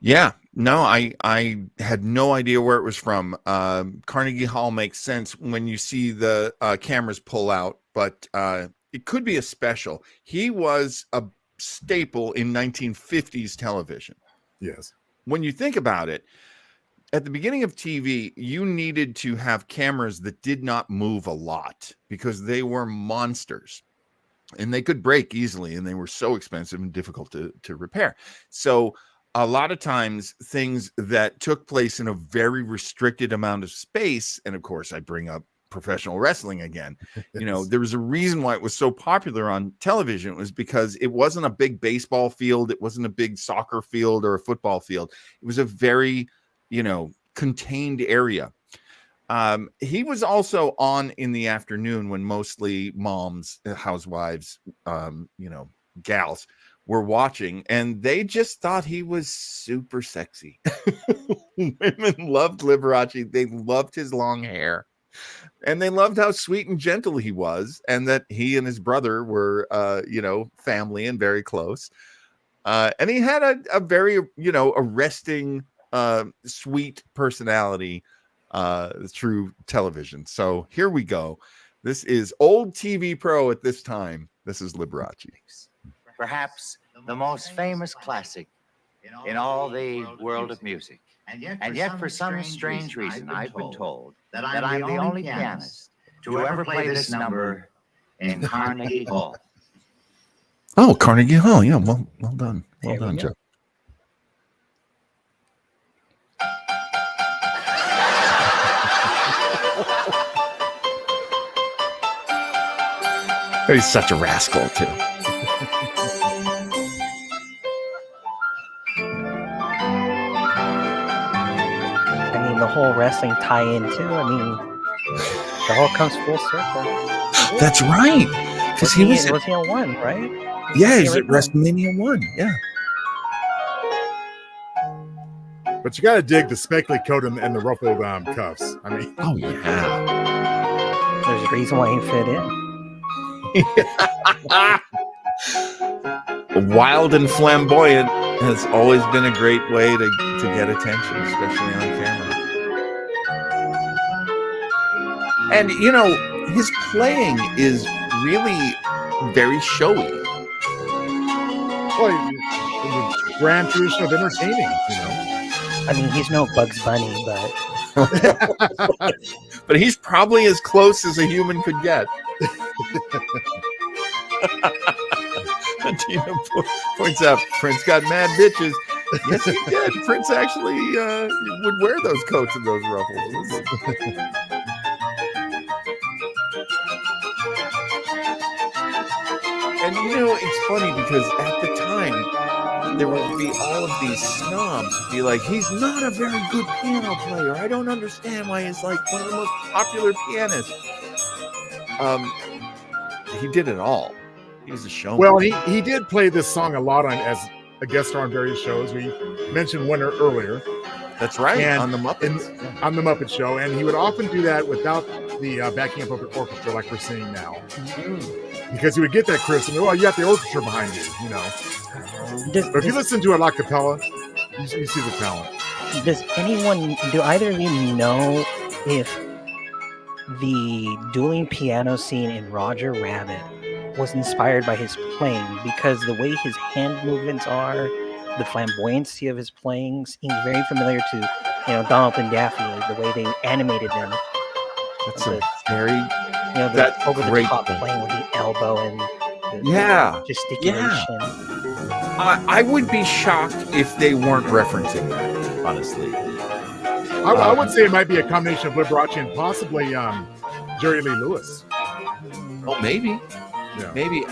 Yeah. No, I had no idea where it was from. Carnegie Hall makes sense when you see the cameras pull out, but it could be a special. He was a staple in 1950s television. Yes. When you think about it, at the beginning of TV, you needed to have cameras that did not move a lot because they were monsters and they could break easily and they were so expensive and difficult to repair. So a lot of times things that took place in a very restricted amount of space, and of course I bring up professional wrestling again, there was a reason why it was so popular on television. It was because it wasn't a big baseball field. It wasn't a big soccer field or a football field. It was a very contained area. He was also on in the afternoon when mostly moms, housewives, gals were watching, and they just thought he was super sexy. Women loved Liberace. They loved his long hair, and they loved how sweet and gentle he was, and that he and his brother were, family and very close. And he had a very, arresting, sweet personality through television. So here we go. This is old TV pro at this time. This is Liberace. Perhaps the most famous classic in all the world of music. And yet for some strange reason, I've been told that I'm the only pianist to ever play this number in Carnegie Hall. Oh, Carnegie Hall. Yeah, well done. Well done, Joe. He's such a rascal, too. I mean, the whole wrestling tie-in, too. I mean, it all comes full circle. That's right. Because he was on 1, right? Yeah, he's at WrestleMania 1. Yeah. But you got to dig the speckly coat and the ruffled cuffs. I mean, oh yeah. There's a reason why he fit in. Wild and flamboyant has always been a great way to get attention, especially on camera. And his playing is really very showy. Well, in the grand tradition of entertaining, I mean, he's no Bugs Bunny, but but he's probably as close as a human could get. Tina points out Prince got mad bitches. Yes, he did. Prince actually would wear those coats and those ruffles. And it's funny because at the time there would be all of these snobs who'd be like, he's not a very good piano player. I don't understand why he's like one of the most popular pianists. He did it all. He was a showman. Well, he did play this song a lot as a guest star on various shows. We mentioned Winter earlier. That's right, on the Muppets. On the Muppet Show. And he would often do that without the backing up of the orchestra like we're seeing now. Mm-hmm. Because you would get that criticism, you got the orchestra behind you, But if you listen to it a cappella, you see the talent. Do either of you know if the dueling piano scene in Roger Rabbit was inspired by his playing? Because the way his hand movements are, the flamboyancy of his playing seems very familiar to, Donald and Daffy, the way they animated them. That's a very that's over the top playing with the elbow and the gesticulation. I would be shocked if they weren't referencing that, honestly. I would say it might be a combination of Liberace and possibly Jerry Lee Lewis. Oh, maybe. Yeah. Maybe.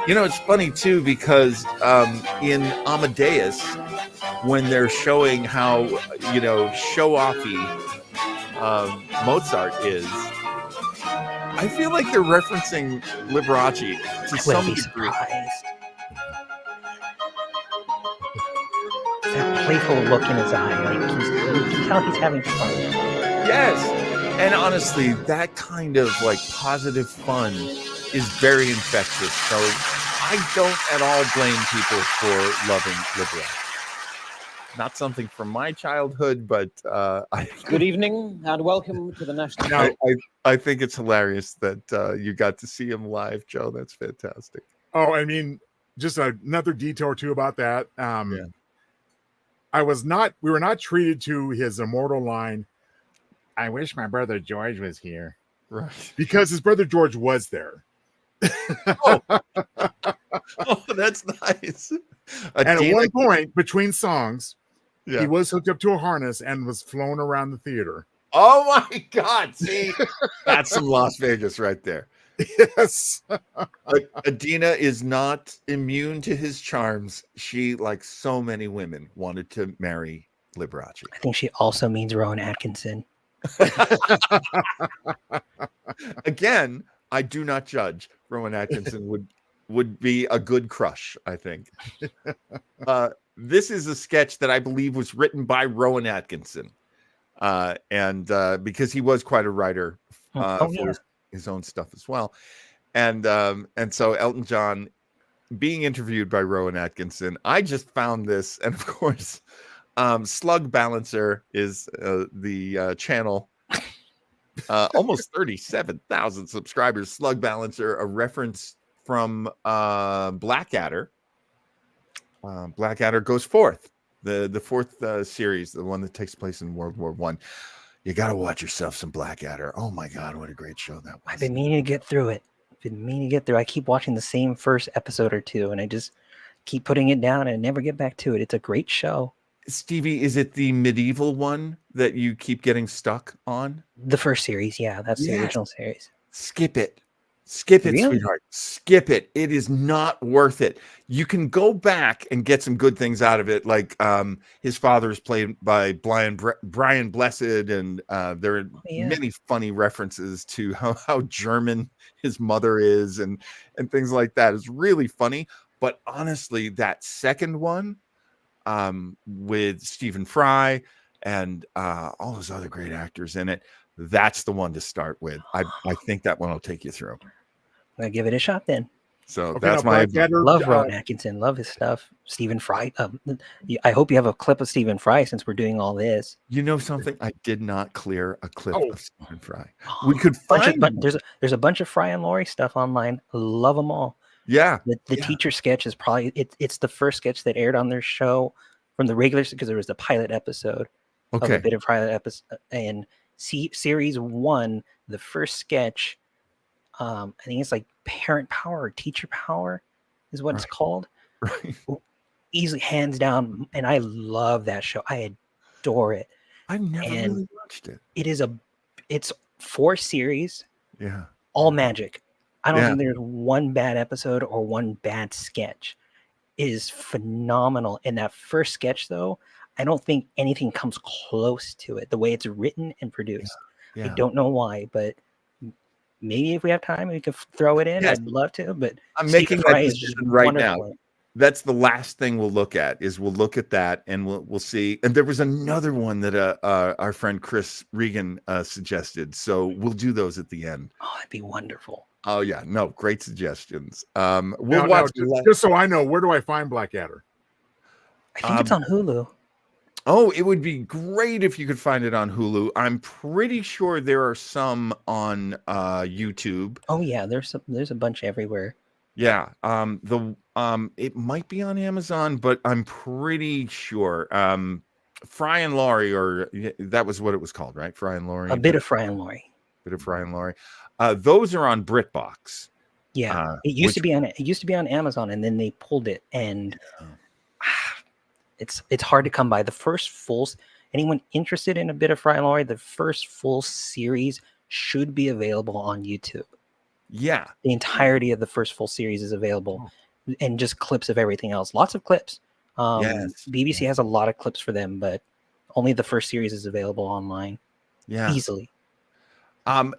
It's funny, too, because in Amadeus, when they're showing how, show-offy Mozart is. I feel like they're referencing Liberace to some degree. Surprised. That playful look in his eye, like you can tell he's having fun. Yes, and honestly, that kind of like positive fun is very infectious. So I don't at all blame people for loving Liberace. Not something from my childhood, but Good evening and welcome to the National. I think it's hilarious that you got to see him live, Joe. That's fantastic. Oh, I mean, just another detail or two about that. We were not treated to his immortal line, "I wish my brother George was here." Right. Because his brother George was there. Oh, that's nice. And at one point between songs, he was hooked up to a harness and was flown around the theater. Oh my God. See, that's some Las Vegas right there. Yes. But Adina is not immune to his charms. She, like so many women, wanted to marry Liberace. I think she also means Rowan Atkinson. Again, I do not judge. Rowan Atkinson would be a good crush, I think. This is a sketch that I believe was written by Rowan Atkinson. And because he was quite a writer for his own stuff as well. And so Elton John being interviewed by Rowan Atkinson, I just found this. And of course, Slug Balancer is the channel. Almost 37,000 subscribers. Slug Balancer, a reference from Blackadder. Blackadder Goes Forth, the fourth series, the one that takes place in World War I. You got to watch yourself some Blackadder. Oh my God, what a great show that was. I've been meaning to get through it. I keep watching the same first episode or two, and I just keep putting it down and never get back to it. It's a great show. Stevie, is it the medieval one that you keep getting stuck on? The first series, yeah, that's the original series. Skip it. Skip it, Really? sweetheart. Skip it. It is not worth it. You can go back and get some good things out of it. Like his father is played by Brian Blessed, and there are many funny references to how German his mother is and things like that. It's really funny. But honestly, that second one with Stephen Fry and all those other great actors in it, that's the one to start with. I think that one will take you through. I'm gonna give it a shot then. So that's my love Rowan Atkinson, love his stuff. Stephen Fry. I hope you have a clip of Stephen Fry since we're doing all this. You know something? I did not clear a clip of Stephen Fry. We could find there's a bunch of Fry and Laurie stuff online. Love them all. Yeah. The teacher sketch is probably it's the first sketch that aired on their show from the regular, because there was the pilot episode of a bit of pilot episode, and series 1, the first sketch, I think it's like Parent Power or Teacher Power is what it's called. Right. Easily, hands down, and I love that show. I adore it. I've never really watched it. It's 4 series. Yeah. All magic. I don't think there's one bad episode or one bad sketch. It is phenomenal. In that first sketch, though, I don't think anything comes close to it. The way it's written and produced. I don't know why, but maybe if we have time, we can throw it in. Yes. I'd love to. But I'm Stephen making Fry that is decision right now. wonderful. That's the last thing we'll look at. We'll look at that, and we'll see. And there was another one that our friend Chris Regan suggested. So we'll do those at the end. Oh, that'd be wonderful. Oh yeah, no, great suggestions. We'll watch just so I know, where do I find Blackadder? I think it's on Hulu. Oh, it would be great if you could find it on Hulu. I'm pretty sure there are some on YouTube. Oh yeah, there's a bunch everywhere. Yeah. It might be on Amazon, but I'm pretty sure. Fry and Laurie, or that was what it was called, right? Fry and Laurie. A bit of Fry and Laurie. Bit of Fry and Laurie. Those are on BritBox. Yeah, it used to be on Amazon, and then they pulled it, and it's hard to come by. The first anyone interested in a bit of Fry and Laurie, the first full series should be available on YouTube. Yeah, the entirety of the first full series is available, and just clips of everything else. Lots of clips. Yes. BBC has a lot of clips for them, but only the first series is available online. Yeah. Easily.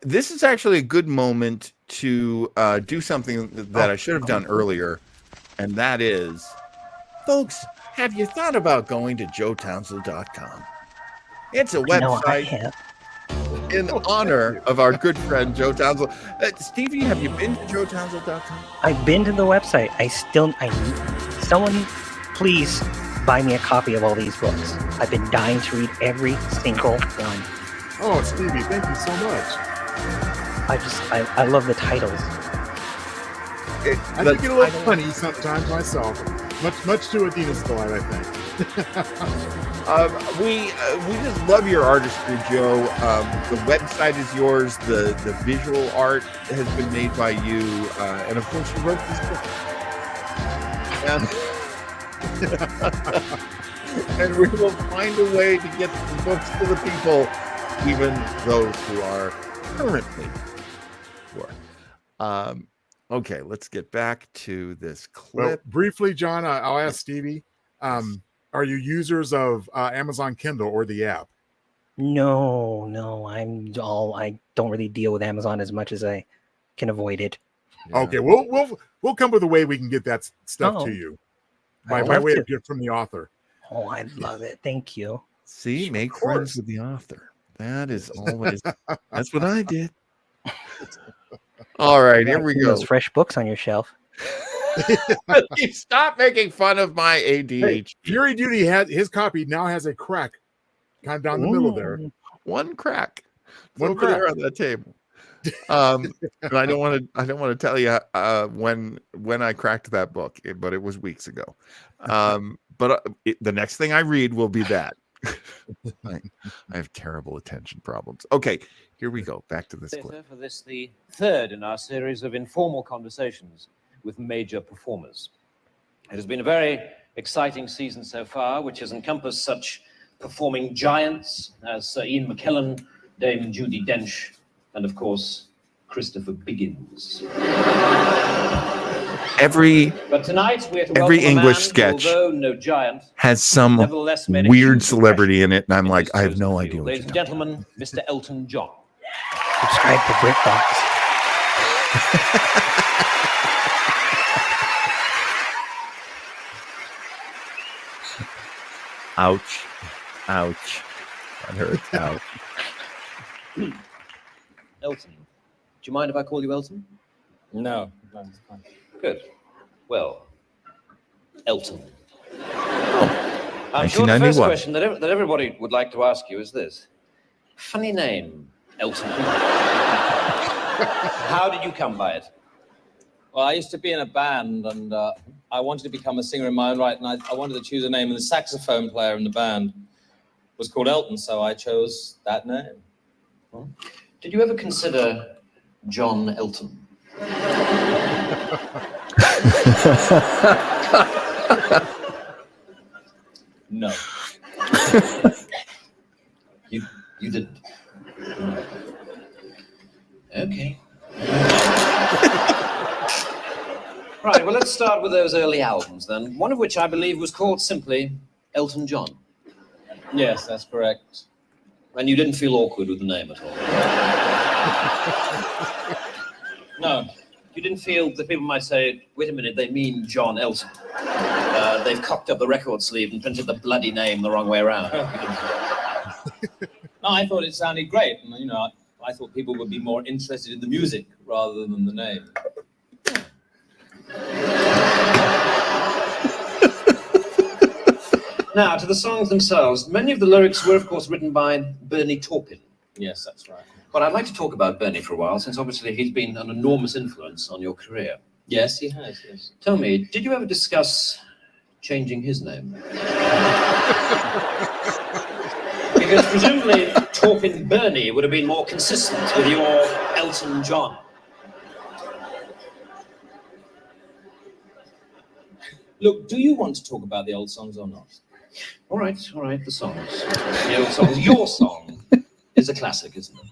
This is actually a good moment to do something that I should have done earlier, and that is, folks, have you thought about going to joetownsend.com? It's a website in honor of our good friend Joe Townsend. Stevie, have you been to joetownsend.com? I've been to the website. Someone please buy me a copy of all these books. I've been dying to read every single one. Oh, Stevie, thank you so much. I love the titles. I think you're a little funny sometimes myself. Much to Adina's delight, I think. We just love your artistry, Joe. The website is yours. The visual art has been made by you, and of course, you wrote this book. And we will find a way to get the books to the people, even those who are currently poor. Okay, let's get back to this clip. Well, briefly, John, I'll ask Stevie. Are you users of Amazon Kindle or the app? No, I don't really deal with Amazon as much as I can avoid it. Yeah. Okay, we'll come with a way we can get that stuff to you by way of gift from the author. Oh, I love it. Thank you. See, make friends with the author. That is always that's what I did. All right, here we go. Those fresh books on your shelf. Stop making fun of my ADHD. Hey, Fury Duty his copy now has a crack kind of down the middle there. One crack. One over there on that table. And I don't want to tell you when I cracked that book, but it was weeks ago. But the next thing I read will be that. I have terrible attention problems. Okay, here we go. Back to this clip. For this, the third in our series of informal conversations with major performers. It has been a very exciting season so far, which has encompassed such performing giants as Sir Ian McKellen, Dame Judi Dench, and of course, Christopher Biggins. But tonight we're to every welcome a English man sketch who, although no giant, has some nevertheless made a weird huge celebrity in it, and I'm like, I have no idea what Ladies and gentlemen, Mr. Elton John. Subscribe to BritBox. Ouch. Ouch. That hurts. Ouch. Elton. Do you mind if I call you Elton? No, that's fine. Good. Well, Elton. I'm sure the 1991. first question that everybody would like to ask you is this. Funny name, Elton. How did you come by it? Well, I used to be in a band, and I wanted to become a singer in my own right, and I wanted to choose a name, and the saxophone player in the band was called Elton, so I chose that name. Well, did you ever consider John Elton? No. You didn't. Okay. Right, well, let's start with those early albums then. One of which I believe was called simply Elton John. Yes, that's correct. And you didn't feel awkward with the name at all? No. You didn't feel that people might say, wait a minute, they mean John Elton. They've cocked up the record sleeve and printed the bloody name the wrong way around. No, I thought it sounded great. And, you know, I thought people would be more interested in the music rather than the name. Now, to the songs themselves, many of the lyrics were, of course, written by Bernie Taupin. Yes, that's right. But I'd like to talk about Bernie for a while, since obviously he's been an enormous influence on your career. Yes, he has, yes. Tell me, did you ever discuss changing his name? Because presumably Taupin Bernie would have been more consistent with your Elton John. Look, do you want to talk about the old songs or not? All right, the songs. The old songs. Your song is a classic, isn't it?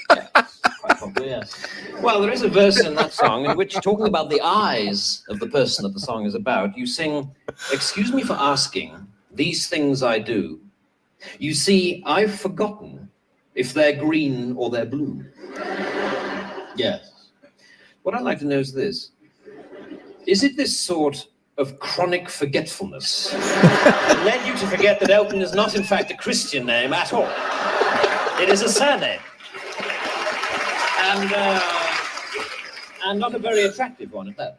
Yes, quite probably, yes. Well, there is a verse in that song in which, talking about the eyes of the person that the song is about, you sing, Excuse me for asking. These things I do. You see, I've forgotten if they're green or they're blue. Yes. What I'd like to know is this. Is it this sort of chronic forgetfulness that led you to forget that Elton is not in fact a Christian name at all? It is a surname. And not a very attractive one at that.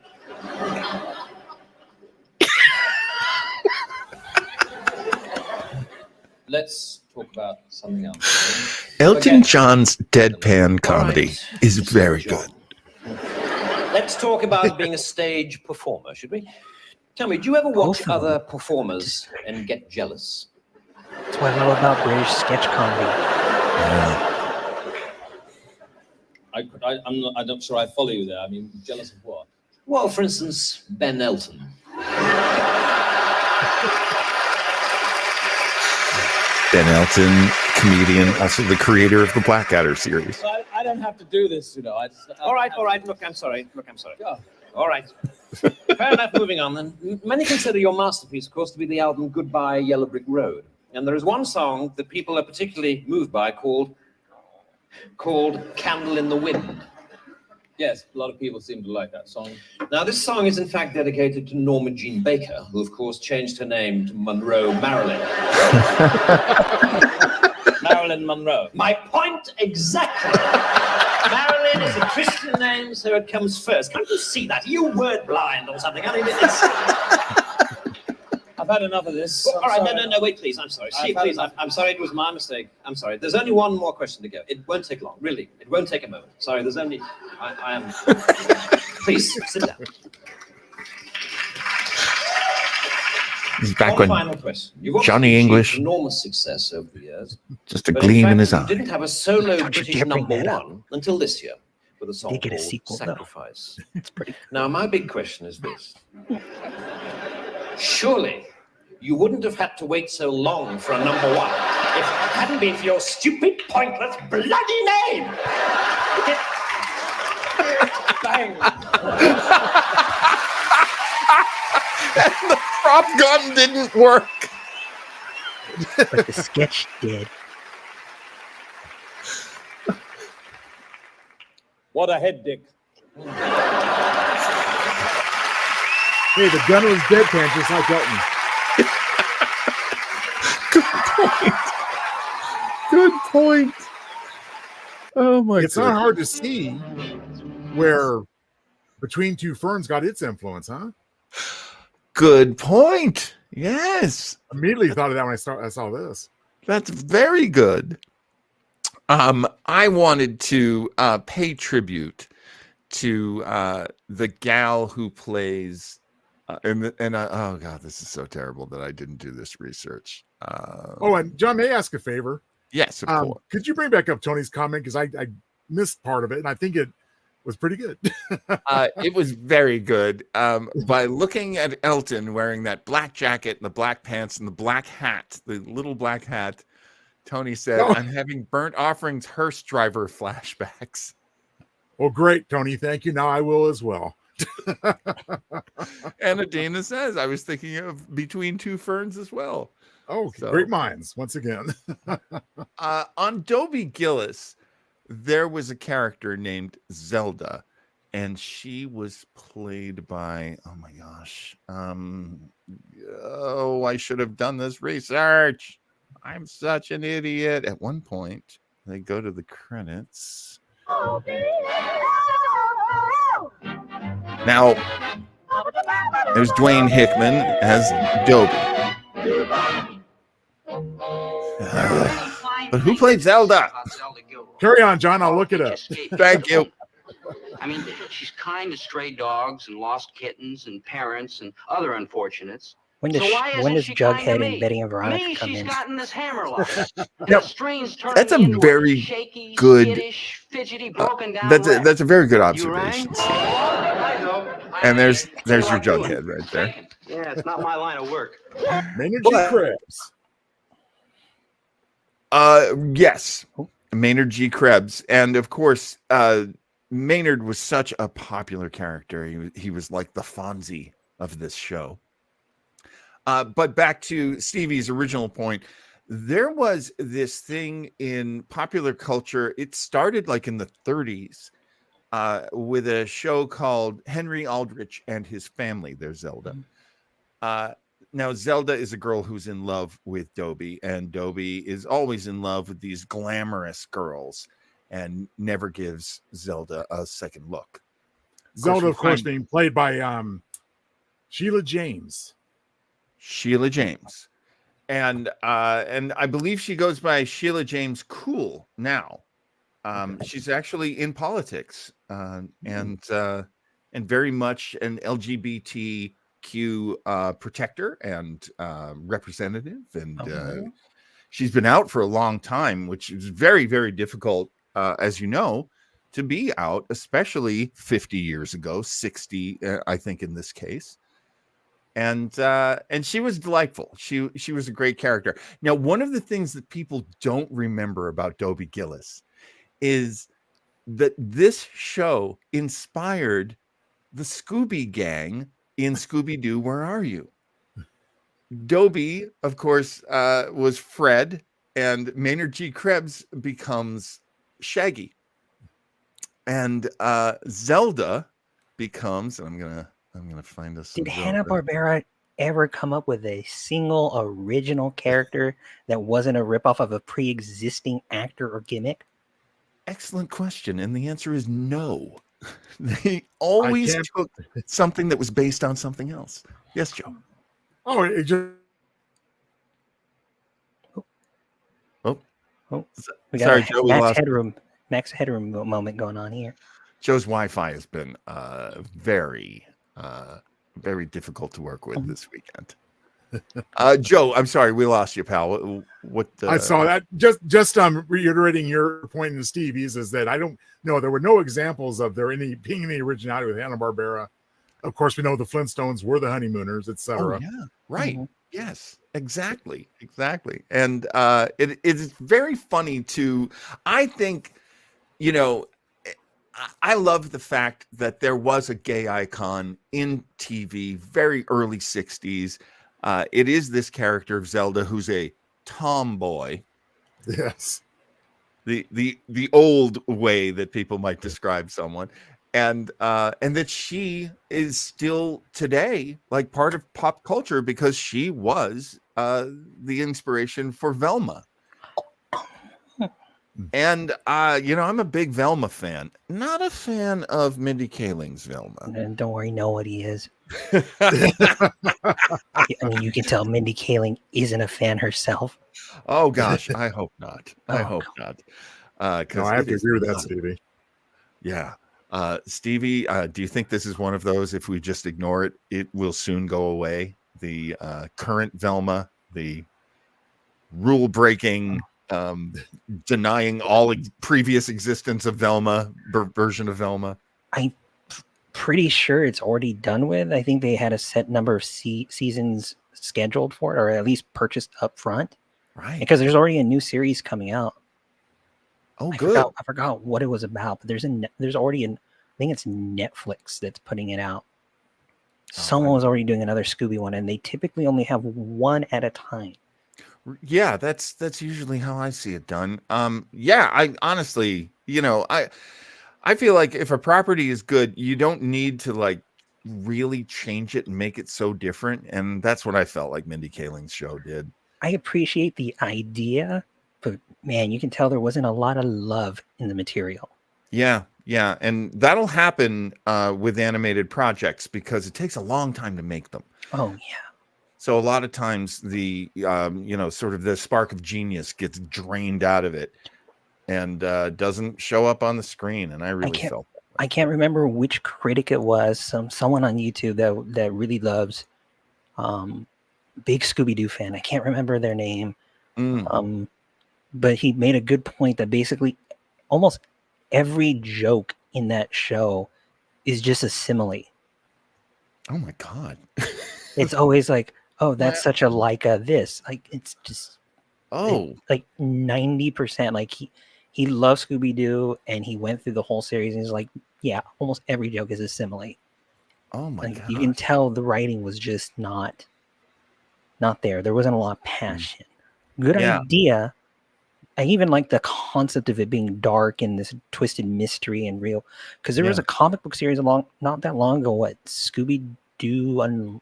Let's talk about something else. Elton John's deadpan comedy is very good. Let's talk about being a stage performer, should we? Tell me, do you ever watch other performers and get jealous? That's what I know about British sketch comedy. I'm not sure I follow you there. I mean, jealous of what? Well, for instance, Ben Elton. Ben Elton, comedian, also the creator of the Blackadder series. I don't have to do this, you know. All right. Look, I'm sorry. Go. All right. Fair enough, moving on then. Many consider your masterpiece, of course, to be the album Goodbye Yellow Brick Road. And there is one song that people are particularly moved by called Candle in the Wind. Yes, a lot of people seem to like that song. Now, this song is in fact dedicated to Norma Jean Baker, who of course changed her name to Monroe Marilyn. Marilyn Monroe. My point exactly. Marilyn is a Christian name, so it comes first. Can't you see that? Are you word blind or something? I mean, it's... I've had enough of this. All right, no, wait, please. I'm sorry. See, please, I'm sorry. It was my mistake. I'm sorry. There's only one more question to go. It won't take long, really. It won't take a moment. Sorry, there's only... I am... Please, sit down. He's back One when final question. You've Johnny achieved English, enormous success over the years. just a But gleam fact, in his you eye. didn't have a solo British #1 until this year with a song Did get a called sequel, though. Sacrifice. Now, my big question is this. Surely you wouldn't have had to wait so long for a #1 if it hadn't been for your stupid, pointless, bloody name. Bang. And the prop gun didn't work. But the sketch did. What a head dick. Hey, the gun was deadpan, just like Elton. Good point. Oh my! It's not hard to see where Between Two Ferns got its influence, huh? Good point. Yes. Immediately thought of that when I saw this. That's very good. I wanted to pay tribute to the gal who plays, oh god, this is so terrible that I didn't do this research. And John, may I ask a favor? Yes, of course. Could you bring back up Tony's comment, because I missed part of it, and I think it was pretty good. It was very good. By looking at Elton wearing that black jacket and the black pants and the black hat, the little black hat, Tony said, I'm having burnt offerings hearse driver flashbacks. Well, great, Tony. Thank you. Now I will as well. And Adina says, I was thinking of Between Two Ferns as well. Oh, so, great minds, once again. On Dobie Gillis, there was a character named Zelda, and she was played by, oh my gosh. I should have done this research. I'm such an idiot. At one point, they go to the credits. Now, there's Dwayne Hickman as Dobie. But who played Zelda? Carry on, John. I'll look it up. Thank you. I mean, she's kind to stray dogs and lost kittens and parents and other unfortunates. When does Jughead and Betty and Veronica come in? Gotten this hammer lock. Yep. That's a very good. Fidgety, broken down That's a very good observation. And there's your Jughead right there. Yeah, it's not my line of work. Maynard G. Krebs. Yes, Maynard G. Krebs, and of course, Maynard was such a popular character. He was like the Fonzie of this show. But back to Stevie's original point, there was this thing in popular culture. It started like in the 30s with a show called Henry Aldrich and His Family. There's Zelda. Now, Zelda is a girl who's in love with Dobie, and Dobie is always in love with these glamorous girls and never gives Zelda a second look. Zelda, of course, being played by Sheila James. Sheila James. And I believe she goes by Sheila James Cool now. She's actually in politics and very much an LGBTQ protector and representative. And she's been out for a long time, which is very, very difficult, as you know, to be out, especially 50 years ago, 60, I think in this case. And she was delightful. She was a great character. Now, one of the things that people don't remember about Dobie Gillis is that this show inspired the Scooby Gang in Scooby-Doo, Where Are You? Dobie, of course, was Fred, and Maynard G. Krebs becomes Shaggy. And Zelda becomes, and I'm gonna find us. Did Hanna-Barbera ever come up with a single original character that wasn't a ripoff of a pre-existing actor or gimmick? Excellent question, and the answer is no. They always took something that was based on something else. Yes, Joe. Oh, it just. We got Sorry, a Joe. We Max lost Headroom. Max Headroom moment going on here. Joe's Wi-Fi has been very difficult to work with this weekend. Joe, I'm sorry, we lost you, pal. What I saw that. Just reiterating your point and Stevie's is that I don't know, there were no examples of there being any originality with Hanna-Barbera. Of course, we know the Flintstones were the Honeymooners, etc. Oh, yeah, right. Yes, exactly. And it is very funny I think, I love the fact that there was a gay icon in TV, very early 60s. It is this character of Zelda who's a tomboy. Yes. The old way that people might describe someone. And that she is still today like part of pop culture because she was the inspiration for Velma. And I'm a big Velma fan, not a fan of Mindy Kaling's Velma. And don't worry, nobody is. I mean, you can tell Mindy Kaling isn't a fan herself. Oh gosh, I hope not. I hope not. No, I have to agree with that, Stevie. Yeah. Stevie, do you think this is one of those, if we just ignore it, it will soon go away? The current Velma, the rule-breaking, denying all previous existence of Velma, version of Velma? I'm pretty sure it's already done with. I think they had a set number of seasons scheduled for it, or at least purchased up front. Right. Because there's already a new series coming out. Oh, good. I forgot what it was about, but there's already I think it's Netflix that's putting it out. Someone was already doing another Scooby one, and they typically only have one at a time. Yeah, that's usually how I see it done. I honestly, I feel like if a property is good, you don't need to like really change it and make it so different. And that's what I felt like Mindy Kaling's show did. I appreciate the idea, but man, you can tell there wasn't a lot of love in the material. Yeah. And that'll happen with animated projects because it takes a long time to make them. Oh, yeah. So a lot of times the, sort of the spark of genius gets drained out of it and doesn't show up on the screen. And I really felt that. I can't remember which critic it was. Someone on YouTube that really loves, big Scooby-Doo fan. I can't remember their name. But he made a good point that basically almost every joke in that show is just a simile. Oh my God. It's always like, oh, that's such a this. Like, it's just like 90%. Like he loves Scooby-Doo and he went through the whole series and he's like, yeah, almost every joke is a simile. Oh my God. God. You can tell the writing was just not not there. There wasn't a lot of passion. Good Yeah. idea. I even like the concept of it being dark and this twisted mystery and real. Because there was Yeah. a comic book series not that long ago, what, Scooby Doo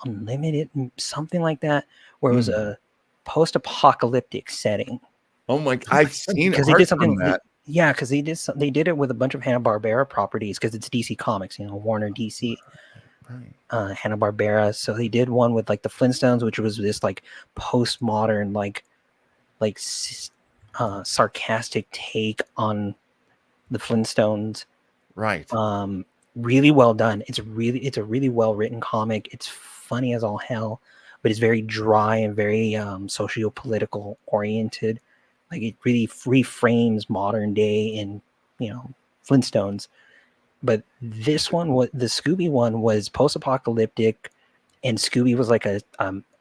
Unlimited, something like that, where it was a post-apocalyptic setting. Oh my! I've seen Because they art did something. from that. Yeah, because they did it with a bunch of Hanna-Barbera properties because it's DC Comics, Warner DC. Hanna-Barbera. So they did one with like the Flintstones, which was this like postmodern, sarcastic take on the Flintstones. Right. Really well done. It's a really well written comic. It's funny as all hell, but it's very dry and very socio-political oriented. Like it really reframes modern day in Flintstones. But this one, the Scooby one, was post-apocalyptic, and Scooby was like a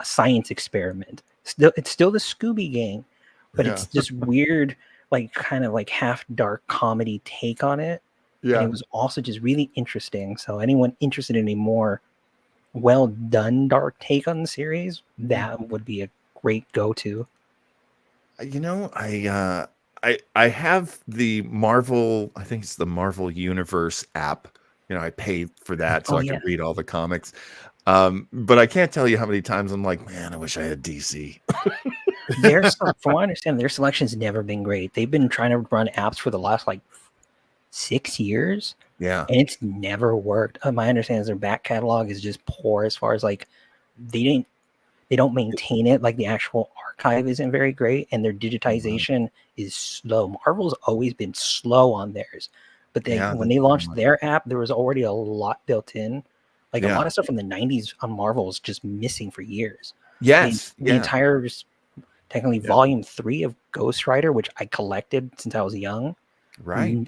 science experiment. It's still the Scooby Gang, but it's this weird, kind of half dark comedy take on it. Yeah. And it was also just really interesting. So anyone interested in a more well done dark take on the series, that would be a great go-to. I have the Marvel, I think it's the Marvel Universe app. I paid for that so I could read all the comics. But I can't tell you how many times I'm like, man, I wish I had DC. From what I understand, their selection's never been great. They've been trying to run apps for the last 6 years. Yeah. And it's never worked. My understanding is their back catalog is just poor as far as they don't maintain it. The actual archive isn't very great, and their digitization is slow. Marvel's always been slow on theirs, but when they launched their app, there was already a lot built in. A lot of stuff from the 90s on Marvel is just missing for years. Yes. The entire, technically, volume 3 of Ghost Rider, which I collected since I was young, right,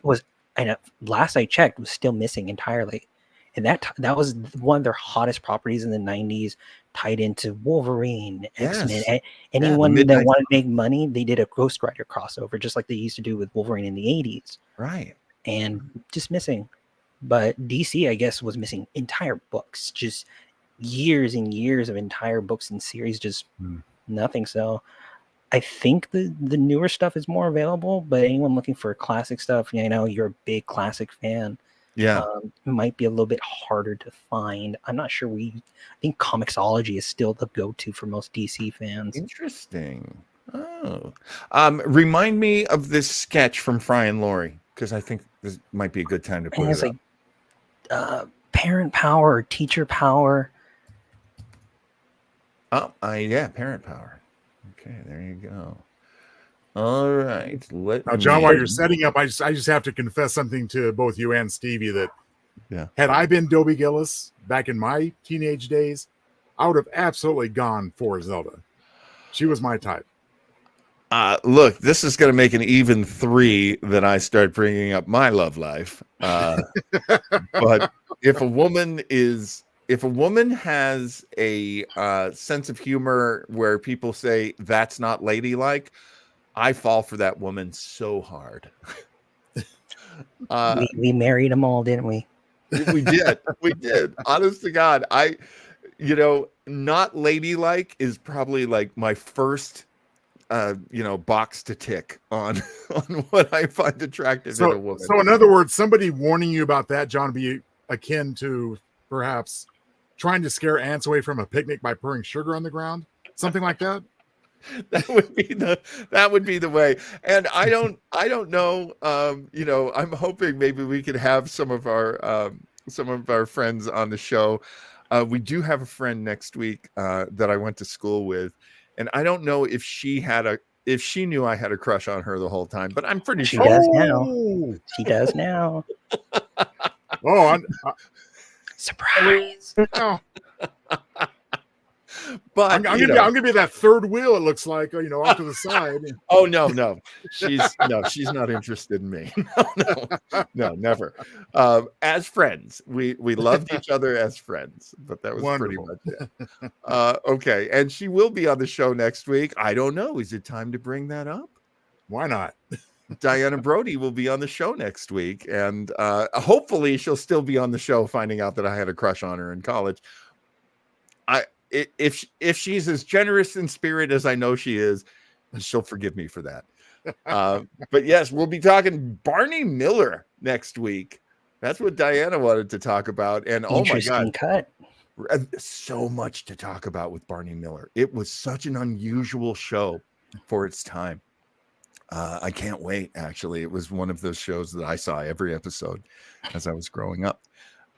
and last I checked, was still missing entirely. And that was one of their hottest properties in the 90s, tied into Wolverine, X-Men. Anyone that wanted to make money, they did a Ghost Rider crossover, just like they used to do with Wolverine in the 80s. Right. And just missing. But DC, I guess, was missing entire books, just years and years of entire books and series, just nothing. So I think the newer stuff is more available, but anyone looking for classic stuff, you're a big classic fan. Yeah. It might be a little bit harder to find. I'm not sure. I think Comixology is still the go-to for most DC fans. Interesting. Oh. Remind me of this sketch from Fry and Laurie, because I think this might be a good time to put it up. Parent Power or Teacher Power. Parent Power. Okay, there you go. All right. Now, John, while you're setting up, I just have to confess something to both you and Stevie that had I been Dobie Gillis back in my teenage days, I would have absolutely gone for Zelda. She was my type. Look, this is going to make an even 3 that I start bringing up my love life. But if a woman has a sense of humor where people say that's not ladylike, I fall for that woman so hard. We married them all, didn't we? We did. We did. Honest to God, not ladylike is probably my first, box to tick on what I find attractive in a woman. So in other words, somebody warning you about that, John, would be akin to perhaps trying to scare ants away from a picnic by pouring sugar on the ground, something like that. That would be the way. And I don't know. I'm hoping maybe we could have some of our friends on the show. We do have a friend next week that I went to school with, and I don't know if she knew I had a crush on her the whole time, but I'm pretty sure she does now. She does now. Surprise. But I'm gonna be that third wheel. It looks like off to the side. Oh no, she's not interested in me. No, never. As friends, we loved each other as friends, but that was Wonderful. Pretty much it. Okay, and she will be on the show next week. I don't know. Is it time to bring that up? Why not? Diana Brody will be on the show next week, and hopefully she'll still be on the show, finding out that I had a crush on her in college. if she's as generous in spirit as I know she is, she'll forgive me for that. But yes, we'll be talking Barney Miller next week. That's what Diana wanted to talk about. And oh my God, cut. So much to talk about with Barney Miller. It was such an unusual show for its time. I can't wait. Actually, it was one of those shows that I saw every episode as I was growing up.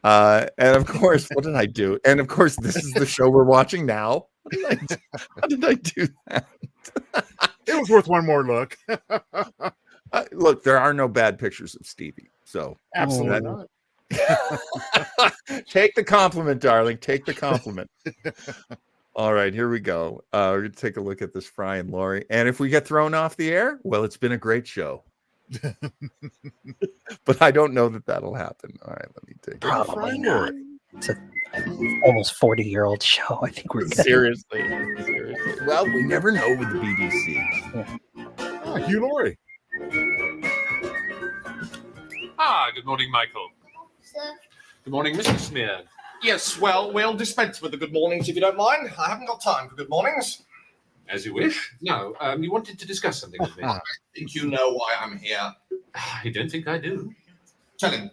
And of course, what did I do? And of course, this is the show we're watching now. How did I do that? It was worth one more look. Look, there are no bad pictures of Stevie. So absolutely not. Take the compliment, darling. Take the compliment. All right, here we go. We're going to take a look at this Fry and Laurie. And if we get thrown off the air, well, it's been a great show. But I don't know that that'll happen. All right, let me take Probably not. It's a almost 40-year-old show. I think we're good. Seriously. Well, we never know with the BBC. Oh, Hugh Laurie. Good morning, Michael. Sir. Good morning, Mr. Smear. Yes, well, we'll dispense with the good mornings if you don't mind. I haven't got time for good mornings. As you wish. No, you wanted to discuss something with me. I think you know why I'm here. I don't think I do. Tell him.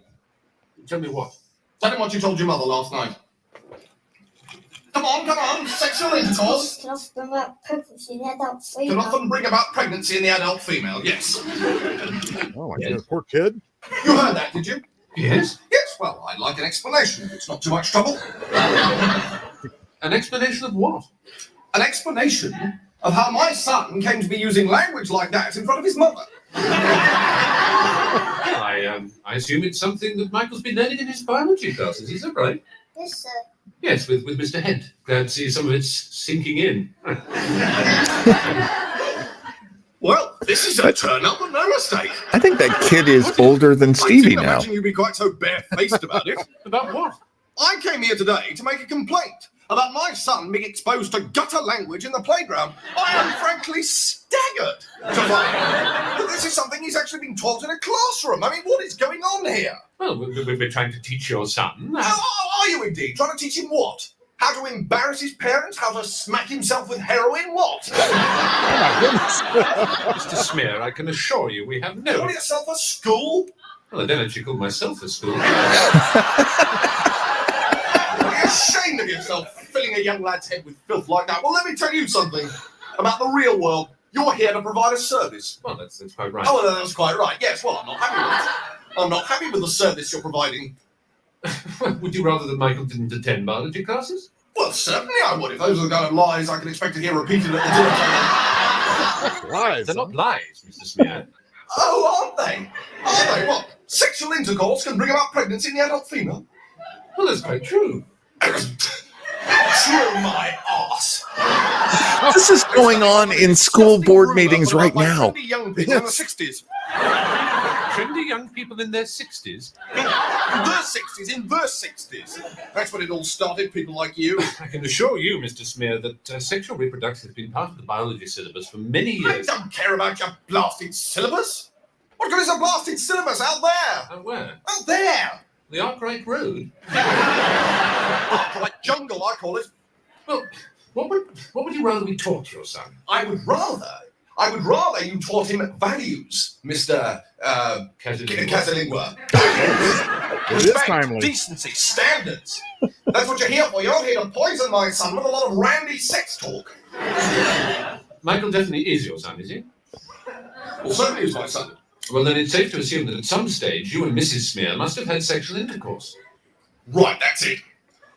Tell me what? Tell him what you told your mother last night. Come on. Sexual intercourse Can often bring about pregnancy in the adult female. can often bring about pregnancy in the adult female. Yes. Oh, my God, poor kid. You heard that, did you? Yes. Yes, well, I'd like an explanation if it's not too much trouble. An explanation of what? An explanation of how my son came to be using language like that in front of his mother. I assume it's something that Michael's been learning in his biology classes. Is that right? Yes, sir. Yes, with Mr. Hent. Glad to see some of it's sinking in. Well, this is a turn up and no mistake. I think that kid is older than Stevie I didn't now. imagine you'd be quite so barefaced about it. About what? I came here today to make a complaint about my son being exposed to gutter language in the playground. I am frankly staggered to find that this is something he's actually been taught in a classroom. I mean, what is going on here? Well, we've been trying to teach your son. Are you indeed trying to teach him what? How to embarrass his parents? How to smack himself with heroin? What? Mr. Smear, I can assure you we have no... Call yourself a school? Well, I don't actually call myself a school. Are you ashamed of yourself filling a young lad's head with filth like that? Well, let me tell you something about the real world. You're here to provide a service. Well, that's quite right. Oh, well, that's quite right. Yes, well, I'm not happy with it. I'm not happy with the service you're providing. Would you rather that Michael didn't attend biology classes? Well, certainly I would. If those are the kind of lies I can expect to hear repeated at the dinner table. Lies? They're not lies, Mr. Smear. Oh, aren't they? Are they? What? Sexual intercourse can bring about pregnancy in the adult female? Well, that's quite true. True, my arse. This is going on in school board meetings right now. Trendy young people in the 60s. Trendy young people in their 60s? In the 60s. That's when it all started, people like you. I can assure you, Mr. Smear, that sexual reproduction has been part of the biology syllabus for many years. I don't care about your blasted syllabus. What good is a blasted syllabus out there? Out where? Out there. The Arkwright Road. Arkwright Jungle, I call it. Well, what would you rather we taught your son? I would rather you taught him values, Mr. Casalingua. Respect, decency, standards. That's what you're here for. You're not here to poison my son with a lot of randy sex talk. Michael definitely is your son, is he? Well, certainly is my son. Well, then it's safe to assume that at some stage you and Mrs. Smear must have had sexual intercourse. Right, that's it.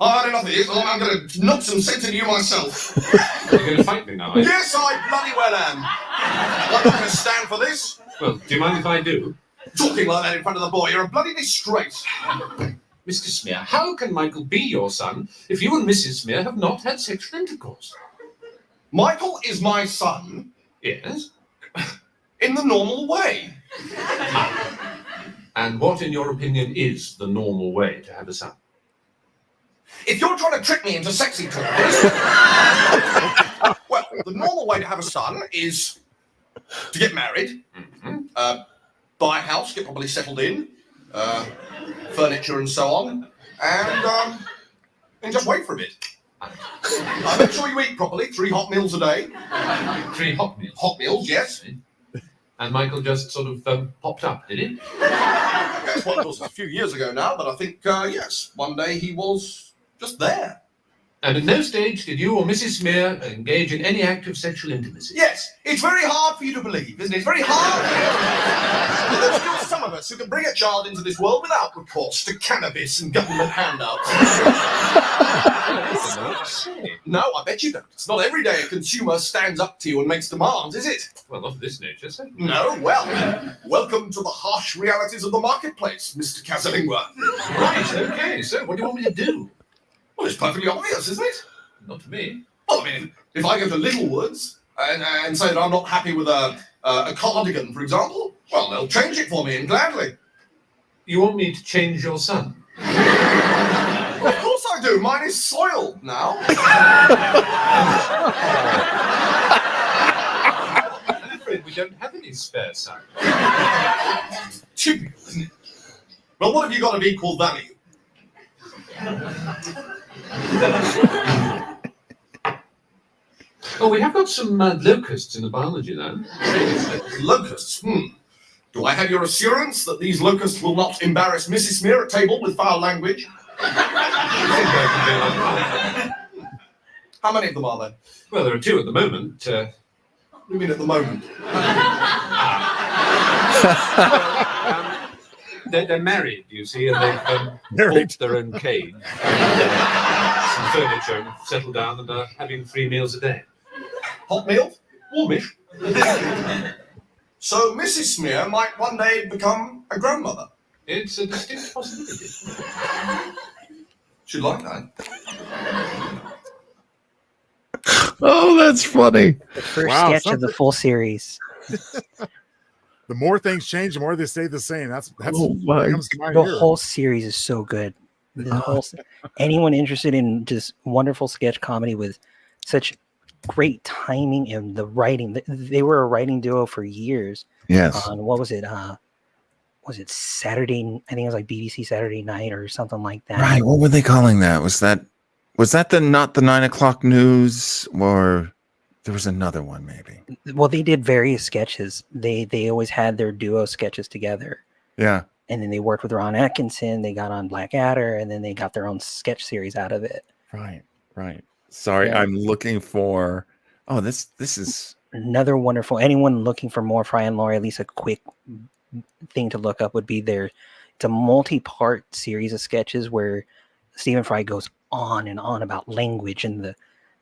I've had enough of this. I'm going to knock some sense into you myself. You're going to fight me now, are you? Yes, I bloody well am. I'm not going to stand for this. Well, do you mind if I do? Talking like that in front of the boy, you're a bloody disgrace. Mr. Smear, how can Michael be your son if you and Mrs. Smear have not had sexual intercourse? Michael is my son. Yes? In the normal way. And what, in your opinion, is the normal way to have a son? If you're trying to trick me into sexy talk, well, the normal way to have a son is to get married, buy a house, get properly settled in, furniture and so on, and just wait for a bit. Make sure you eat properly. 3 hot meals a day. 3 hot meals? Hot meals, yes. And Michael just sort of popped up, did he? Yes, well, it was a few years ago now, but I think, yes, one day he was just there. And at no stage did you or Mrs. Smear engage in any act of sexual intimacy? Yes, it's very hard for you to believe, isn't it? It's very hard for you. But there's still some of us who can bring a child into this world without recourse to cannabis and government handouts. No, I bet you don't. It's not every day a consumer stands up to you and makes demands, is it? Well, not of this nature, sir. No, well, welcome to the harsh realities of the marketplace, Mr. Casalingua. Right, okay, so what do you want me to do? Well, it's perfectly obvious, isn't it? Not to me. Well, I mean, if I go to Littlewoods and say that I'm not happy with a cardigan, for example, well, they'll change it for me, and gladly. You want me to change your son? Well, of course I do. Mine is soiled now. I'm afraid we don't have any spare son. Typical, isn't it? Well, what have you got of equal value? Oh, we have got some locusts in the biology lab. Locusts? Do I have your assurance that these locusts will not embarrass Mrs. Smear at table with foul language? How many of them are there? Well, there are 2 at the moment. What do you mean at the moment? They're married, you see, and they've bought their own cage, some furniture, and settled down and are having 3 meals a day. Hot meals? Warmish. So Mrs. Smear might one day become a grandmother. It's a distinct possibility. She'd like that. Oh, that's funny. The first sketch of the full series. The more things change, the more they stay the same. That's what comes to mind The here. whole series is so good. Anyone interested in just wonderful sketch comedy with such great timing and the writing, they were a writing duo for years. Yes. On what was it? Was it Saturday? I think it was like BBC Saturday Night or something like that. Right. What were they calling that? Was that not the 9 o'clock news, or there was another one maybe? Well, they did various sketches. They always had their duo sketches together. Yeah. And then they worked with Ron Atkinson. They got on Blackadder, and then they got their own sketch series out of it. Right. Sorry, Yeah. I'm looking for. Oh, this is Another wonderful. Anyone looking for more Fry and Laurie, at least a quick thing to look up would be it's a multi-part series of sketches where Stephen Fry goes on and on about language and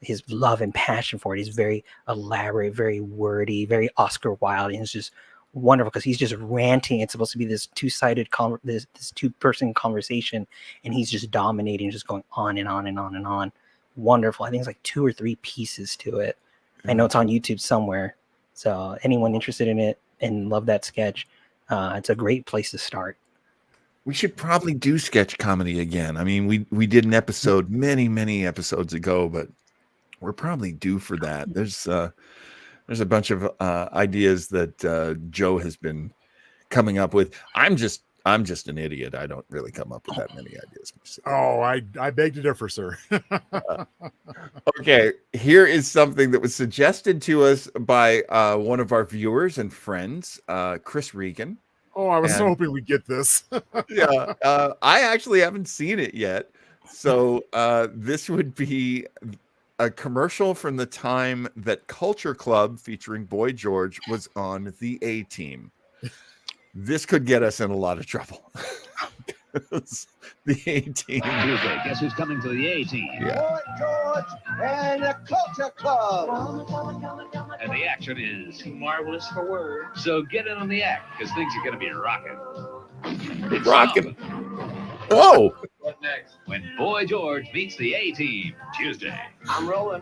his love and passion for it. He's very elaborate, very wordy, very Oscar Wilde, and it's just wonderful because he's just ranting. It's supposed to be this two-sided this 2-person conversation, and he's just dominating, just going on and on and on and on. Wonderful. I think it's like 2 or 3 pieces to it. I know it's on YouTube somewhere, so anyone interested in it and love that sketch, it's a great place to start. We should probably do sketch comedy again. I mean, we did an episode many episodes ago, but we're probably due for that. There's a bunch of ideas that Joe has been coming up with. I'm just an idiot. I don't really come up with that many ideas myself. Oh, I beg to differ, sir. Okay, here is something that was suggested to us by one of our viewers and friends, Chris Regan. Oh, I was so hoping we'd get this. Yeah, I actually haven't seen it yet. So this would be a commercial from the time that Culture Club featuring Boy George was on the A-Team. This could get us in a lot of trouble. The A-Team. Tuesday, guess who's coming to the A-Team? Yeah. Boy George and the Culture Club. And the action is too marvelous for words. So get in on the act, because things are going to be rocking. It's Rocking. Oh. What next? When Boy George meets the A-Team, Tuesday. I'm rolling.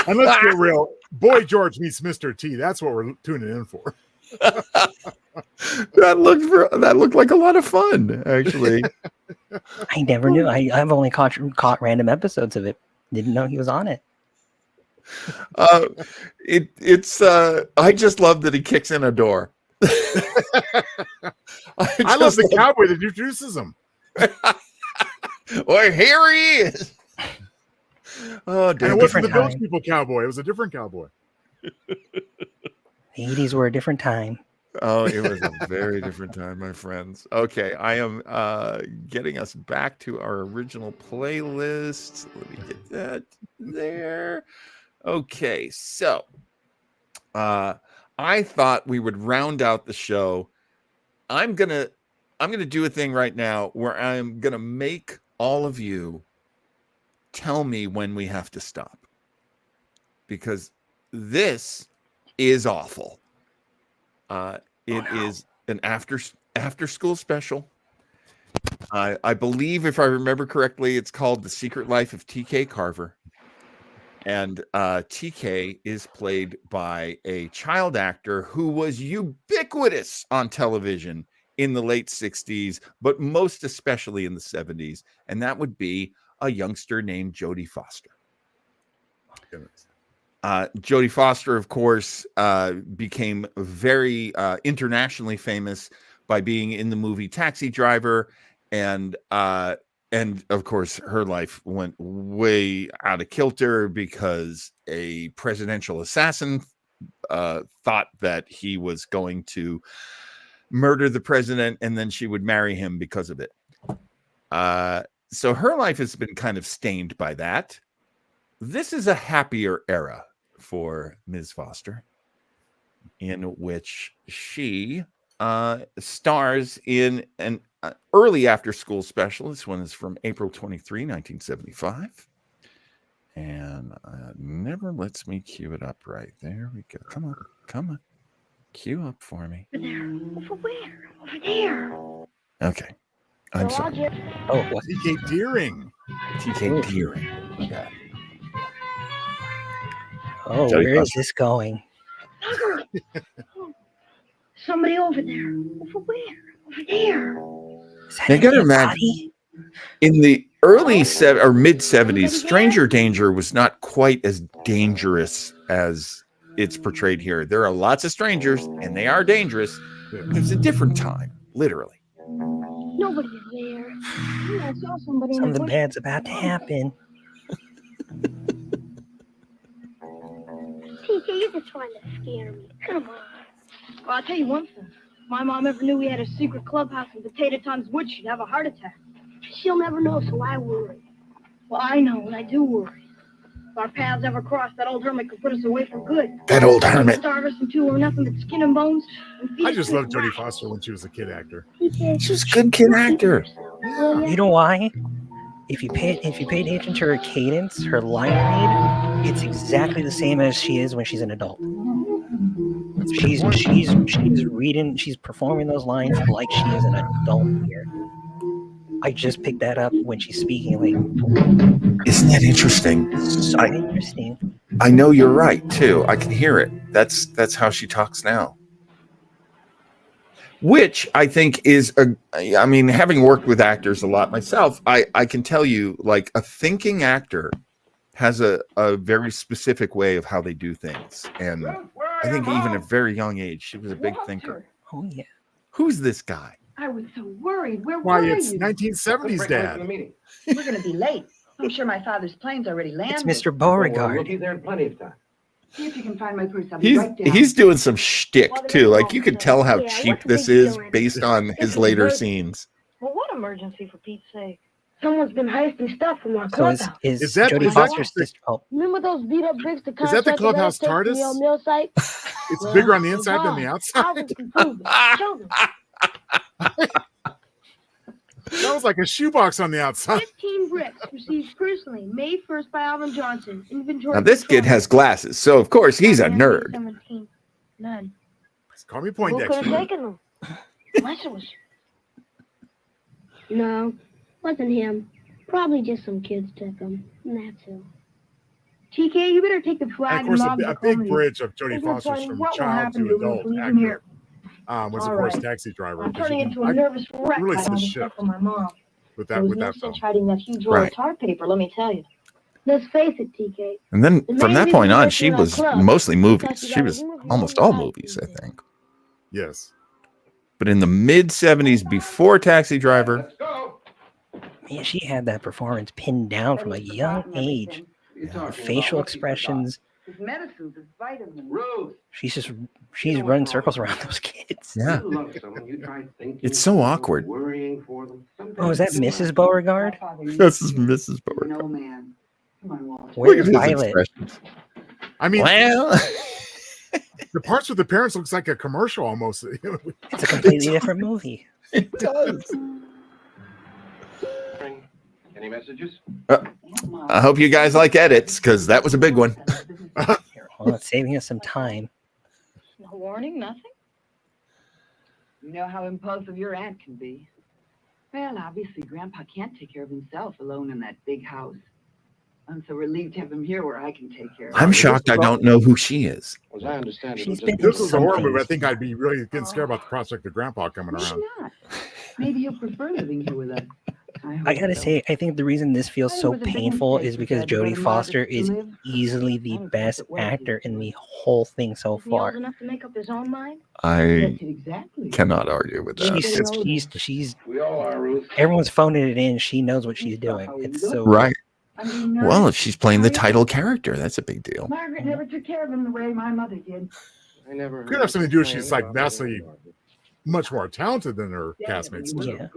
And let's get real. Boy George meets Mr. T. That's what we're tuning in for. That looked like a lot of fun, actually. I never knew. I've only caught random episodes of it. Didn't know he was on it. It's I just love that he kicks in a door. I love the cowboy that introduces him. Well, here he is. Oh, And damn. it wasn't the Different Village time. People cowboy. It was a different cowboy. The 80s were a different time. Oh, it was a very different time, my friends. Okay, I am getting us back to our original playlist. Let me get that there. Okay, so I thought we would round out the show. I'm gonna do a thing right now where I'm gonna make all of you tell me when we have to stop, because this is awful. It is an after school special. I believe, if I remember correctly, it's called The Secret Life of TK Carver. And TK is played by a child actor who was ubiquitous on television in the late 60s, but most especially in the 70s. And that would be a youngster named Jodie Foster. Jodie Foster, of course, became very internationally famous by being in the movie Taxi Driver, and of course her life went way out of kilter because a presidential assassin thought that he was going to murder the president, and then she would marry him because of it. So her life has been kind of stained by that. This is a happier era for Ms. Foster, in which she stars in an early after-school special. This one is from April 23, 1975. And never lets me cue it up right. There we go. Come on. Cue up for me. Over there. Over where? Over there. Okay. I'm sorry. Oh, what? TK Deering. TK Deering. Okay. Oh, Jodie where is Foster. this going? Somebody over there. Over where? Over there. Now, you got to imagine, in the early or mid 70s, stranger danger was not quite as dangerous as it's portrayed here. There are lots of strangers, and they are dangerous. It's a different time, literally. Nobody's there. I saw somebody in the Something bush. bad's about to happen. TK, you're just trying to scare me. Come on. Well, I'll tell you one thing. If my mom ever knew we had a secret clubhouse in Potato Tom's Woods, she'd have a heart attack. She'll never know, so I worry. Well, I know, and I do worry. If our paths ever cross, that old hermit could put us away for good. That old hermit. Starve us until we're nothing but skin and bones. And feed I us just to loved the Jodie rats. Foster when she was a kid actor. She was a good kid actor. You know why? If you pay attention to her cadence, her line read, it's exactly the same as she is when she's an adult. She's reading, she's performing those lines like she is an adult here. I just picked that up when she's speaking. Like, isn't that interesting? So interesting. I know you're right too. I can hear it. That's how she talks now. Which I think is I mean, having worked with actors a lot myself, I can tell you, like, a thinking actor has a very specific way of how they do things. And I think even at a very young age, she was a big thinker. Oh yeah. Who's this guy? I was so worried. Where Why, were it's you? 1970s, Dad. We're going to be late. I'm sure my father's plane's already landed. It's Mr. Beauregard. We'll be there in plenty of time. See if you can find my purse. I'll be right down. He's doing some shtick too. Like, you can tell how cheap this is based on his later scenes. Well, what emergency, for Pete's sake? Someone's been heisting stuff from our So clubhouse. is Jodie Foster's sister? Oh, Remember those beat up bricks the Is that the contractor clubhouse let us take from TARDIS? the old mill site? It's Well, bigger on the inside than the I outside. can prove it. Show them. That was like a shoebox on the outside. 15 bricks received personally, May 1st by Alvin Johnson. Inventory. Now, this kid has glasses, so of course he's a nerd. 17. None. Call me Who could have Poindexter. taken them? Unless it was. No, wasn't him. Probably just some kids took them. And that's all. TK, you better take the And flag of course, and a big bridge of Jodie Foster's from child to adult actor was, of course, Taxi Driver. I'm because turning you into can- a nervous wreck. really I see the don't ship for my mom. with There that was with no that film. sense hiding that huge roll Right. of tar paper, let me tell you. Let's face it, TK. And then The from main that point reason on, we're she in our was club mostly is movies. because you She got was a movie almost on all your movies, I think. Yes. But in the mid 70s, before Taxi Driver, man, she had that performance pinned down from a young age. facial expressions. His medicines, his vitamins. Ruth. She's running circles around those kids. Yeah. You love someone, you try thinking, It's so awkward. worrying for them. Oh, is that Mrs. Beauregard? This is Mrs. Beauregard. No man. Come on, Walter. Where's Look at his Violet? expressions. I mean, Well, the parts with the parents looks like a commercial almost. It's a completely different movie. It does. Any messages? I hope you guys like edits because that was a big one. Well, it's saving us some time. No warning, nothing? You know how impulsive your aunt can be. Well, obviously, Grandpa can't take care of himself alone in that big house. I'm so relieved to have him here where I can take care of him. I'm shocked I don't know who she is. As I understand it, She's it was been If this was a horror something. movie, I think I'd be really getting scared about the prospect of Grandpa coming Maybe around. not. Maybe he'll prefer living here with us. I gotta say, I think the reason this feels so painful is because Jodie Foster is easily the best actor in the whole thing so Is he old far. enough to make up his own mind? I Exactly. cannot argue with that. She's We all are, Ruth. everyone's phoning it in. She knows what she's doing. It's so Right. I mean, Well, if she's playing the title character, that's a big deal. Margaret never took care of him the way my mother did. I never Could have something to do with she's like vastly much more talented than her castmates. Yeah.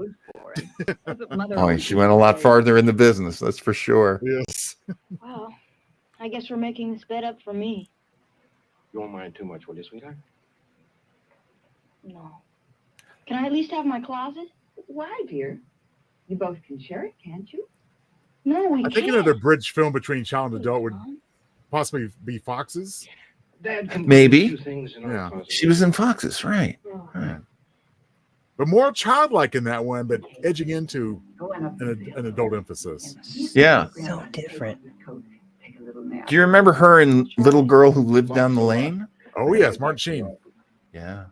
Oh, she went a lot farther in the business, that's for sure. Yes. Well, I guess we're making this bed up for me. You won't mind too much, will you, sweetheart? No. Can I at least have my closet? Why, dear? You both can share it, can't you? No, we I think can't. another bridge film between child and adult would possibly be Fox's. Dad can Maybe. do things in our Yeah. closet. She was in Fox's, right? Right. But more childlike in that one, but edging into an adult emphasis. Yeah. so different. Do you remember her in Little Girl Who Lived Down the Lane? Oh yes, Martin Sheen. Yeah.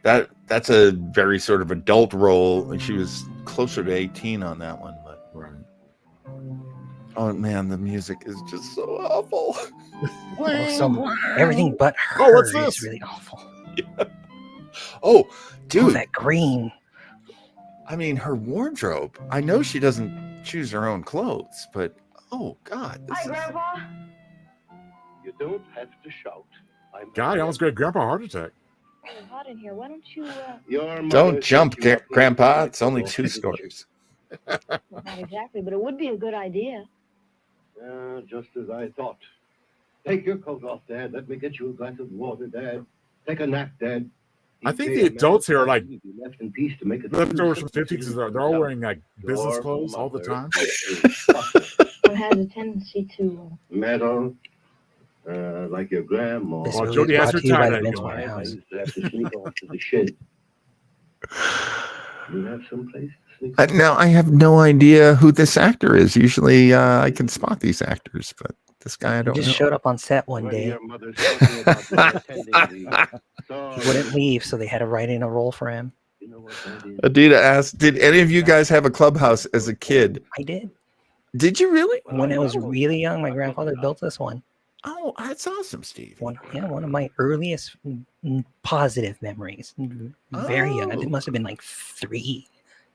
That's a very sort of adult role, and she was closer to 18 on that one. But oh man, the music is just so awful. Everything but her Oh, what's is this? really awful. Oh, Oh, dude, that green. I mean, her wardrobe. I know she doesn't choose her own clothes, but oh god, this Hi, is... Grandpa. You don't have to shout. God, I almost got a grandpa heart attack. It's hot in here. Why don't you, Your mother Don't jump, set you up like Grandpa. a It's only little 2 didn't she? stories. not exactly, but it would be a good idea. Just as I thought. Take your coat off, Dad. Let me get you a glass of water, Dad. Take a nap, Dad. I think the adults here are like Be left in peace to make it leftovers from 50s because they're all wearing like business clothes all the time. It has a tendency to. metal, like your grandma. This Oh, movie Jody is has brought her to you by tie the dye Men's going. I Warehouse. used to have to sneak off to the shed. You have some place to sneak. Now I have no idea who this actor is. Usually, I can spot these actors, but this guy I He don't just know. showed up on set one When day. your mother told me about not attending the He wouldn't leave, so they had to write in a role for him. You know what that is? Adita asked, "Did any of you guys have a clubhouse as a kid?" I did. Did you really? When I was really young, my grandfather built this one. Oh, that's awesome, Steve. One of my earliest positive memories. Very young. Oh. It must have been like 3,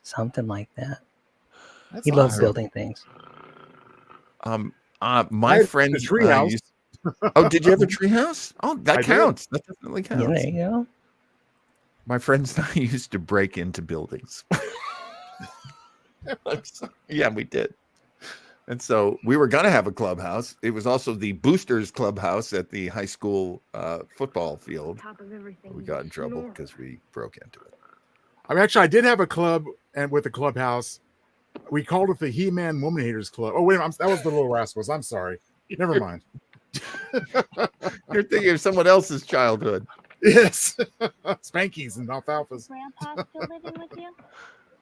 something like that. That's He loves awesome. building things. I My had friends. the treehouse. Oh, did you have a treehouse? Oh, that I did. counts. That definitely Yeah, counts. there you go. My friends and I used to break into buildings. I'm sorry. Yeah, we did. And so we were going to have a clubhouse. It was also the boosters clubhouse at the high school football field. Top of everything. We got in trouble because we broke into it. I mean, actually, I did have a club, and with the clubhouse, we called it the He-Man Woman Haters Club. Oh wait, that was the Little Rascals. I'm sorry. Never mind. You're thinking of someone else's childhood. Yes, Spankies and alfalfas. Grandpa still living with you?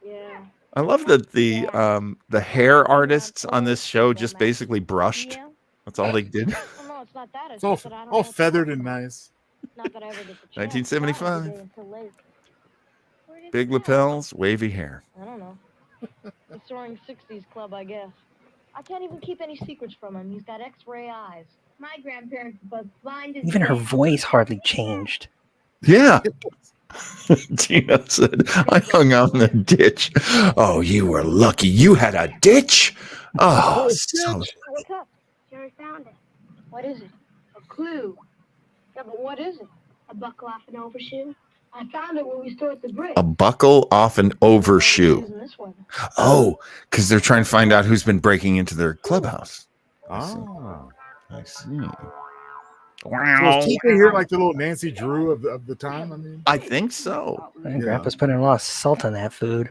Yeah. I love that the hair artists on this show just basically brushed. That's all they did. Well, no, it's not that. It's all just that I don't all know feathered and nice. Not that I ever get the chance. 1975. Probably until late. Where did Big he go? lapels, wavy hair. I don't know. The soaring 60s club, I guess. I can't even keep any secrets from him. He's got X-ray eyes. My grandparents were both blind as Even her dead. voice hardly changed. Yeah. Gina said, I hung out in the ditch. Oh, you were lucky. You had a ditch. Oh, so Wake up. Jerry found it. What is it? A clue. Yeah, but what is it? A buckle off an overshoe. I found it when we stored the brick. A buckle off an overshoe. Using this weather. Oh, because they're trying to find out who's been breaking into their clubhouse. Oh, I see. So is TK here like the little Nancy Drew of the time? I mean, I think so. And Grandpa's putting a lot of salt on that food.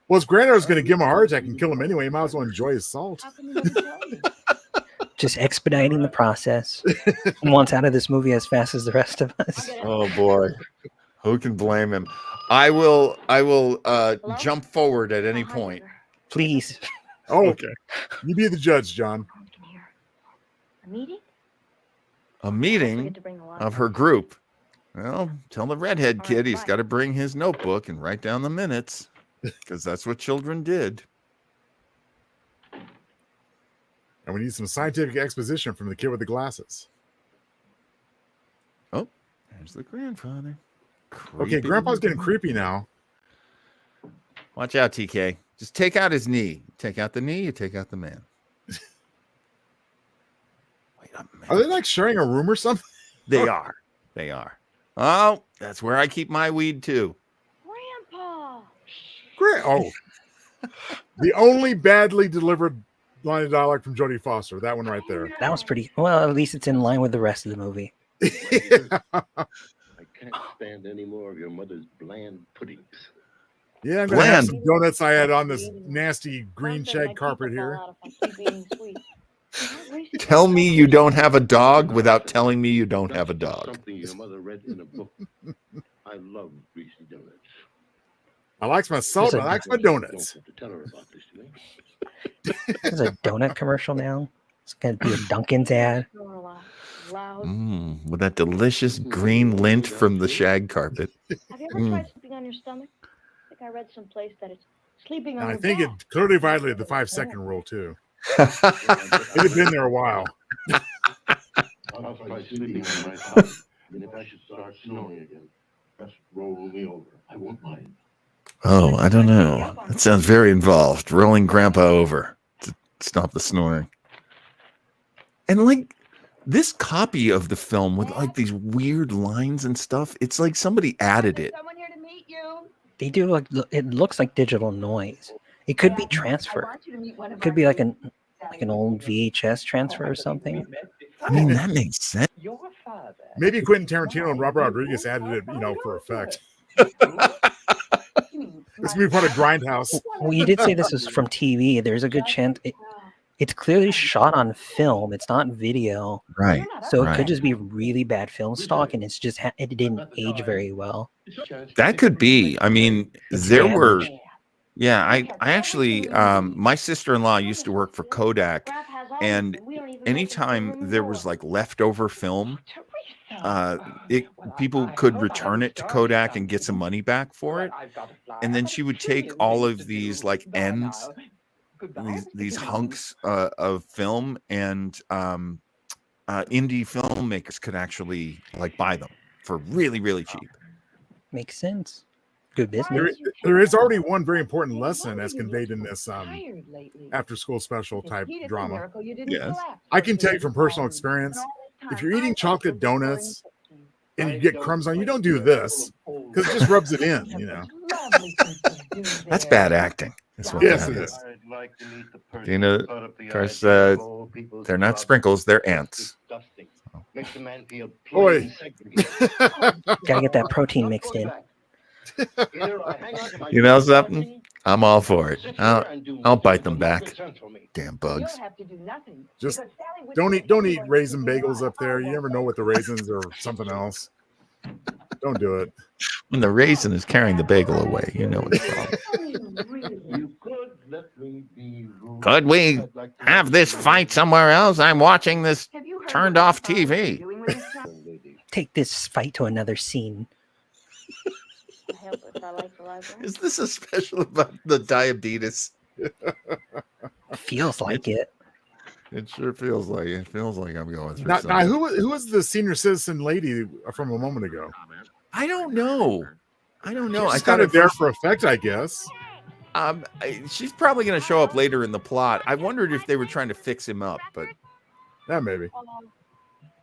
Well, his granddad was going to give him a heart attack and kill him anyway. He might as well enjoy his salt. Just expediting the process. Wants out of this movie as fast as the rest of us. Oh boy, who can blame him? I will jump forward at any point. Please. Oh, okay. You be the judge, John. A meeting? A meeting of her group. Well, tell the redhead kid he's got to bring his notebook and write down the minutes, because that's what children did. And we need some scientific exposition from the kid with the glasses. Oh, there's the grandfather. Okay, Grandpa's getting creepy now. Watch out, TK. Just take out his knee. Take out the knee, you take out the man. Wait a minute. Are they like sharing a room or something? They are. They are. Oh, that's where I keep my weed too. Grandpa. Oh, the only badly delivered line of dialogue from Jodie Foster. That one right there. That was pretty well. At least it's in line with the rest of the movie. I can't stand any more of your mother's bland puddings. Yeah, I'm gonna have some donuts I had on this nasty green shag carpet here. Tell me you don't have a dog without telling me you don't have a dog. Something your mother read in a book. I love greasy donuts. I like my salt. I like my donuts. Don't have to tell her about this to me. There's a donut commercial now. It's gonna be a Dunkin's ad. With that delicious green lint from the shag carpet. Have you ever tried sleeping on your stomach? I think I read someplace that it's sleeping on And I your think back. it clearly violated the 5-second rule too. It had been there a while. I'll try sleeping on my couch. And if I should start snoring again, just roll me over. I won't mind. Oh, I don't know. That sounds very involved. Rolling Grandpa over to stop the snoring. And like this copy of the film with like these weird lines and stuff, it's like somebody added it. They do like it looks like digital noise. It could be transfer. It could be like an old VHS transfer or something. I mean, that makes sense. Maybe Quentin Tarantino and Robert Rodriguez added it, for effect. This movie part of Grindhouse. Well, you did say this is from TV. There's a good chance it's clearly shot on film. It's not video. Right. So it right. could just be really bad film stock, and it's just it didn't age very well. That could be. I mean, there were. Yeah, I actually, my sister-in-law used to work for Kodak, and anytime there was like leftover film, people could return it to Kodak and get some money back for it. And then she would take all of these like ends, these hunks of film, and indie filmmakers could actually like buy them for really, really cheap. Makes sense. Good business. There is already one very important lesson as conveyed in this after school special type drama. Yes. I can tell you from personal experience, if you're eating chocolate donuts and you get crumbs on, you don't do this because it just rubs it in, That's bad acting. That's what yes, that it is. is. Of course, they're not sprinkles, they're ants. Boy. Gotta get that protein mixed in. You know something? I'm all for it. I'll bite them back. Damn bugs. Just don't eat raisin bagels up there. You never know what the raisins or something else. Don't do it. When the raisin is carrying the bagel away, you know it's wrong. Could we have this fight somewhere else? I'm watching this turned off TV. Take this fight to another scene. Is this a special about the diabetes? Feels like it. It sure feels like it. It feels like I'm going through Now, something. who was the senior citizen lady from a moment ago? I don't know. I She's kind of there for effect, I guess. She's probably going to show up later in the plot. I wondered if they were trying to fix him up, but yeah, maybe.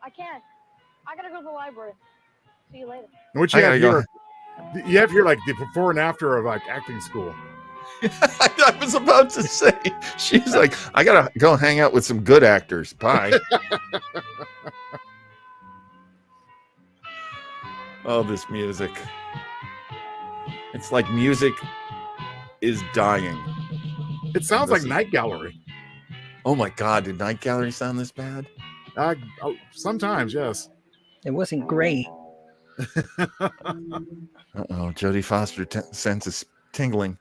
I can't. I gotta go to the library. See you later. What you have here? You have here like the before and after of like acting school. I was about to say, she's like, I gotta go hang out with some good actors. Bye. Oh, this music. It's like music is dying. It sounds like Night Gallery. Oh my God, did Night Gallery sound this bad? Sometimes, yes. It wasn't great. Uh-oh, Jodie Foster sense is tingling.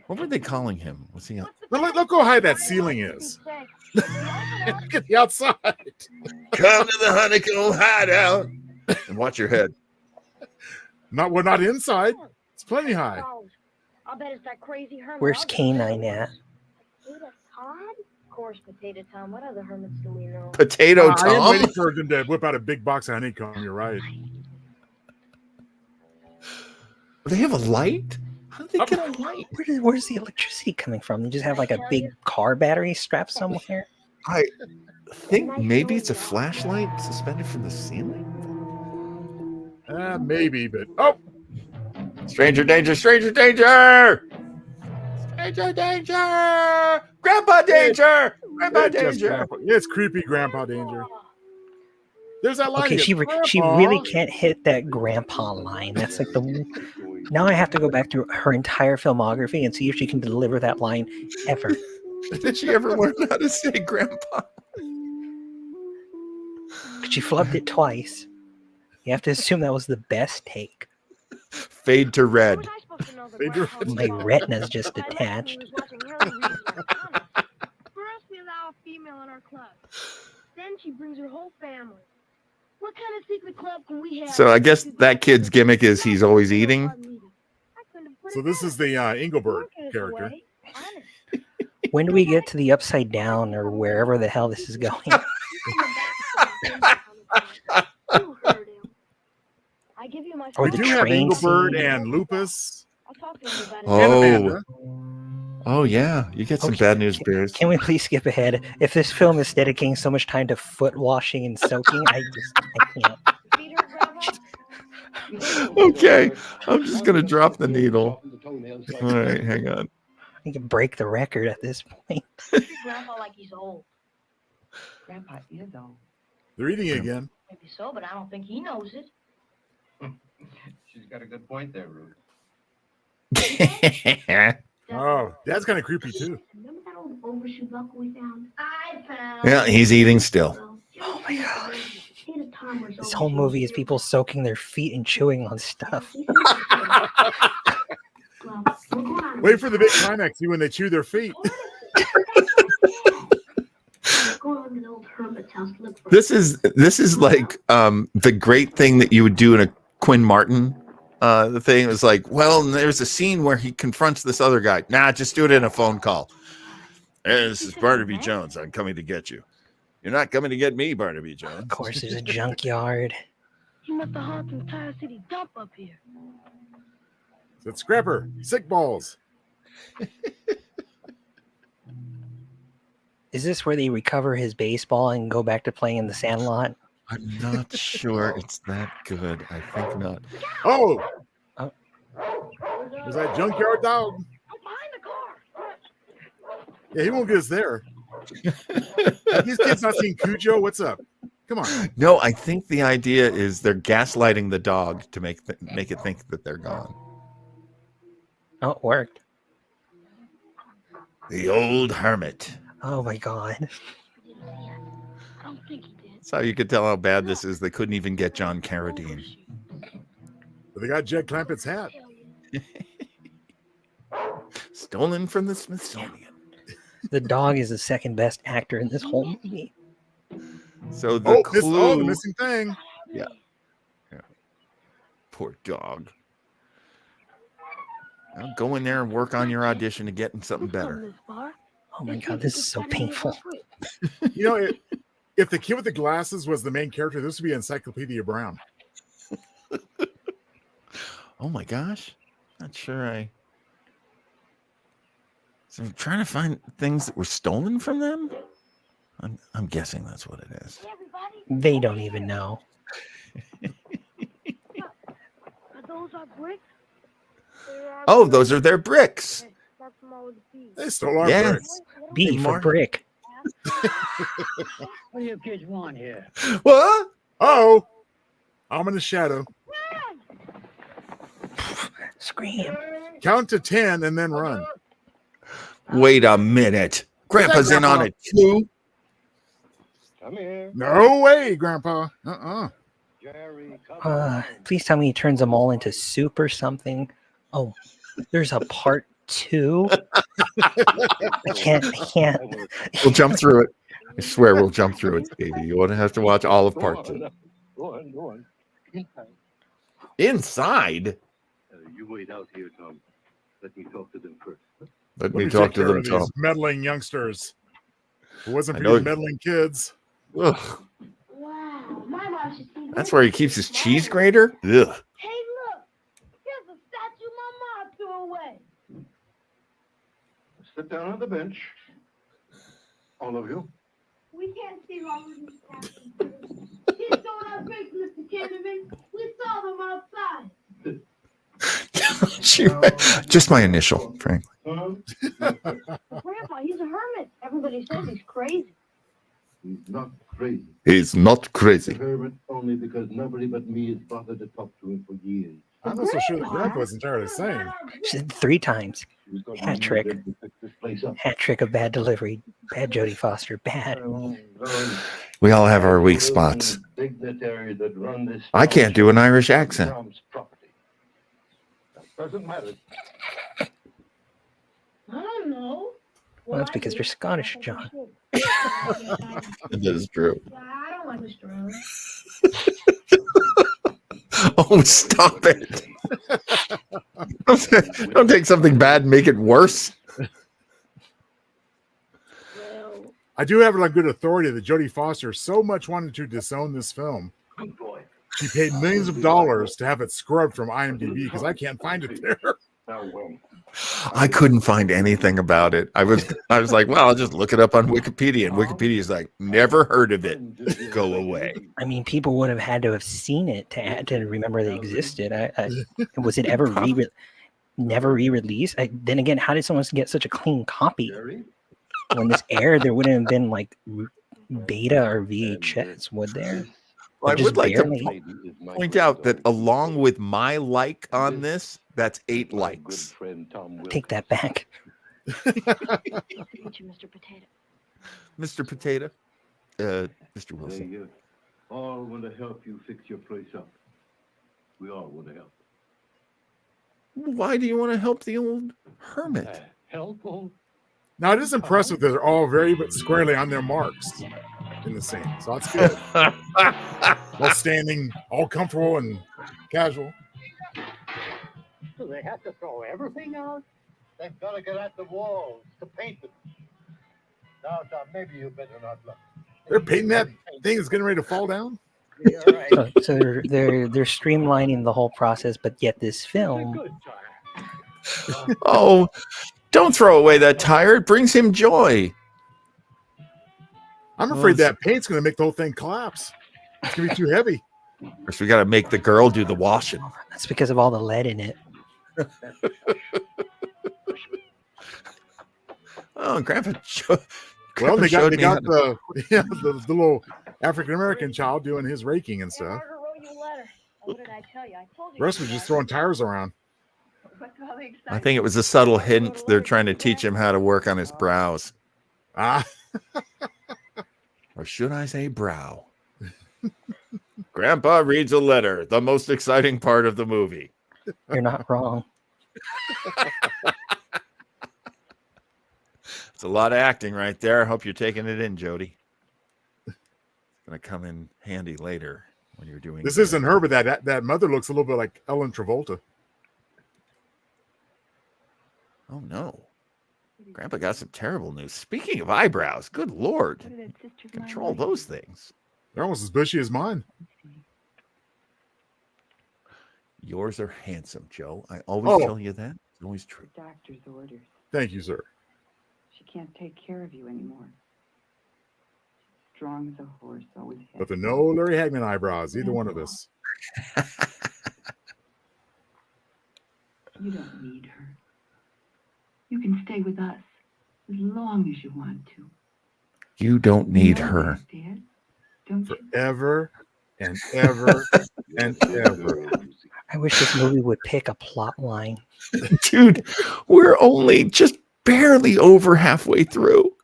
What were they calling him? Was he? Look how high that ceiling is. Look at the outside. Come to the honeycomb hideout and watch your head. We're not inside. It's plenty high. I'll bet it's that crazy hermit. Where's Canine at? Potato Tom? Of course, Potato Tom. What other hermits do we know? Potato Tom? I am waiting for them to whip out a big box of honeycomb. You're right. They have a light? How did they get a light? Where's the electricity coming from? They just have like a big car battery strapped somewhere? I think maybe it's a flashlight suspended from the ceiling. Maybe, but stranger danger, stranger danger, stranger danger, grandpa danger, grandpa danger. Yeah, it's creepy, grandpa danger. There's that line. Okay, she really can't hit that grandpa line. That's like now I have to go back through her entire filmography and see if she can deliver that line ever. Did she ever learn how to say grandpa? She flubbed it twice. You have to assume that was the best take. Fade to red. My retina's just detached. First, we allow a female in our club. Then she brings her whole family. What kind of secret club can we have? So I guess that kid's gimmick is he's always eating. So this is the Engelbert character. When do we get to the Upside Down or wherever the hell this is going? I give you my Or We the do have train Engelbert scene. and Lupus. I'll talk to you about it. And Amanda. Oh yeah, you get some bad news bears. Can we please skip ahead? If this film is dedicating so much time to foot washing and soaking, I can't. Okay, I'm just gonna drop the needle. All right, hang on. You can break the record at this point. Treat Grandpa like he's old. Grandpa is old. They're eating again. Maybe so, but I don't think he knows it. She's got a good point there, Ruth. Oh, that's kind of creepy too. Remember that old overshoe buckle we found? I found. Yeah, he's eating still. Oh my gosh. This whole movie is people soaking their feet and chewing on stuff. Wait for the big climax. See when they chew their feet. This is like the great thing that you would do in a Quinn Martin the thing. It was like, well, there's a scene where he confronts this other guy. Nah, just do it in a phone call. Hey, this is Barnaby Jones. I'm coming to get you. You're not coming to get me, Barnaby Jones. Of course, there's a junkyard. He must have haunted the entire city dump up here. It's Scrapper. Sick balls. Is this where they recover his baseball and go back to playing in the Sandlot? I'm not sure it's that good. I think not. Oh. There's that junkyard dog. Yeah, he won't get us there. These kids not seen Cujo. What's up? Come on. No, I think the idea is they're gaslighting the dog to make it think that they're gone. Oh, it worked. The old hermit. Oh my god. That's how you could tell how bad this is. They couldn't even get John Carradine. But they got Jed Clampett's hat. Stolen from the Smithsonian. The dog is the second best actor in this whole movie. So the clue. the missing thing. Yeah. Poor dog. Now go in there and work on your audition to getting something better. Oh my god, this is so painful. You know, if the kid with the glasses was the main character, this would be Encyclopedia Brown. Oh my gosh. Not sure So I'm trying to find things that were stolen from them. I'm guessing that's what it is. They don't even know. Those are bricks. Oh, those are their bricks. They stole our Yes. bricks. B for brick. What do you kids want here? What? Oh, I'm in the shadow. Scream. Count to 10 and then run. Wait a minute. Grandpa's in on it too. Come here. No way, Grandpa. Please tell me he turns them all into soup or something. Oh, there's a part 2. I can't. We'll jump through it. I swear we'll jump through it, Stevie. You won't have to watch all of part 2. Go on. Inside? You wait out here, Tom. Let me talk to them first. Let me talk to them, Tom. These meddling youngsters. If it wasn't I for know. these meddling kids. Ugh. Wow, my mom should see That's where he keeps his cheese grater? Ugh. Hey, look. Here's a statue my mom threw away. Sit down on the bench. All of you. We can't see wrong with these statues. Kids don't have bricks, Mr. Kinderman. We saw them outside. Just my initial, frankly. Grandpa, he's a hermit. Everybody says he's crazy. He's not crazy. He's not crazy. Herbert only because nobody but me has bothered to talk to him for years. I'm not so sure that Grandpa was entirely sane. 3 times. Hat trick. Hat trick of bad delivery. Bad Jodie Foster. Bad. We all have our weak spots. I can't do an Irish accent. Doesn't matter. I don't know. Well, that's because you're Scottish, John. That is true. I don't like Mr. Owen. Oh, stop it. Don't take something bad and make it worse. I do have it on good authority that Jodie Foster so much wanted to disown this film. She paid millions of dollars to have it scrubbed from IMDb because I can't find it there. I couldn't find anything about it. I was like, well, I'll just look it up on Wikipedia. And Wikipedia's like, never heard of it. Go away. I mean, people would have had to have seen it to remember they existed. Was it ever never re-released? Then again, how did someone get such a clean copy? When this aired, there wouldn't have been like beta or VHS, would there? Well, I would like to point out that along with my like on this, that's 8 likes. Take that back. Mr. Potato. Mr. Potato. Mr. Wilson. They all want to help you fix your place up. We all want to help. Why do you want to help the old hermit? Help old. Now, it is impressive that they're all very squarely on their marks in the scene. So that's good. All standing, all comfortable and casual. Do they have to throw everything out? They've got to get at the walls to paint them. Now, Tom, maybe you better not look. They're painting that thing that's getting ready to fall down. So they're streamlining the whole process, but yet this film. Oh, don't throw away that tire. It brings him joy. I'm afraid that paint's going to make the whole thing collapse. It's going to be too heavy. First, we got to make the girl do the washing. That's because of all the lead in it. Oh, Grandpa. Well, they got the the little African American child doing his raking and stuff. What did I tell you? I told you. The rest was just throwing tires around. I think it was a subtle hint. They're trying to teach him how to work on his brows. Or should I say brow? Grandpa reads a letter, the most exciting part of the movie. You're not wrong. It's a lot of acting right there. I hope you're taking it in, Jody. It's going to come in handy later when you're doing this. Isn't her, but that mother looks a little bit like Ellen Travolta. Oh, no. Grandpa got some terrible news. Speaking of eyebrows, good Lord. Control those things. They're almost as bushy as mine. Yours are handsome, Joe. I always tell you that. It's always true. Doctor's orders. Thank you, sir. She can't take care of you anymore. Strong as a horse, always has. But the no Larry Hagman eyebrows, either one of us. You don't need her. You can stay with us as long as you want to. You don't need her. Dad, don't you? Forever and ever and ever. I wish this movie would pick a plot line. Dude, we're only just barely over halfway through.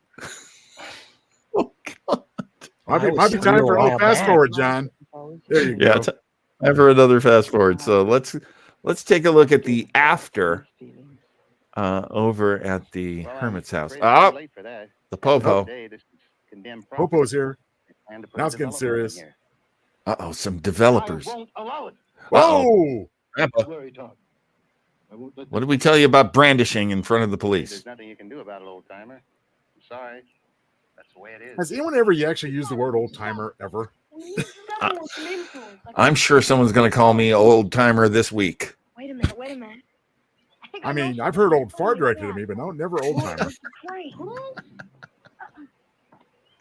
Might be time for a little fast forward, John. There you go. Time for another fast forward. So let's take a look at the after over at the hermit's house. Oh, the Popo. Popo's here. Now it's getting serious. Uh-oh, some developers. Whoa! What did we tell you about brandishing in front of the police? There's nothing you can do about it, old timer. I'm sorry. That's the way it is. Has anyone ever actually used the word old timer ever? I'm sure someone's going to call me old timer this week. Wait a minute. I mean, I've heard old fart directed at me, but no, never old timer.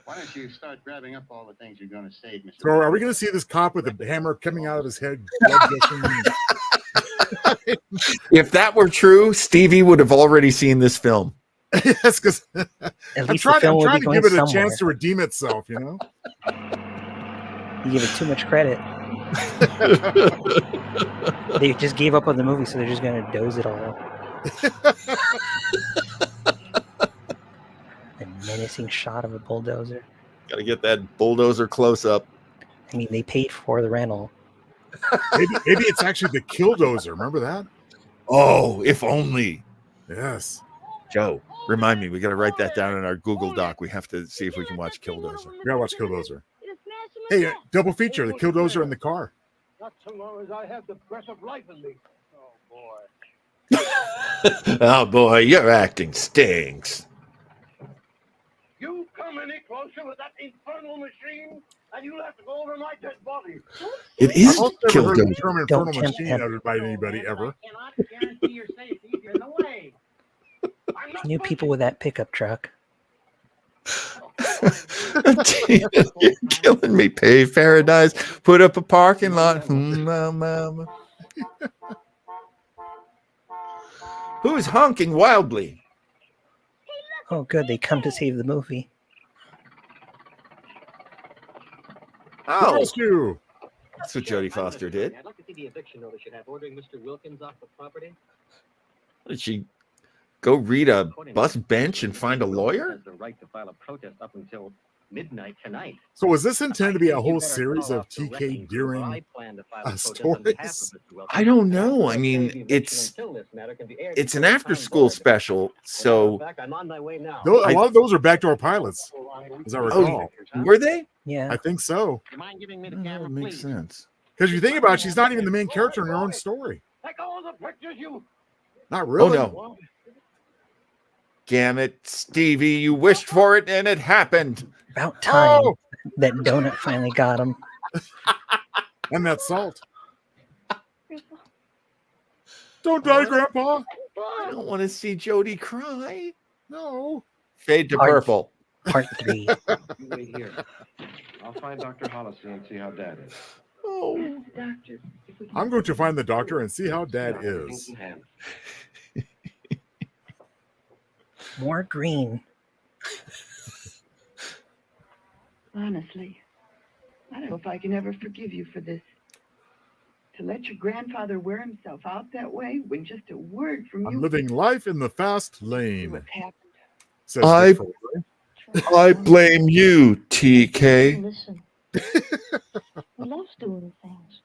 Why don't you start grabbing up all the things you're going to say, Mr. So are we going to see this cop with a hammer coming out of his head? If that were true, Stevie would have already seen this film. Yes, because I'm trying to give it a chance to redeem itself, you know? You give it too much credit. They just gave up on the movie, so they're just going to doze it all. A menacing shot of a bulldozer. Got to get that bulldozer close up. I mean, they paid for the rental. Maybe it's actually the Killdozer. Remember that? Oh, if only. Yes. Joe, remind me. We got to write that down in our Google Doc. We have to see if we can watch Killdozer. We got to watch Killdozer. Hey, double feature, the Killdozer and the car. Not so long as I have the breath of life in me. Oh, boy. Oh, boy, your acting stinks. You come any closer with that infernal machine, and you'll have to go over my dead body. It is I've never heard the Killdozer. term infernal machine uttered by anybody ever. I cannot guarantee your safety if you're in the way. New people with that pickup truck. You're killing me. Pave paradise. Put up a parking lot. Who's honking wildly? Oh, good. They come to save the movie. Oh, Rescue. that's what Jodie Foster did. I'd like to see the eviction notice you have ordering Mr. Wilkins off the property. Did she go read a bus bench and find a lawyer? Has the right to file a protest up until midnight tonight. So was this intended to be a whole series of TK Deering stories? I don't know. I mean, it's an after-school special, so I'm on my way now. A lot of those are backdoor pilots, as I recall. Were they? Yeah, I think so. You mind giving me the That camera, would make please? sense. Because you think about it, she's not even the main character in her own story. Take all the pictures you. Not really. Oh, no. Damn it, Stevie, you wished for it and it happened. About time that donut finally got him. And that salt. Don't die, Grandpa. I don't want to see Jodie cry. No. Fade to purple. Part 3. You wait here. I'll find Dr. Hollister and see how Dad is. Oh. Doctor, I'm going to find the doctor and see how Dad is. More green. honestly, I don't know if I can ever forgive you for this. To let your grandfather wear himself out that way when just a word from I'm you. living life in the fast lane. What's happened? Says I the I blame you, TK. Listen, he loves doing things.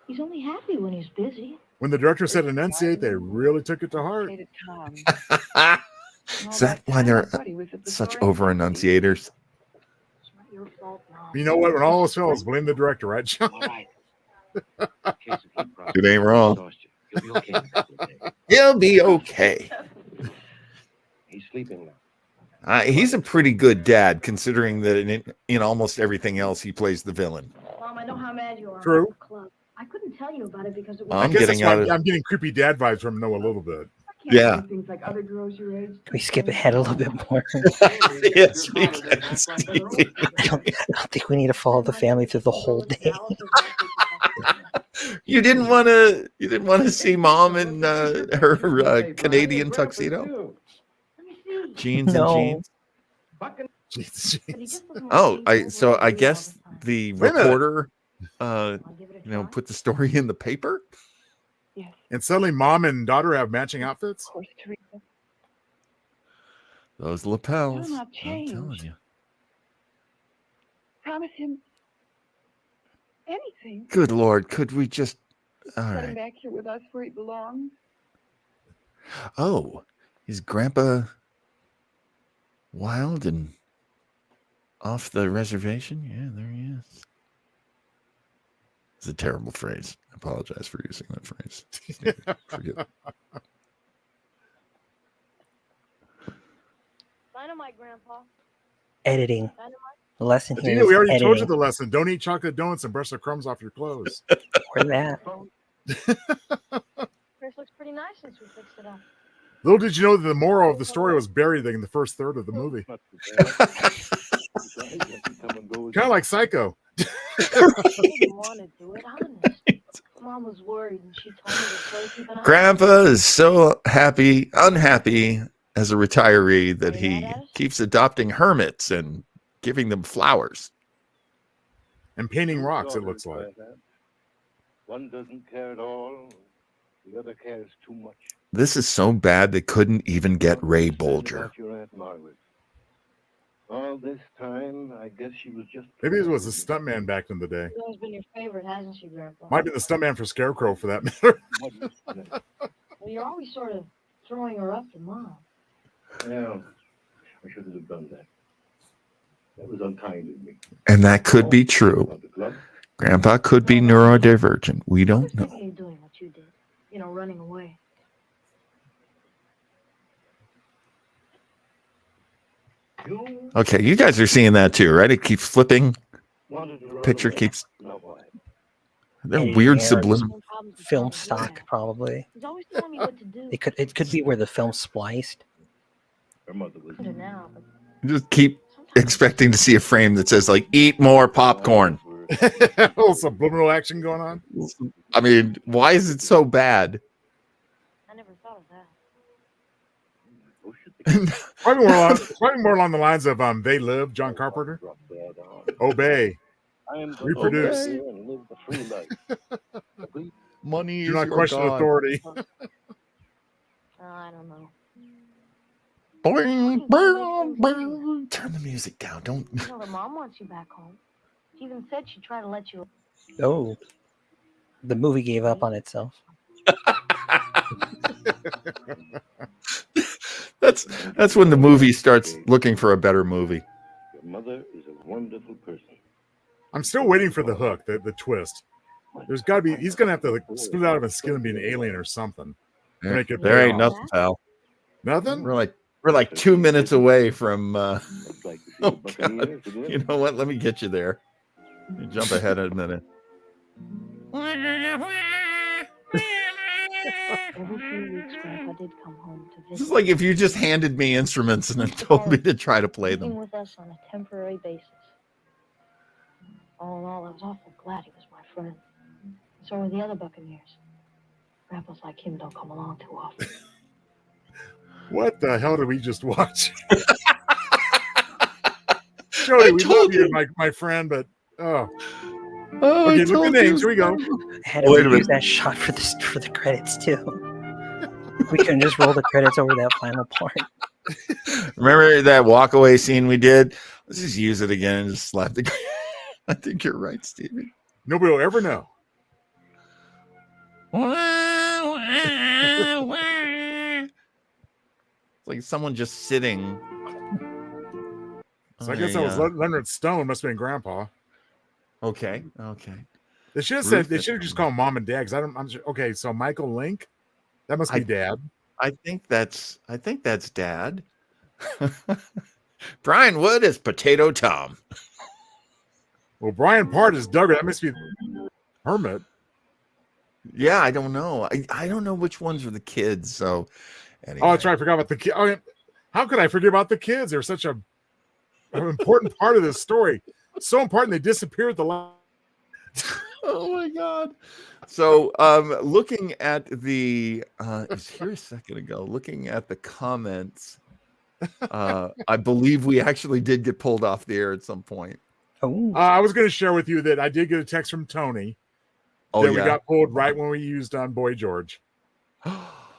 He's only happy when he's busy. When the director said enunciate, they really took it to heart. Is that why they're such over enunciators? You know what? When all else fails, blame the director, right, John? It ain't wrong. He'll be okay. He's sleeping now. He's a pretty good dad, considering that in almost everything else he plays the villain. Mom, I know how mad you are. True. I couldn't tell you about it because it was. I'm I guess getting that's why out of- I'm getting creepy dad vibes from Noah a little bit. Can't Yeah. do things like other girls your age. Can we skip ahead a little bit more? Yes, we can, Stevie. I don't think we need to follow the family through the whole day. You didn't want to see mom in her Canadian tuxedo, jeans and No. jeans. Jeez, jeez. Oh, I guess the Wait a minute. reporter, put the story in the paper. And suddenly mom and daughter have matching outfits. Of course, Teresa. Those lapels. Do not I'm change. telling you. Promise him anything. Good Lord, could we just? All Set him right. back here with us where he belongs. Oh, is Grandpa wild and off the reservation? Yeah, there he is. It's a terrible phrase. I apologize for using that phrase. Forget. Dynamite, Grandpa. Editing. The lesson here Adina, is we already editing. told you the lesson. Don't eat chocolate donuts and brush the crumbs off your clothes. Or that. Chris looks pretty nice since we fixed it up. Little did you know that the moral of the story was buried in the first third of the movie. Kind of like Psycho. I didn't want to do it, honest. Mom was worried and she told me to close even Grandpa is so unhappy as a retiree that he keeps adopting hermits and giving them flowers. And painting rocks, it looks like. One doesn't care at all. The other cares too much. This is so bad they couldn't even get Ray Bolger. About your Aunt Margaret. All this time, I guess she was just. Maybe it was a stuntman back in the day. She's always been your favorite, hasn't she, Grandpa? Might be the stuntman for Scarecrow, for that matter. Well, you're always sort of throwing her up to Mom. Yeah, I shouldn't have done that. That was unkind of me. And that could be true. Grandpa could be neurodivergent. We don't know. You're doing what you did. Running away. Okay, you guys are seeing that too, right? It keeps flipping. Picture keeps. They're Editing weird errors. subliminal. Film stock, probably. He's always telling me what to do. It could be where the film spliced. Now, Just keep expecting to see a frame that says like "Eat more popcorn." A little subliminal action going on. I mean, why is it so bad? I never thought of that. Probably more along the lines of They Live, John Carpenter. Obey. Reproduce. Money Do is not your question God. authority. I don't know. Boing, boing, boing. Turn the music down. Don't. The mom wants you back home. She even said she'd try to let you. Oh, the movie gave up on itself. That's when the movie starts looking for a better movie. Your mother is a wonderful person. I'm still waiting for the hook, the twist. There's got to be. He's gonna have to split out of his skin and be an alien or something. There, Make it there pay ain't off. nothing, pal. Nothing. We're like 2 minutes away from. Oh God. You know what? Let me get you there. You jump ahead a minute. Every few weeks, Grandpa did come home to This visit. is like if you just handed me instruments and then told me to try to play Living them. with us on a temporary basis. All in all, I was awful glad he was my friend. So were the other Buccaneers. Grandpas like him don't come along too often. What the hell did we just watch? Jody, we love you, my friend, but okay, look at names. Here we go. I had to use that shot for the credits too. We couldn't just roll the credits over that final part. Remember that walkaway scene we did? Let's just use it again and just slap the. I think you're right, Stevie. Nobody will ever know. It's like someone just sitting. So I guess that was Leonard Stone. Must have been Grandpa. Okay. They should have said. They should have just called Mom and Dad. Because I'm sure, okay. So Michael Link, that must be Dad. I think that's Dad. Brian Wood is Potato Tom. Well, Brian Part is Duggar. That must be Hermit. Yeah, I don't know. I don't know which ones are the kids. So, anyway. Oh, that's right. I forgot about the kids. Oh, how could I forget about the kids? They're such an important part of this story. So important they disappeared the last. Oh my God. So looking at the is here a second ago, looking at the comments, I believe we actually did get pulled off the air at some point. I was going to share with you that I did get a text from Tony that we got pulled right when we used on Boy George.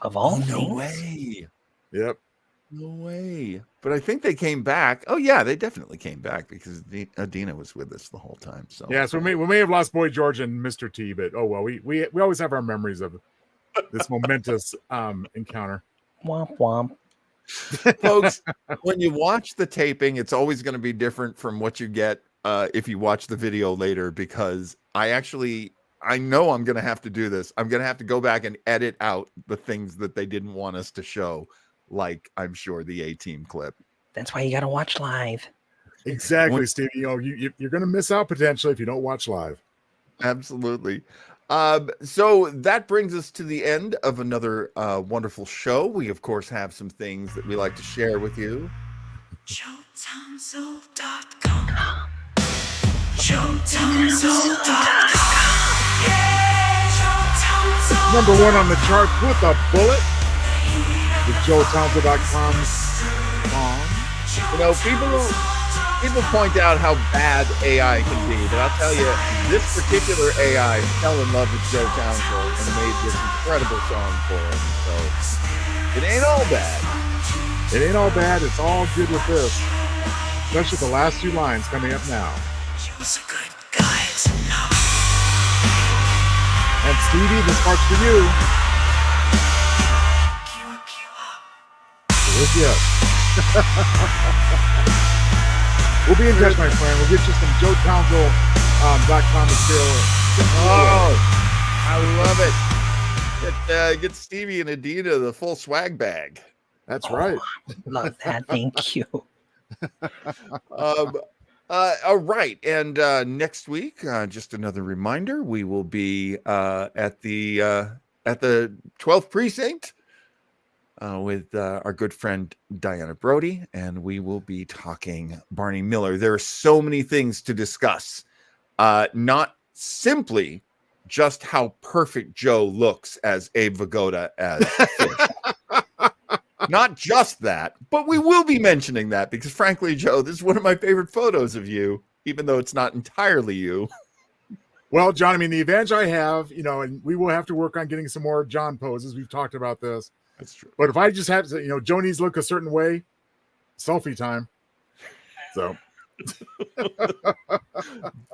Of all no things. way. Yep. No way. But I think they came back. Oh yeah, they definitely came back because Adina was with us the whole time. So yeah, so we may have lost Boy George and Mr. T, but oh well, we always have our memories of this momentous encounter. Womp womp. Folks, when you watch the taping, it's always going to be different from what you get if you watch the video later, because I know I'm going to have to do this. I'm going to have to go back and edit out the things that they didn't want us to show, like I'm sure the A-Team clip. That's why you got to watch live. Exactly, Stevie. You're going to miss out potentially if you don't watch live. Absolutely. So that brings us to the end of another wonderful show. We, of course, have some things that we like to share with you. JoeTownsville.com. Number one on the charts with a bullet. The JoeTownsville.com song. You know, people point out how bad AI can be, but I'll tell you, this particular AI fell in love with Joe Townsville and made this incredible song for him. So it ain't all bad. It ain't all bad. It's all good with this. Especially the last two lines coming up now. She was a good guy to know. And Stevie, this part's for you. Yes. We'll be in touch, my friend. We'll get you some JoeTownsville.com material. Oh, I love it. Get Stevie and Adina the full swag bag. That's right. Love that. Thank you. All right. And next week, just another reminder, we will be at the 12th precinct with our good friend Diana Brody, and we will be talking Barney Miller. There are so many things to discuss, not simply just how perfect Joe looks as Abe Vigoda as Fish. Not just that, but we will be mentioning that because, frankly, Joe, this is one of my favorite photos of you, even though it's not entirely you. Well, John, I mean, the advantage I have, and we will have to work on getting some more John poses. We've talked about this. That's true. But if I just have to, Joe needs to look a certain way, selfie time. So.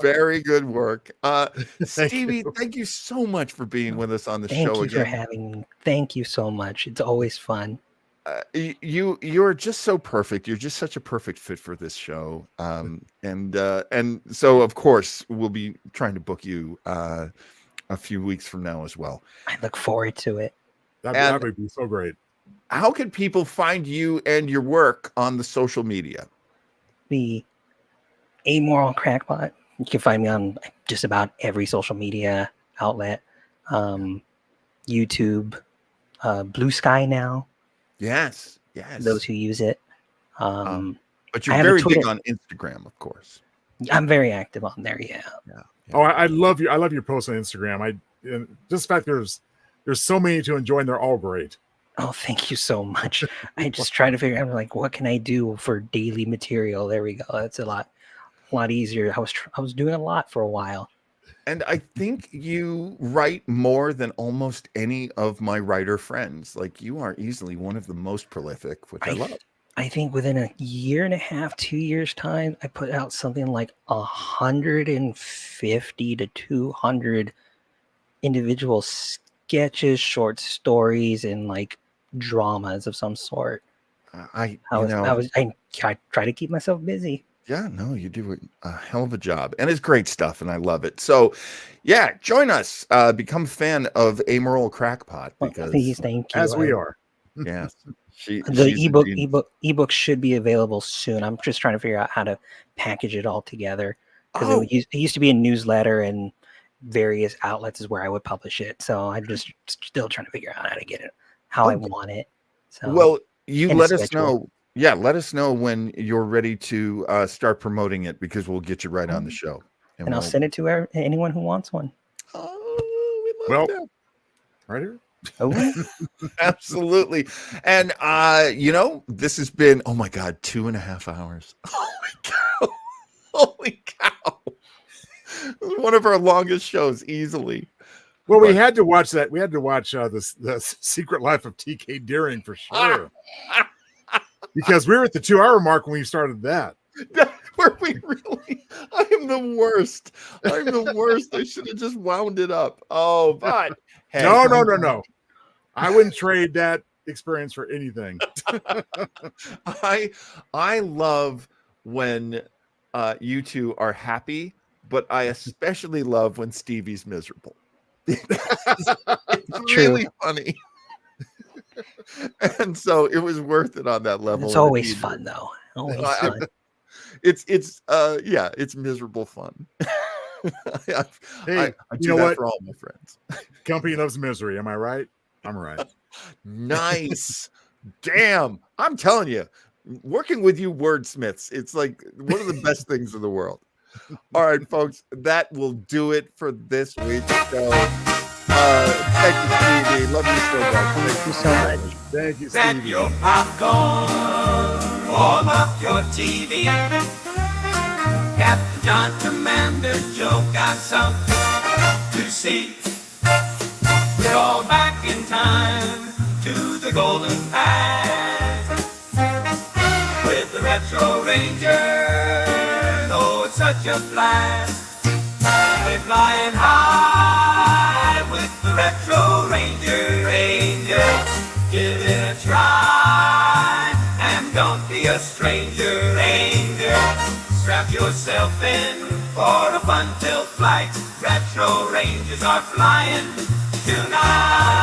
Very good work. Stevie, thank you so much for being with us on the show again. Thank you for having me. Thank you so much. It's always fun. You're just so perfect. You're just such a perfect fit for this show. And so of course we'll be trying to book you a few weeks from now as well. I look forward to it. That would be so great. How can people find you and your work on the social media? The Amoral Crackpot. You can find me on just about every social media outlet. YouTube, Blue Sky now. Yes. Those who use it. But you're very big on Instagram, of course. I'm very active on there. Yeah. Oh, I love you. I love your posts on Instagram. Just the fact there's so many to enjoy, and they're all great. Oh, thank you so much. I just try to figure out what can I do for daily material. There we go. That's a lot easier. I was doing a lot for a while. And I think you write more than almost any of my writer friends. Like, you are easily one of the most prolific, which I love. I think within a year and a half, 2 years time, I put out something like 150 to 200 individual sketches, short stories, and like dramas of some sort. I try to keep myself busy. Yeah, no, you do a hell of a job, and it's great stuff, and I love it. So, yeah, join us, become a fan of Amoral Crackpot, because please, thank you. As we are. Yes, the ebook should be available soon. I'm just trying to figure out how to package it all together because it used to be a newsletter, and various outlets is where I would publish it. So I'm just still trying to figure out how to get it, how I want it. So Well, you and a let us schedule. know. Yeah, let us know when you're ready to start promoting it because we'll get you right on the show. And I'll send it to anyone who wants one. Well, right here. Oh, absolutely. And this has been, oh my God, 2.5 hours. Holy cow. Holy cow. One of our longest shows, easily. Well, we had to watch that. We had to watch the Secret Life of TK Deering for sure. Because we were at the 2-hour mark when we started that. Were we really? I am the worst. I'm the worst. I should have just wound it up. Oh, but hey, no. I wouldn't trade that experience for anything. I love when you two are happy, but I especially love when Stevie's miserable. It's really funny. And so it was worth it on that level. It's always fun though. Always fun. It's miserable fun. I do that for all my friends. Company loves misery. Am I right? I'm right. Nice. Damn. I'm telling you, working with you wordsmiths, it's like one of the best things in the world. All right, folks, that will do it for this week's show. Thank you, Stevie. Love you so much. Thank you so much. Thank you, Set Stevie. your popcorn, warm up your TV. Captain John Commander Joe got something to see. We're all back in time to the golden past with the Retro Ranger. Oh, it's such a blast. We're flying high with the Retro Ranger. Give it a try and don't be a stranger. Ranger, strap yourself in for a fun-filled flight. Retro Rangers are flying tonight.